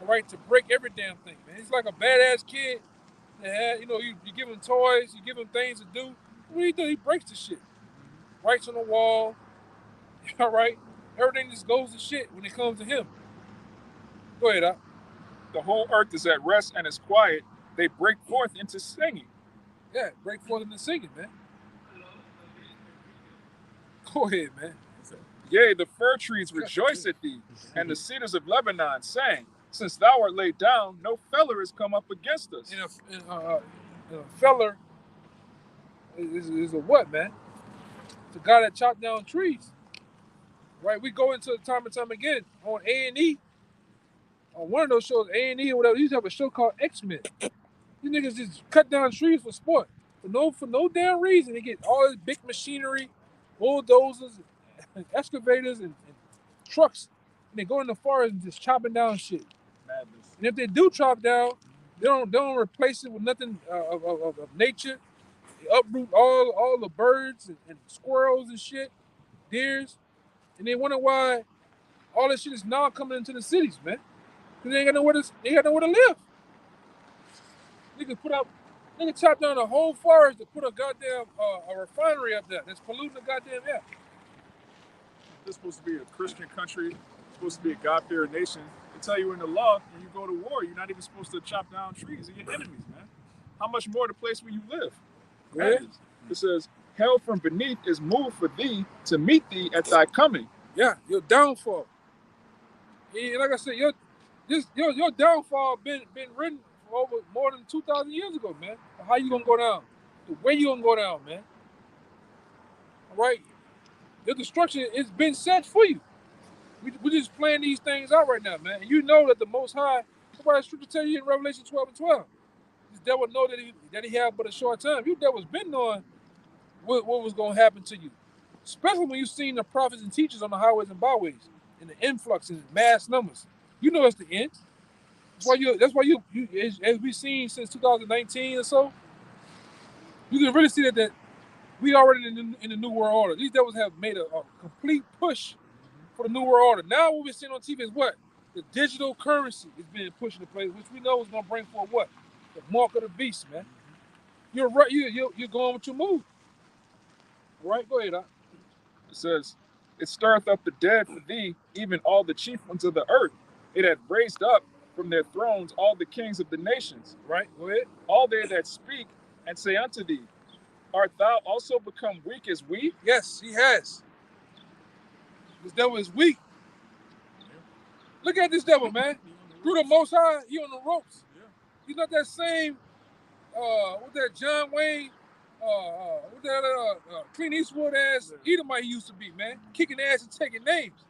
all right, to break every damn thing, man. It's like a badass kid that had, you know, you give him toys, you give him things to do. What do he do? He breaks the shit. Writes on the wall, all right? Everything just goes to shit when it comes to him. Go ahead, Doc. The whole earth is at rest and is quiet. They break forth into singing. Yeah, break forth into singing, man. Go ahead, man. Yea, the fir trees rejoice at thee, and the cedars of Lebanon sang, since thou art laid down, no feller is come up against us. And a feller is a what, man? It's a guy that chopped down trees. Right? We go into time and time again on A&E. On one of those shows, A&E or whatever, they used to have a show called X-Men. These niggas just cut down trees for sport. For no damn reason. They get all this big machinery, bulldozers, and excavators, and trucks, and they go in the forest and just chopping down shit. Madness. And if they do chop down, they don't replace it with nothing of nature. They uproot all the birds and squirrels and shit, deers, and they wonder why all this shit is now coming into the cities, man. Because they ain't got nowhere to live. Niggas chop down a whole forest to put a goddamn a refinery up there that's polluting the goddamn air. This is supposed to be a Christian country, supposed to be a God-fearing nation. They tell you in the law, when you go to war, you're not even supposed to chop down trees of your enemies, man. How much more the place where you live? Yeah. It says, hell from beneath is moved for thee to meet thee at thy coming. Yeah, your downfall. And like I said, your downfall been written for over more than 2,000 years ago, man. How you gonna go down? The way you gonna go down, man. All right. Your destruction has been set for you. We're just playing these things out right now, man. And you know that the Most High, that's why the scripture tell you in Revelation 12 and 12. This devil know that he had but a short time. You devils been knowing what was going to happen to you. Especially when you've seen the prophets and teachers on the highways and byways and the influx in mass numbers. You know it's the end. That's why you as we've seen since 2019 or so, you can really see that we already in the New World Order. These devils have made a complete push for the New World Order. Now what we're seeing on TV is what? The digital currency is being pushed into place, which we know is going to bring forth what? The mark of the beast, man. You're right. You're going with your move. Right? Go ahead, Doc. It says, it stirreth up the dead for thee, even all the chief ones of the earth. It hath raised up from their thrones all the kings of the nations. Right? Go ahead. All they that speak and say unto thee, art thou also become weak as we? Yes, he has. This devil is weak. Look at this devil, man. Through the Most High, he on the ropes. He's not that same, what that John Wayne, what that Clint Eastwood ass Edomite he used to be, man. Kicking ass and taking names.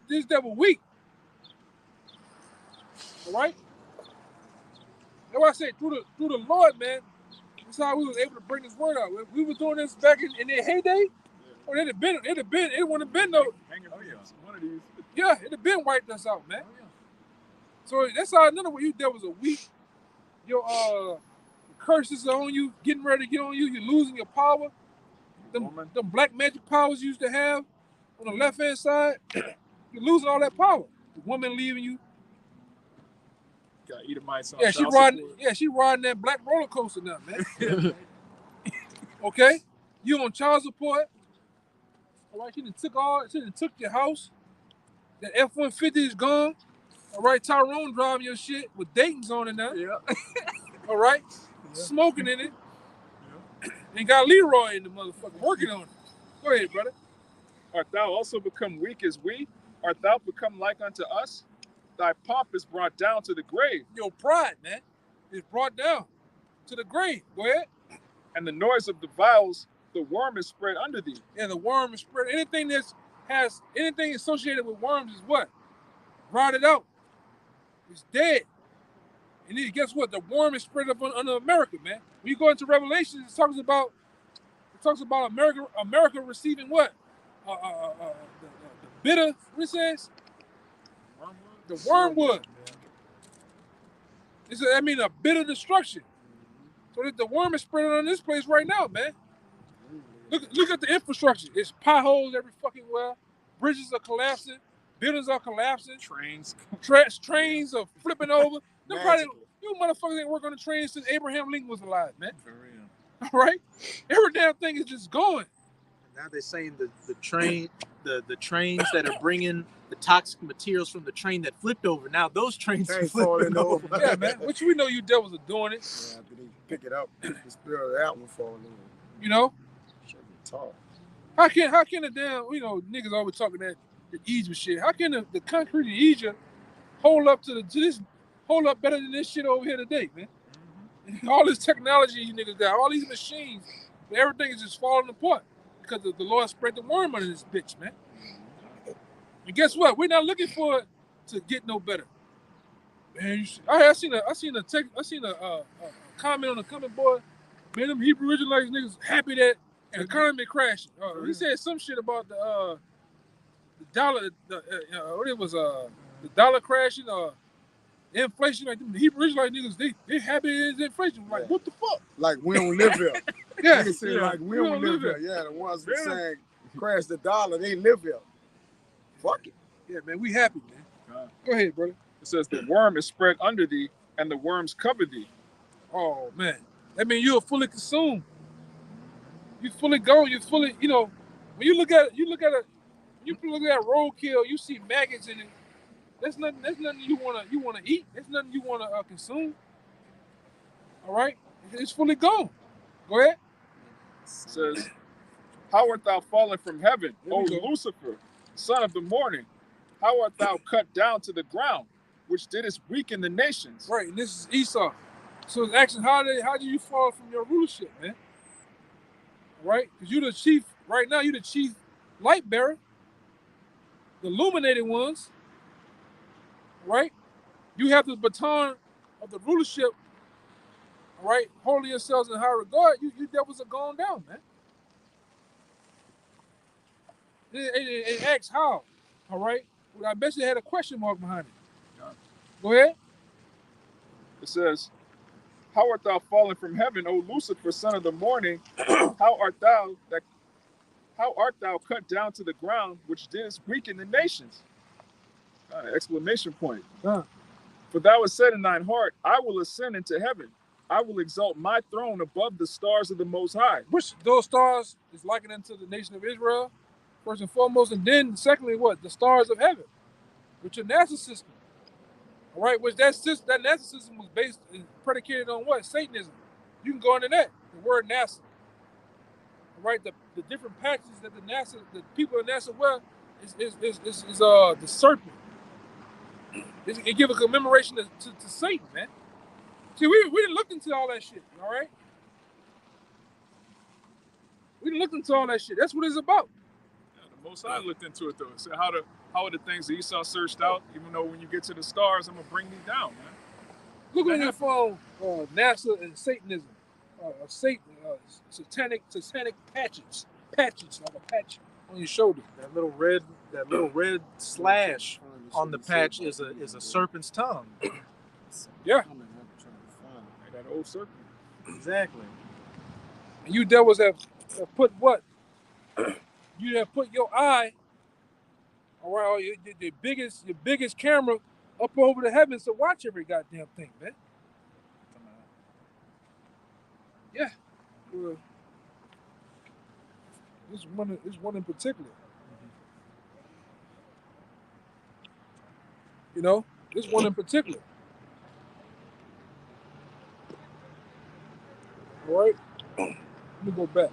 This devil weak. All right? That's why I say through the Lord, man, that's how we was able to bring this word out. We were doing this back in their heyday. Or it wouldn't have been no. One of these. Yeah, it'd have been wiped us out, man. So that's how another way you devils are weak. Your curses are on you, getting ready to get on you. You're losing your power. Them black magic powers you used to have on the left hand side, you're losing all that power. The woman leaving you. Got Edomites on she riding that black roller coaster now, man. Okay, you on child support. All right, she done took your house. That F-150 is gone. All right, Tyrone driving your shit with Dayton's on it now. Yeah. All right, smoking in it. And got Leroy in the motherfucker working on it. Go ahead, brother. Art thou also become weak as we? Art thou become like unto us? Thy pomp is brought down to the grave. Your pride, man, is brought down to the grave. Go ahead. And the noise of the vials, the worm is spread under thee. And the worm is spread. Anything associated with worms is what? Rotted out. It's dead. And then guess what? The worm is spread up under America, man. When you go into Revelation, it talks about America receiving what? The bitter, what it says? The wormwood. A bitter destruction. So that the worm is spreading on this place right now, man. Look at the infrastructure. It's potholes every fucking where. Bridges are collapsing. Buildings are collapsing. Trains are flipping over. You motherfuckers ain't worked on the train since Abraham Lincoln was alive, man. For real. All right? Every damn thing is just going. Now they're saying the trains that are bringing the toxic materials from the train that flipped over. Now those trains are flipping over. Yeah, man. Which we know you devils are doing it. Yeah, after they pick it up, the spirit of that one falling over. You know? Should be tall. How can the damn, niggas always talking that the Egypt shit. How can the concrete in Egypt hold up hold up better than this shit over here today, man? Mm-hmm. All this technology you niggas got, all these machines, everything is just falling apart because the Lord spread the worm under this bitch, man. And guess what? We're not looking for it to get no better. Man, I seen a comment on the comment board. Man, them Hebrew Israelites niggas happy that the economy crashing. He said some shit about the dollar, the dollar crashing or inflation. Like the Hebrew Israelite niggas, they happy it's inflation. Like, what the fuck? Like we don't live here. Yeah, Niggas say like we don't live here. Yeah, the ones that saying crash the dollar, they live here. Fuck it. Yeah, man, we happy, man. Go ahead, brother. It says the worm is spread under thee, and the worms cover thee. Oh man, that means you're fully consumed. You fully go. You fully, when you look at roadkill, you see maggots in it. That's nothing you wanna eat. That's nothing you wanna consume. All right, it's fully gone. Go ahead. It says, how art thou fallen from heaven, O Lucifer, son of the morning? How art thou cut down to the ground, which didst weaken the nations? Right, and this is Esau. So it's actually how do you fall from your rulership, man? Right? Because you're the chief Right now, you're the chief light bearer, the illuminated ones, right? You have the baton of the rulership, right? Holding yourselves in high regard. You devils are going down, man. It asks how, all right? Well, I bet you had a question mark behind it. Go ahead. It says, "How art thou fallen from heaven, O Lucifer, son of the morning? How art thou cut down to the ground, which didst weaken the nations?" Exclamation point. For thou hast said in thine heart, I will ascend into heaven. I will exalt my throne above the stars of the Most High. Which those stars is likened unto the nation of Israel, first and foremost, and then secondly, what? The stars of heaven, which are NASA system. All right, which that NASA system was predicated on what? Satanism. You can go into that. The word NASA. All right, the different patches that the people in NASA wear is the serpent. It give a commemoration to Satan, man. See, we didn't look into all that shit, all right? We didn't look into all that shit. That's what it's about. Yeah, the Most High looked into it, though. So how are the things that Esau searched out, even though when you get to the stars, I'm going to bring these down, man. Look on your phone, NASA and Satanism. Satanic patches, like a patch on your shoulder. That little red slash on the patch is a serpent's tongue. Yeah. That old serpent. Exactly. And you devils have put what? You have put your eye, all right, your biggest camera up over the heavens to watch every goddamn thing, man. Yeah. This one in particular. You know, this one in particular. All right. Let me go back.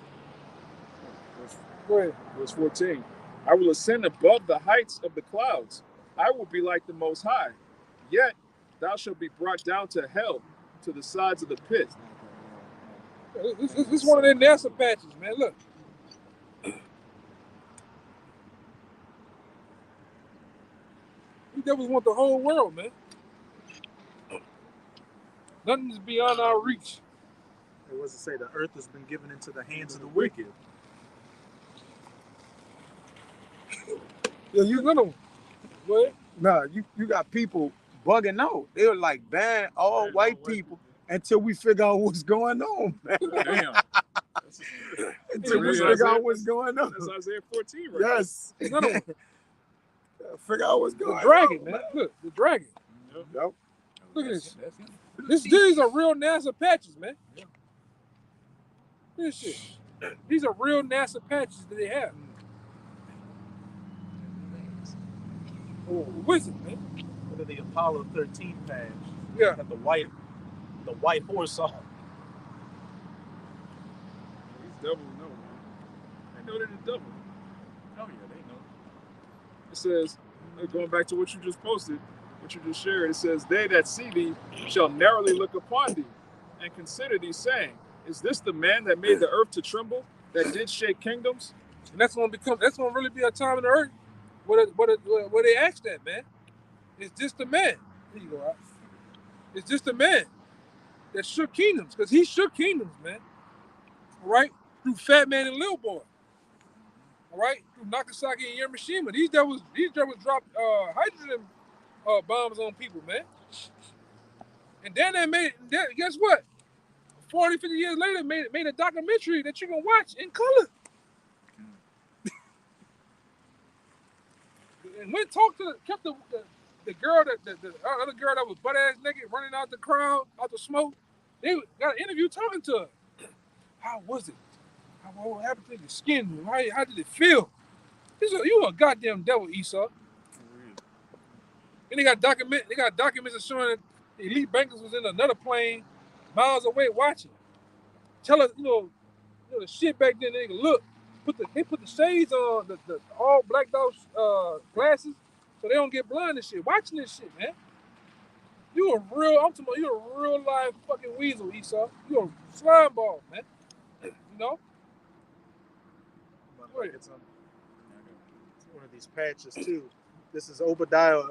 Go ahead. Verse 14. I will ascend above the heights of the clouds. I will be like the Most High. Yet thou shalt be brought down to hell, to the sides of the pit. This is one of their NASA patches, man. Look. These devils want the whole world, man. Nothing is beyond our reach. It was to say the earth has been given into the hands of the wicked. Yeah, you another one. Go ahead. Nah, you got people bugging out. They were like ban all white people until we figure out what's going on, man. Damn. Until we figure out what's going on. That's Isaiah 14, right? Yes. Another one. Figure out what's going The on. dragon, man. Look, the dragon. Yep. Look at this. These are real NASA patches, man. Look at this shit. These are real NASA patches that they have. Oh, wizard, man. Look at the Apollo 13 patch. Yeah. Got the white horse on. These devils know, man. They know they're the devil. Oh yeah, they know. It says, going back to what you just posted, what you just shared, it says, they that see thee shall narrowly look upon thee and consider thee, saying, is this the man that made the earth to tremble, that did shake kingdoms? And that's gonna really be a time in the earth where they ask that, man. It's just the man. Here you go, Al. It's just the man that shook kingdoms, because he shook kingdoms, man. All right? Through Fat Man and Lil Boy. All right? Through Nagasaki and Hiroshima. These devils dropped hydrogen bombs on people, man. And then guess what? 40, 50 years later, made a documentary that you can watch in color. And went kept the girl, the other girl that was butt ass naked running out the crowd, out the smoke. They got an interview talking to her. How was it? What happened to your skin? How did it feel? You a goddamn devil, Esau. And they got documents that showing that the elite bankers was in another plane miles away watching. Tell us, the shit back then. They look, they put the shades on, the all blacked out glasses, so they don't get blind and shit. Watching this shit, man. You're a real live fucking weasel, Esau. You're a slime ball, man. You know? About Wait. It's one of these patches too. This is Obadiah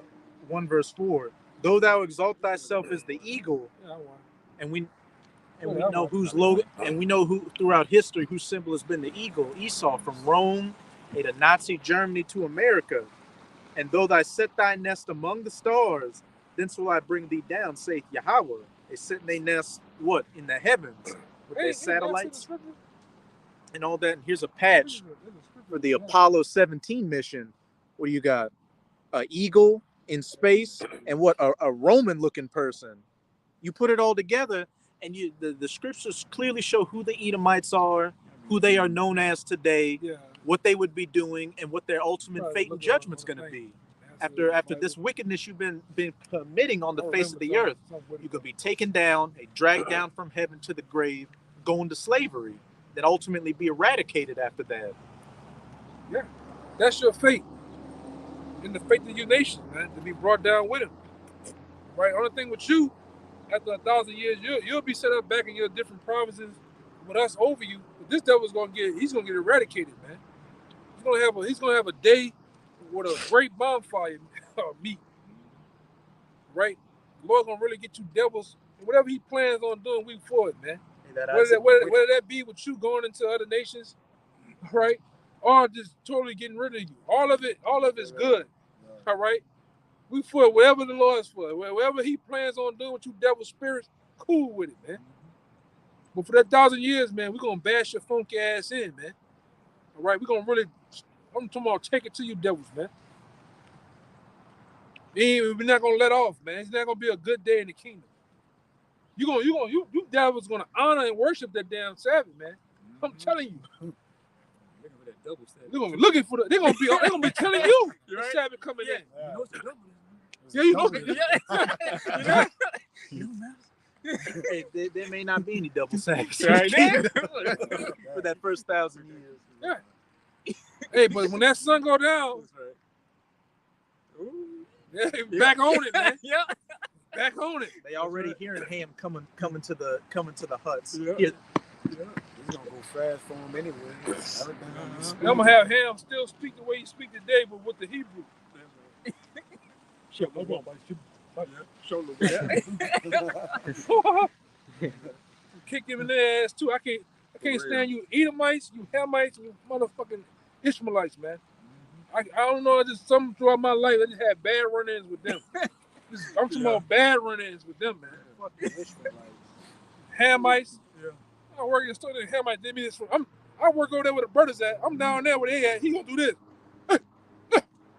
1 verse 4. Though thou exalt thyself as the eagle, Yeah, I want. and we Yeah, know I whose logo, and we know who throughout history whose symbol has been the eagle, Esau, from Rome to Nazi Germany to America. And though thou set thy nest among the stars, thence will I bring thee down, saith Yahweh. They set their nest what in the heavens with their satellites and all that. And here's a patch for the Apollo 17 mission. What do you got? An eagle in space and what a Roman-looking person. You put it all together, and the scriptures clearly show who the Edomites are, who they are known as today, Yeah. what they would be doing, and what their ultimate Right, fate and look judgment's on the going to thing. be. After this wickedness you've been committing on the face of the earth, you could be taken down, dragged down from heaven to the grave, go into slavery, then ultimately be eradicated after that. That's your fate. And the fate of your nation, man, to be brought down with him. Right? Only thing with you, after 1,000 years, you'll be set up back in your different provinces with us over you. But this devil's he's gonna get eradicated, man. He's gonna have a day with a great bonfire meet. Right? The Lord's gonna really get you devils. And whatever he plans on doing, we for it, man. Whether that be with you going into other nations, right? Or just totally getting rid of you. All of it is good. All right? We for it, whatever the Lord is for. Whatever he plans on doing with you devil spirits, cool with it, man. But for that 1,000 years, man, we're gonna bash your funky ass in, man. All right, we're gonna really, I'm talking about take it to you devils, man. We're not gonna let off, man. It's not gonna be a good day in the kingdom. You devils gonna honor and worship that damn Sabbath, man. I'm telling you. They're gonna be looking for they're gonna be telling you the Sabbath coming in. Yeah, you know. Hey, there may not be any double sacks right for that first 1,000 years. Yeah. Hey, but when that sun go down, yeah, back on it, man. Yeah. Back on it. They already hearing Ham coming to the huts. Yeah. Yeah. He's gonna go fast for him anyway. Everything gonna be I'm gonna have Ham still speak the way he speak today, but with the Hebrew. Kick him in their ass too. I can't stand you Edomites, you Hamites, you motherfucking Ishmaelites, man. I don't know, just something throughout my life, I just had bad run-ins with them. I'm talking about bad run-ins with them, man. Fucking Hamites. Yeah. I work in the store, the Hamites did me this. I work over there where the brothers at. I'm down there where they at. He gonna do this.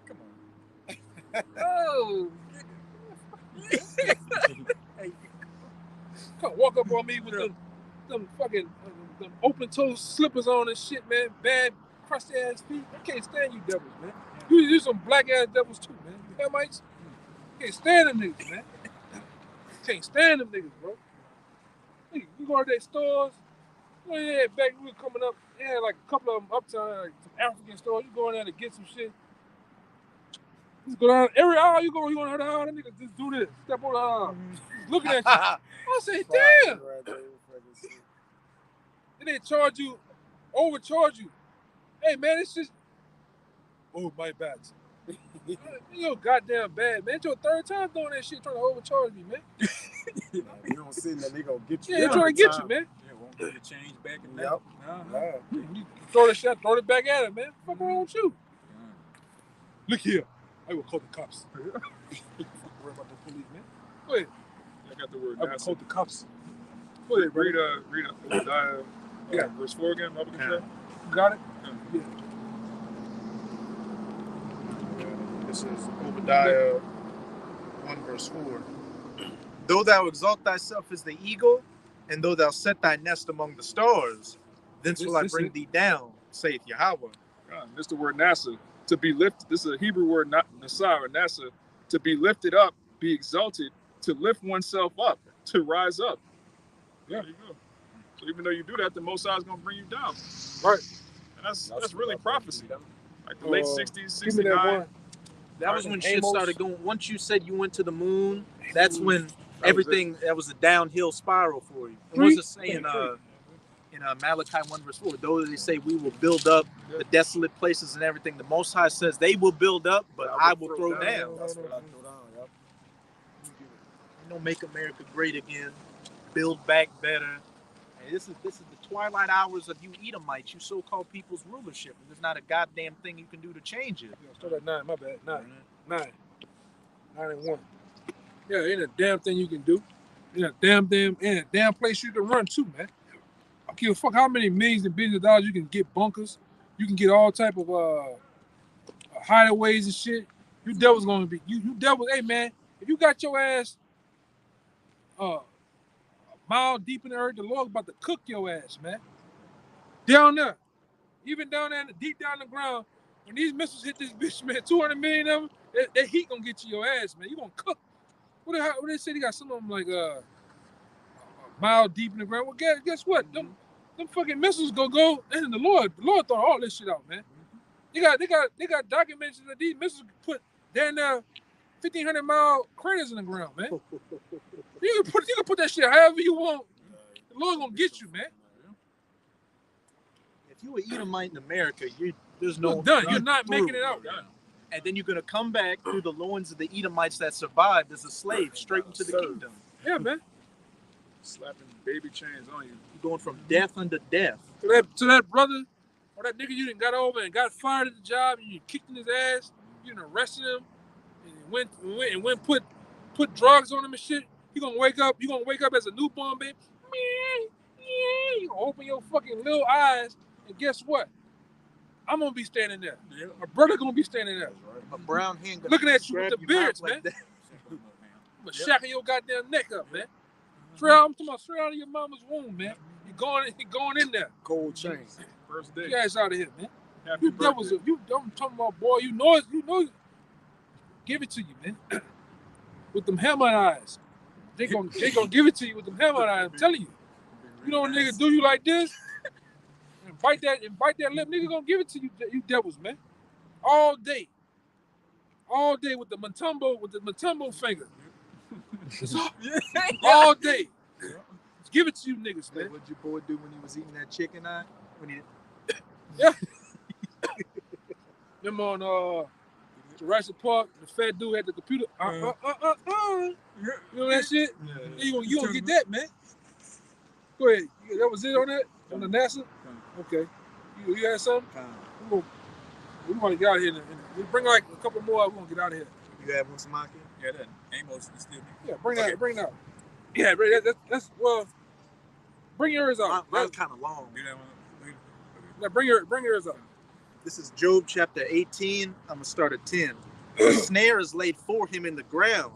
Come on. Oh. Come walk up on me with them fucking them open toe slippers on and shit, man. Bad crusty ass feet. I can't stand you devils, man. You some black ass devils too, man. You Hamites? Can't stand them niggas, man. Can't stand them niggas, bro. Hey, you go to their stores. Oh yeah, back when we were coming up, they had like a couple of them uptown, like some African stores. You go in there to get some shit. Just go down every aisle you go to the aisle, them niggas just do this. Step on the aisle. Looking at you. I say, damn. Then they charge you, overcharge you. Hey man, it's just oh my bad. You goddamn bad, man. It's your third time doing that shit, trying to overcharge me, man. You don't see that they gonna get you. Yeah, they're trying to get you, man. Yeah, won't get the change back in that. Yep. Uh-huh. You throw the shit, throw it back at him, man. What's wrong with you? Look here. I will call the cops. Don't worry about the police, man. Go ahead. I got the word I will NASA. call the cops. Go ahead, bro. Read Obadiah, Yeah. verse 4 again. Bible control. You got it? Yeah. This is Obadiah 1 verse 4. Though thou exalt thyself as the eagle, and though thou set thy nest among the stars, thence will I This bring is- thee down, saith Yahweh. This is the word NASA. To be lifted. This is a Hebrew word, not Nasar, NASA. To be lifted up, be exalted, to lift oneself up, to rise up. Yeah. There you go. So even though you do that, the Most High is going to bring you down. Right. And that's really prophecy. Like the late 60s, Give me that 69. one. That was when shit Amos. started going. Once you said you went to the moon, that's when everything, that was a downhill spiral for you. It Three? wasn't saying in Malachi 1 verse 4. Though they say we will build up the desolate places and everything, the Most High says they will build up, but I will throw down. That's what I threw down. Yep. You know, make America great again, build back better. And this is the twilight hours of you Edomites, you so-called people's rulership. And there's not a goddamn thing you can do to change it. Yeah, start at 9. My bad. 9 and 1. Yeah, ain't a damn thing you can do. Ain't a damn place you can run to, man. I don't give a fuck how many millions and billions of dollars you can get bunkers. You can get all type of hideaways and shit. You devils gonna be you devils. Hey man, if you got your ass a mile deep in the earth, the Lord's about to cook your ass, man. Down there, even down there, deep down the ground. When these missiles hit this bitch, man, 200 million of them, that heat gonna get to your ass, man. You gonna cook. What they say? They got some of them like a mile deep in the ground. Well, guess what? Them fucking missiles go, and the Lord thought all this shit out, man. They got documents that these missiles put down there 1,500 mile craters in the ground, man. You can put that shit however you want. The Lord gonna get you, man. If you were Edomite in America, there's no You're done. You're not making it out. And then you're gonna come back through the loins of the Edomites that survived as a slave straight into the kingdom. Yeah, man. Slapping baby chains on you. You're going from death unto death. To that brother or that nigga you done got over and got fired at the job and you kicked in his ass, you done arrested him and went put drugs on him and shit. You gonna wake up as a newborn baby. You gonna open your fucking little eyes and guess what? I'm gonna be standing there. Yeah. My brother gonna be standing there. A brown hen Looking at you with grab the your beards, mouth man. that. I'm gonna shackle your goddamn neck up, man. Straight out of your mama's womb, man. You going in there. Cold chain. First day. Get your ass out of here, man. Happy You birthday. devils, I'm talking about, boy. You know it. Give it to you, man. With them Hamite eyes. They gonna give it to you with them Hamite eyes. I'm telling you. You know, a nigga do you like this, and bite that lip. Nigga gonna give it to you, you devils, man. All day with the Matumbo finger. All day. Give it to you niggas, man. What'd your boy do when he was eating that chicken eye? When he Them on Jurassic Park, the fat dude had the computer. You know that shit? Yeah. You gonna get that, man. Go ahead. That was it on that? On the NASA? Okay. You had something? We're gonna get out of here. We bring like a couple more. We're gonna get out of here. You have one, Samaki? Yeah, that Amos is still. Yeah, bring it out. Yeah, that's well. Bring yours out. Mine's kind of long. Do that one. Yeah, bring yours out. This is Job chapter 18. I'm gonna start at 10. A snare is laid for him in the ground,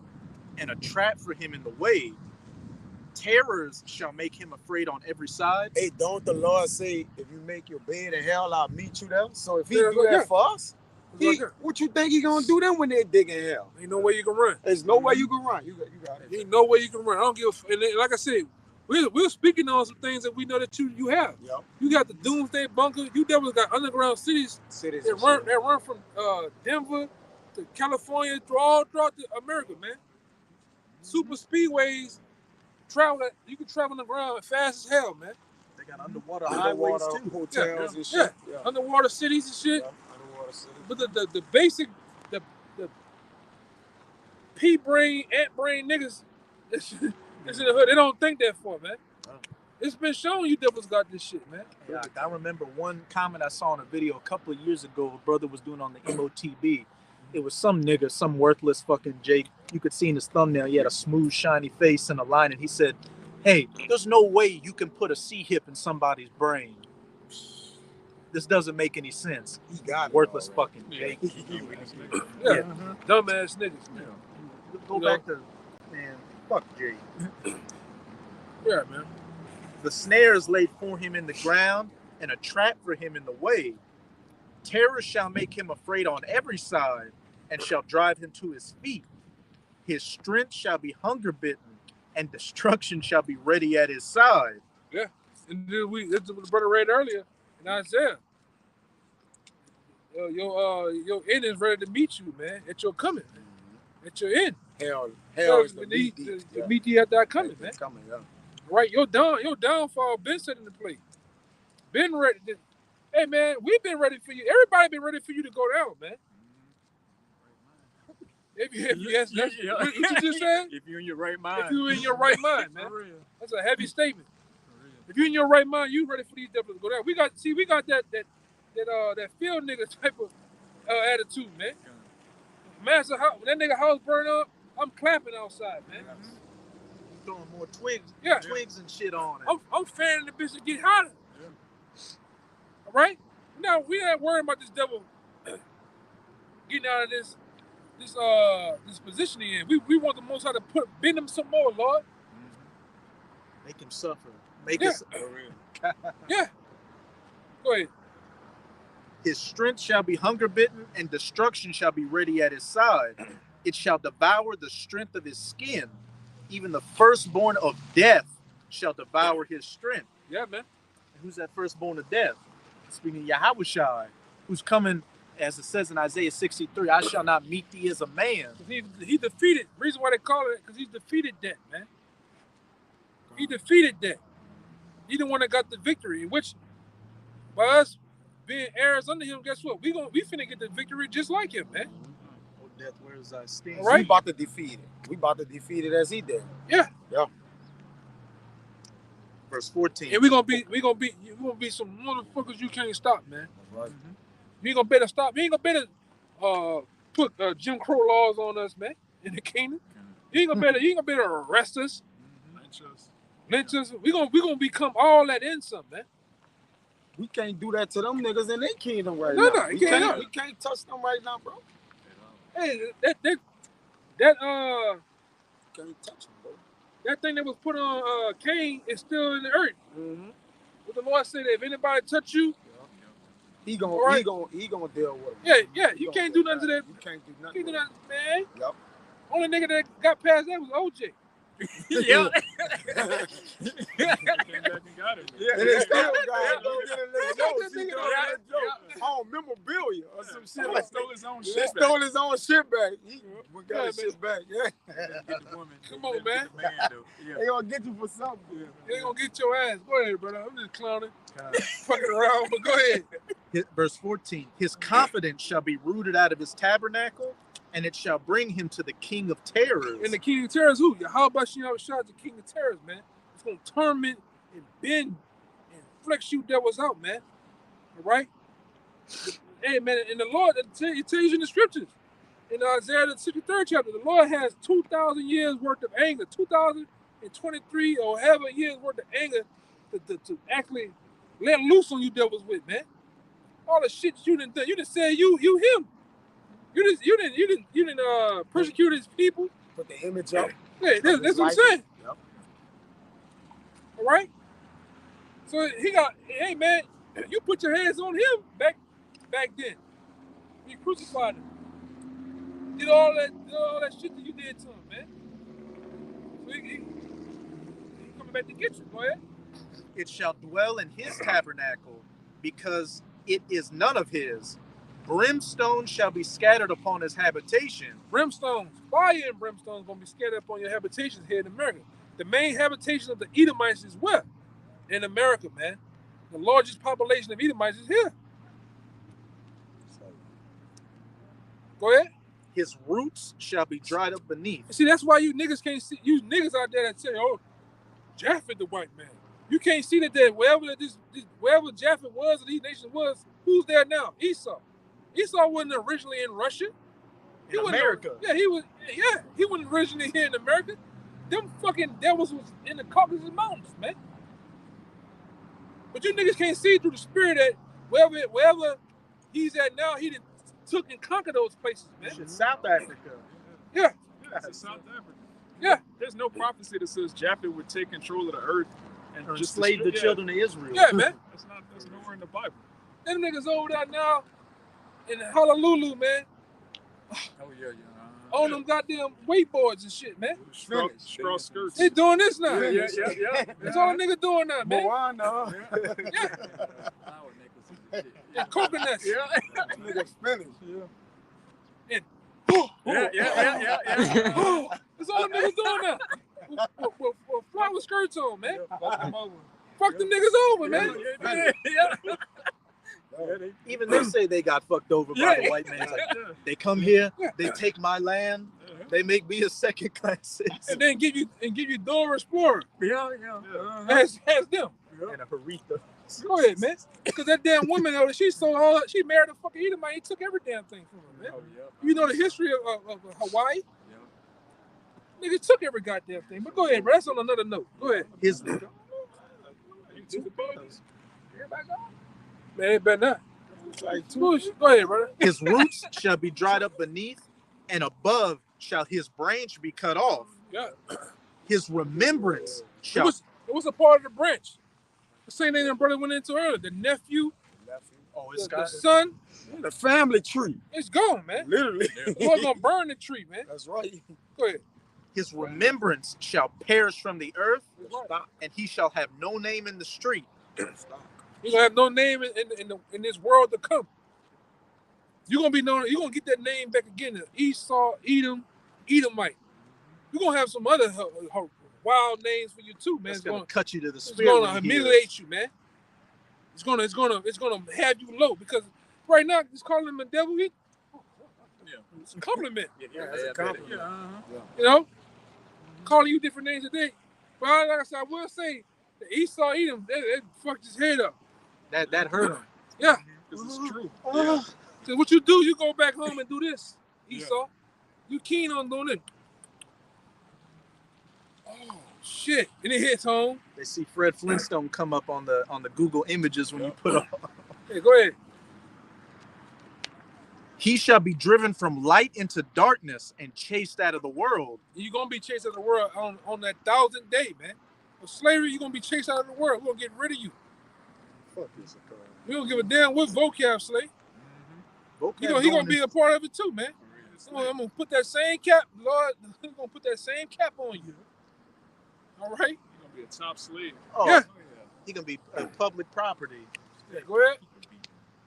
and a trap for him in the way. Terrors shall make him afraid on every side. Hey, don't the Lord say, if you make your bed in hell, I'll meet you there? So if he Yeah, do that yeah. for us, what you think he gonna do then when they dig in hell? Ain't no way you can run. There's no way you can run. You got it. Ain't no way you can run. I don't give a. And then, like I said, we're speaking on some things that we know that you have. Yep. You got the Doomsday Bunker. You devils got underground cities Cities that and run shit. from Denver to California all throughout America, man. Super speedways you can travel on the ground fast as hell, man. They got underwater highways Underwater too. hotels and Yeah. shit. Yeah. Underwater cities and shit. Yeah. Underwater cities. But the basic the pea brain, ant brain niggas that's in the hood, they don't think that far, man. It's been shown you devils got this shit, man. Yeah, I remember one comment I saw in a video a couple of years ago. A brother was doing on the MOTB. It was some nigga, some worthless fucking Jake. You could see in his thumbnail, he had a smooth, shiny face and a line, and he said, "Hey, there's no way you can put a C-hip in somebody's brain. This doesn't make any sense." He got it Worthless already. fucking Jake. Yeah, dumbass niggas, man. Go back to, man, fuck Jake. Yeah, man. The snare is laid for him in the ground, and a trap for him in the way. Terror shall make him afraid on every side, and shall drive him to his feet. His strength shall be hunger bitten, and destruction shall be ready at his side. And then that's what the brother read earlier in Isaiah. Your end is ready to meet you, man. At your coming, at your end. Hell is the the meat. meet thee at thy coming, man. Coming, yeah. Right, your downfall been set into play. Been ready. Hey man, we've been ready for you. Everybody been ready for you to go down, man. If you that's what you just said. If you're in your right mind. If you're in your right mind, man. For real. That's a heavy statement. For real. If you're in your right mind, you ready for these devils to go down. We got that field nigga type of attitude, man. Master, when that nigga house burn up, I'm clapping outside, man. Throwing more twigs and shit on it. I'm fanning the bitch to get hotter. Yeah. All right? Now we ain't worrying about this devil getting out of this position he in. We want the Most High to bend him some more, Lord. Make him suffer. Yeah. Go ahead. His strength shall be hunger bitten, and destruction shall be ready at his side. It shall devour the strength of his skin. Even the firstborn of death shall devour his strength. Yeah, man. And who's that firstborn of death? Speaking of Yahushua, who's coming, as it says in Isaiah 63, I shall not meet thee as a man. He defeated. Reason why they call it, because he defeated that, man. He defeated that. He the one that got the victory. Which, by us being heirs under him, guess what? We finna get the victory just like him, man. Oh, death, where's thy sting? Right. We about to defeat it. We about to defeat it as he did. Yeah. Verse 14. And we gonna be some motherfuckers you can't stop, man. That's right. You ain't gonna better stop. You ain't gonna better put Jim Crow laws on us, man, in the kingdom. You ain't gonna better arrest us. Lynch us. We gonna become all that in some, man. We can't do that to them niggas in their kingdom right No, now. you can't. We can't touch them right now, bro. Hey, that Can't touch them, bro. that thing that was put on Cain is still in the earth. Mm-hmm. What the Lord said, if anybody touch you, He gonna deal with them. you can't do nothing to that. You can't do You nothing. can't do nothing, man. Yep. Only nigga that got past that was OJ. Yeah. And they still got oh, memorabilia or some shit. He stole his own They shit. stole his own shit back. He got his man. shit back. Yeah. Get the woman. Come on, man. They gonna get you for something. They gonna get your ass. Go ahead, brother. I'm just clowning, fucking around, but go ahead. Verse 14. His confidence shall be rooted out of his tabernacle, and it shall bring him to the king of terrors. And the king of terrors, who? How about Yahushua, the king of terrors, man? It's gonna torment and bend and flex you devils out, man. All right? Hey, man, and the Lord, it tells you in the scriptures, in Isaiah the 63rd chapter, the Lord has 2,000 years worth of anger, 2,023 or however years worth of anger to actually let loose on you devils with, man. All the shit you done done. You done said you him. You didn't persecute his people. Put the image up. Yeah, that's what I'm saying. Yep. All right. So hey man, you put your hands on him back then. You crucified him. Did all that shit that you did to him, man. So he coming back to get you. Go ahead. It shall dwell in his tabernacle, because it is none of his. Brimstone shall be scattered upon his habitation. Brimstones, fire and brimstones gonna be scattered upon your habitations here in America. The main habitation of the Edomites is where? In America, man. The largest population of Edomites is here. Go ahead. His roots shall be dried up beneath. See, that's why you niggas can't see. You niggas out there that say, "Oh, Japheth the white man." You can't see that wherever wherever Japheth was or these nations was, who's there now? Esau. Esau wasn't originally in Russia. He wasn't America. He wasn't originally here in America. Them fucking devils was in the Caucasus Mountains, man. But you niggas can't see through the spirit that wherever he's at now, he took and conquered those places, man. South Africa. Yeah. It's South Africa. Yeah. There's no prophecy that says Japheth would take control of the earth and Or just enslave the destroy- children of Israel. Yeah, man. That's nowhere in the Bible. Them niggas over there now in Honolulu, man, Oh yeah. on them goddamn wakeboards and shit, man. Straw skirts. They doing this now. Yeah. That's all the niggas doing now, man. Moana. And coconuts. Yeah. Niggas finished. Yeah. That's all the niggas doing now. With flower skirts on, man. Fuck them niggas over, man. Even they say they got fucked over by the white man. It's like, they come here, they take my land, they make me a second-class citizen. And then give you Dora Explorer. Yeah. As them. And a Harita. Go ahead, man. Because that damn woman, she married a fucking Edomite. He took every damn thing from her, man. Oh, yeah. You know the history of Hawaii? Niggas took every goddamn thing. But go ahead, bro. That's on another note. Go ahead. His Man, it better not. Go ahead, brother. His roots shall be dried up beneath, and above shall his branch be cut off. Yeah. His remembrance shall. It was a part of the branch. The same thing that brother went into earlier. The nephew, the son, The family tree. it's gone, man. Literally. We're gonna burn the tree, man. That's right. Go ahead. His remembrance shall perish from the earth, Stop. and he shall have no name in the street. Stop. You're gonna have no name in this world to come. You're gonna be known. You're gonna get that name back again. Esau, Edom, Edomite. You're gonna have some other wild names for you too, man. It's It's gonna gonna, cut you to the it's spirit. gonna when you hear it. humiliate you, man. It's gonna have you low because right now it's calling him a devil. It's a compliment. Yeah, that's a compliment. You know, calling you different names today. But like I said, I will say that Esau, Edom, they fucked his head up. That hurt him. Yeah. Because it's true. So what you do, you go back home and do this, Esau. You keen on doing it. Oh shit! And it hits home. They see Fred Flintstone come up on the Google images when you put on. Hey, go ahead. He shall be driven from light into darkness and chased out of the world. You're gonna be chased out of the world on that 1,000th day, man. Of slavery, you're gonna be chased out of the world. We're gonna get rid of you. Fuck this. We don't give a damn what vocab slave. He gonna be a part of it too, man. So I'm gonna put that same cap, Lord. I'm gonna put that same cap on you. All right. You're going to be a top slave. Oh, Yeah. he gonna be public property. Yeah, go ahead.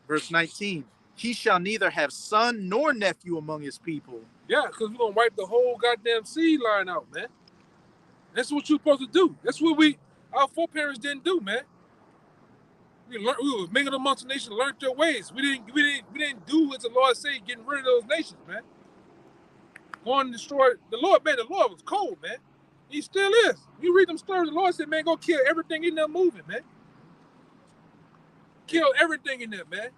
Verse 19. He shall neither have son nor nephew among his people. Yeah, because we're gonna wipe the whole goddamn seed line out, man. That's what you're supposed to do. That's what our foreparents didn't do, man. We was mingled amongst the nations, learned their ways. We didn't do what the Lord said, getting rid of those nations, man. Going and destroy the Lord, man. The Lord was cold, man. He still is. You read them stories, the Lord said, man, go kill everything in there moving, man. Kill everything in there, man.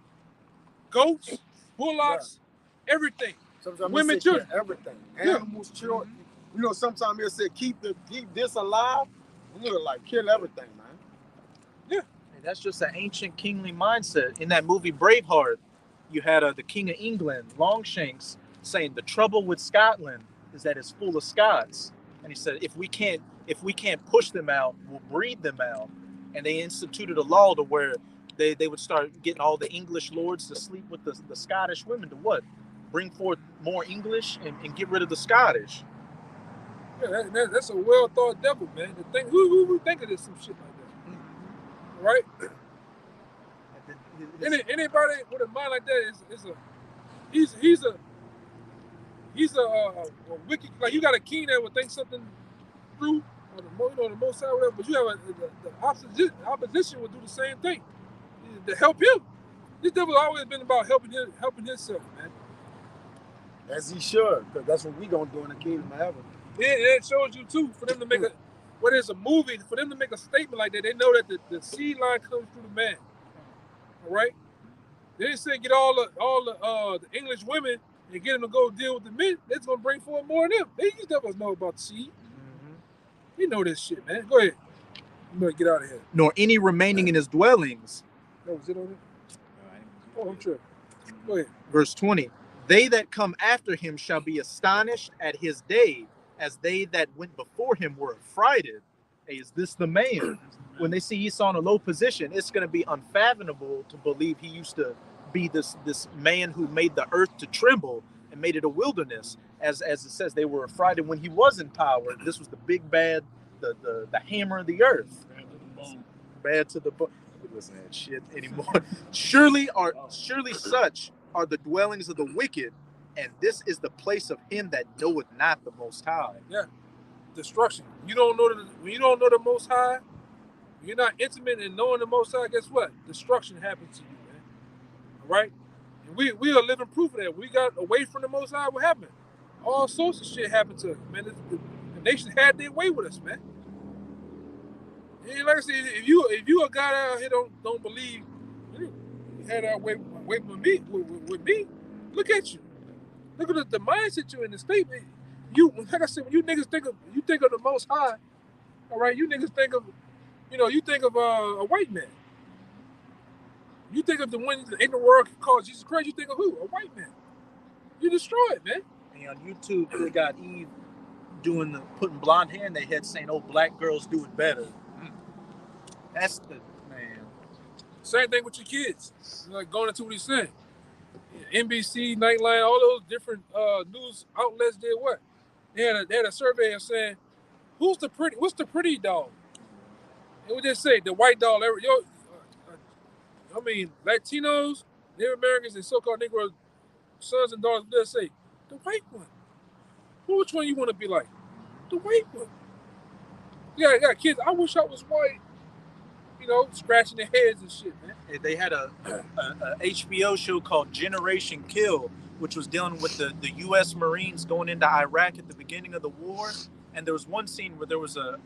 Goats, bullocks, everything. Sometimes Women, it say children. everything. Yeah. Animals, children. You know, sometimes it say keep this alive. We look like kill everything, man. And that's just an ancient kingly mindset. In that movie Braveheart, you had the King of England, Longshanks, saying the trouble with Scotland is that it's full of Scots. And he said, if we can't push them out, we'll breed them out. And they instituted a law to where they would start getting all the English lords to sleep with the Scottish women to what? Bring forth more English and get rid of the Scottish. Yeah, that's a well thought devil, man. The thing, who would think of this some shit like that? Right? Anybody with a mind like that he's a wicked, like you got a king that would think something through, or the most side, whatever. But you have the opposition would do the same thing to help him. This devil always been about helping himself, man. As he should, because that's what we gonna do in the kingdom of heaven. It shows you too, for them to make whether it's a movie, for them to make a statement like that, they know that the seed line comes through the man. All right? They didn't say get all the English women and get them to go deal with the men. That's gonna bring forth more of them. These devils know about the seed. You know this shit, man. Go ahead. You better get out of here. Nor any remaining in his dwellings. Oh, was it on it? Oh, I'm tripping. Go ahead. Verse 20. They that come after him shall be astonished at his day, as they that went before him were affrighted. Hey, is this the man? When they see Esau in a low position, it's going to be unfathomable to believe he used to be this man who made the earth to tremble and made it a wilderness. As it says, they were affrighted when he was in power. This was the big bad, the hammer of the earth. Bad to the bone. We listen to that shit anymore. Surely such are the dwellings of the wicked, and this is the place of him that knoweth not the Most High. Yeah. Destruction. When you don't know the Most High, When you're not intimate and knowing the Most High, guess what? Destruction happens to you, man. All right? And we are living proof of that. We got away from the Most High, what happened? All sorts of shit happened to us, man. The nation had their way with us, man. And like I said, if you a guy out here don't believe you had our way with me, look at you. Look at the mindset you're in, the state. You, like I said, when you niggas think of the Most High, all right, you niggas think of, you think of a white man. You think of the one in the world called Jesus Christ, you think of who? A white man. You destroy it, man. And on YouTube, they got Eve putting blonde hair in their head saying, oh, black girls do it better. That's the, man. Same thing with your kids. Like going into what he's saying. NBC, Nightline, all those different news outlets did what? They had a survey of saying, what's the pretty dog? And we just say the white dog. Latinos, Native Americans, and so-called Negro sons and daughters, they'll say, the white one. Which one you want to be like? The white one. Yeah, kids. I wish I was white. Scratching their heads and shit, man. They had a HBO show called Generation Kill, which was dealing with the U.S. Marines going into Iraq at the beginning of the war. And there was one scene where there was a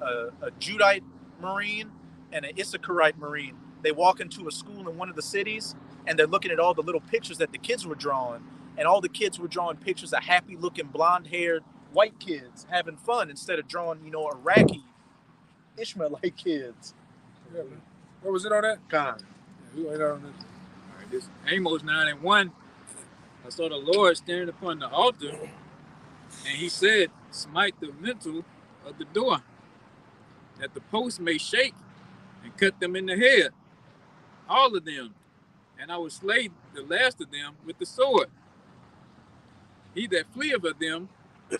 Judite Marine and an Issacharite Marine. They walk into a school in one of the cities, and they're looking at all the little pictures that the kids were drawing. And all the kids were drawing pictures of happy-looking, blonde-haired white kids having fun instead of drawing, Iraqi, Ishmaelite kids. Yeah, man. What was it on that? God. Yeah, we went on this. All right, this Amos 9:1. I saw the Lord standing upon the altar, and he said, smite the lintel of the door, that the posts may shake, and cut them in the head, all of them, and I will slay the last of them with the sword. He that fleeth of them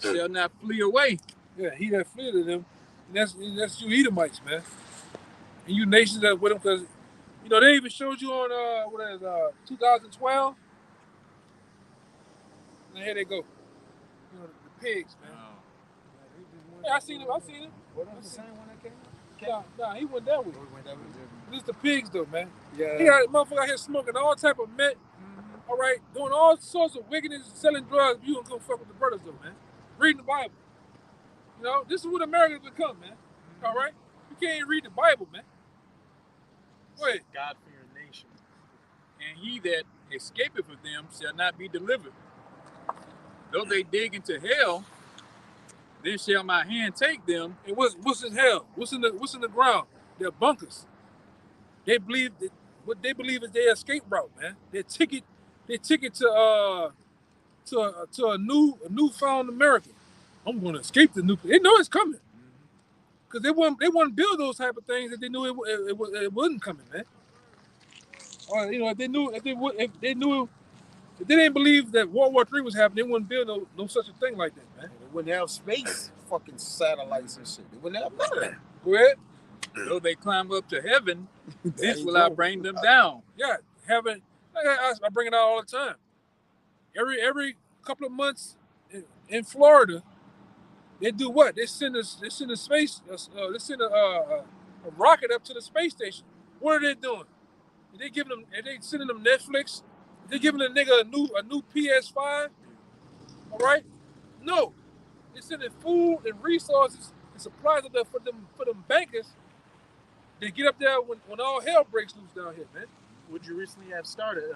shall not flee away. Yeah, he that fleeth of them, and that's you Edomites, man. And you nations that with them, because they even showed you on 2012. And here they go. The pigs, man. Yeah, I seen him. What was the same one that came out? Nah, he went that way. This is the pigs, though, man. Yeah. He got a motherfucker out here smoking all type of meth. All right, doing all sorts of wickedness, selling drugs. You don't come fuck with the brothers, though, man. Reading the Bible. This is what America's become, man. All right, you can't even read the Bible, man. Go ahead. God-fearing nation. And he that escapeth of them shall not be delivered. Though they dig into hell, then shall my hand take them. And what's in hell? What's in the ground? They're bunkers. They believe that what they believe is their escape route, man. Their ticket to a newfound America. I'm going to escape the nuclear. They know it's coming, because they wouldn't build those type of things if they knew it wasn't coming, man. Or if they didn't believe that World War III was happening, they wouldn't build no such a thing like that, man. They wouldn't have space fucking satellites and shit. They wouldn't have none of that. Go ahead. Though they climb up to heaven, thence will I bring them down. Yeah, heaven. I bring it out all the time. Every couple of months in Florida, they do what? They send a space. They send a rocket up to the space station. What are they doing? Are they sending them Netflix? Are they giving a nigga a new PS5? All right? No. They're sending food and resources and supplies up there for them bankers. They get up there when all hell breaks loose down here, man. Would you recently have started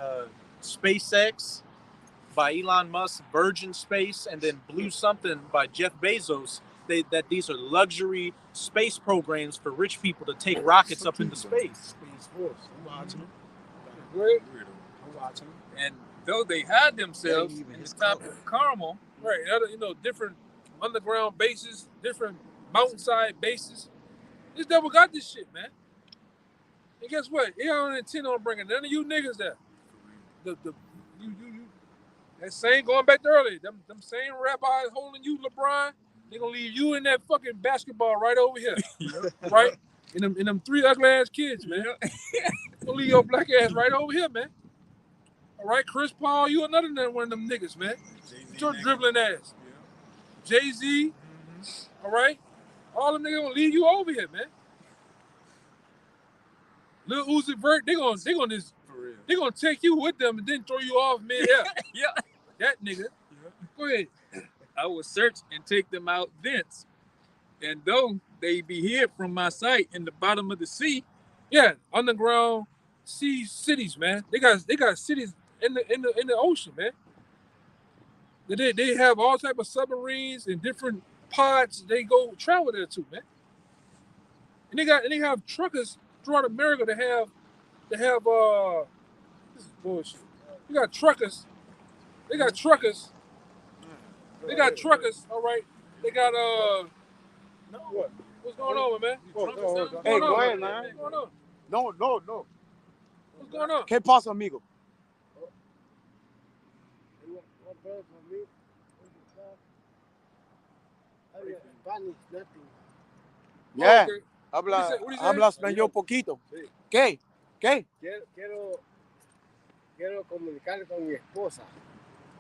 SpaceX by Elon Musk, Virgin Space, and then Blue Something by Jeff Bezos? These are luxury space programs for rich people to take rockets up into space. Space Force. I'm watching them. Right? I'm watching them. And though they hide themselves in the top of Carmel, Right. Different underground bases, different mountainside bases. This devil got this shit, man. And guess what? He don't intend on bringing none of you niggas there. That same, going back to earlier, them same rabbis holding you, LeBron, they gonna leave you in that fucking basketball right over here. Right? And them three ugly ass kids, man. Gonna leave your black ass right over here, man. All right, Chris Paul, you another one of them niggas, man. With your dribbling ass. Jay-Z, all right? All them niggas gonna leave you over here, man. Lil Uzi Vert, they gonna just For real. they gonna take you with them and then throw you off mid-air. Yeah. That nigga. Go ahead. I would search and take them out thence. And though they be hid from my sight in the bottom of the sea, Yeah, underground sea cities, man. They got cities in the ocean, man. They have all type of submarines and different pods. They go travel there too, man. And they have truckers throughout America that have this is bullshit. You got truckers. They got truckers. They got truckers. All right. They got what? What's going on, man? Hey, go ahead, man. What's going on? No. What's going on? ¿Qué pasa, amigo? Yeah. Okay. Habla, What do you say? habla español poquito. ¿Qué? Quiero comunicar con mi esposa.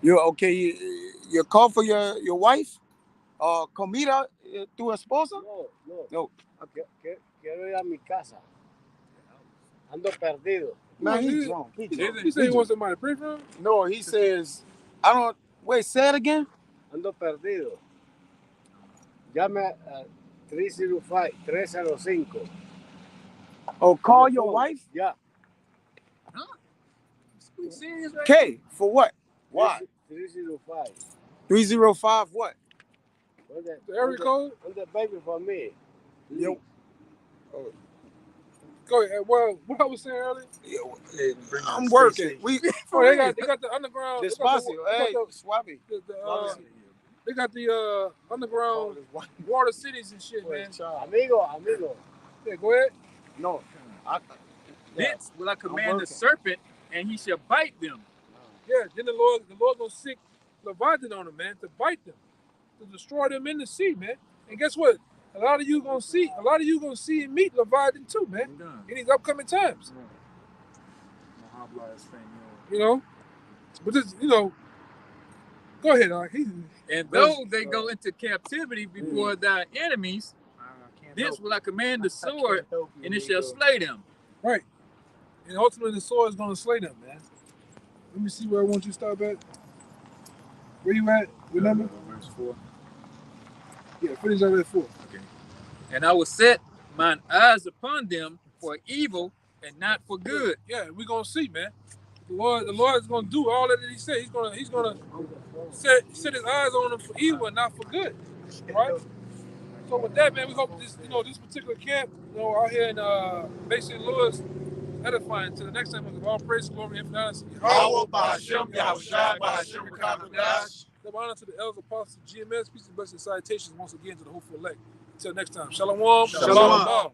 You okay? You call for your wife? Comida tu esposa? No. Quiero ir a mi casa. Ando perdido. Man, he's drunk. He said he wants somebody to pray for him. No, he says, I don't. Wait, say it again. Ando perdido. Llame a 305. Oh, call your wife. Yeah. we serious right Okay, for what? Why? 305. 305 what? The area code. On the baby for me. Yo, Go ahead. Well, what I was saying earlier. I'm working. We Oh, they got the underground. They got Despacio. Hey, Suave. they got the underground water cities and shit, man. Amigo. Yeah, go ahead. No. Thence will I command the serpent, and he shall bite them. Yeah, then the Lord gonna sick Leviathan on them, man, to bite them, to destroy them in the sea, man. And guess what? A lot of you gonna see and meet Leviathan too, man, in these upcoming times. You know, but this, go ahead, And though they go into captivity before thy enemies, thence will I command the sword, and it shall slay them. Right. And ultimately the sword is gonna slay them, man. Let me see where I want you to stop at. Where you at? What number? Verse 4. Yeah, finish out at 4. Okay. And I will set mine eyes upon them for evil and not for good. Yeah, we're gonna see, man. The Lord is gonna do all that he said. He's gonna set his eyes on them for evil and not for good. Right? So with that, man, we hope this particular camp, out here in Bay St. Louis, edifying. To the next time, we'll all praise, glory, and honor. Give honor to the elders, apostles, GMS, peace and blessings, salutations once again to the hopeful elect. Until next time, shalom. Shalom.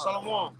Shalom.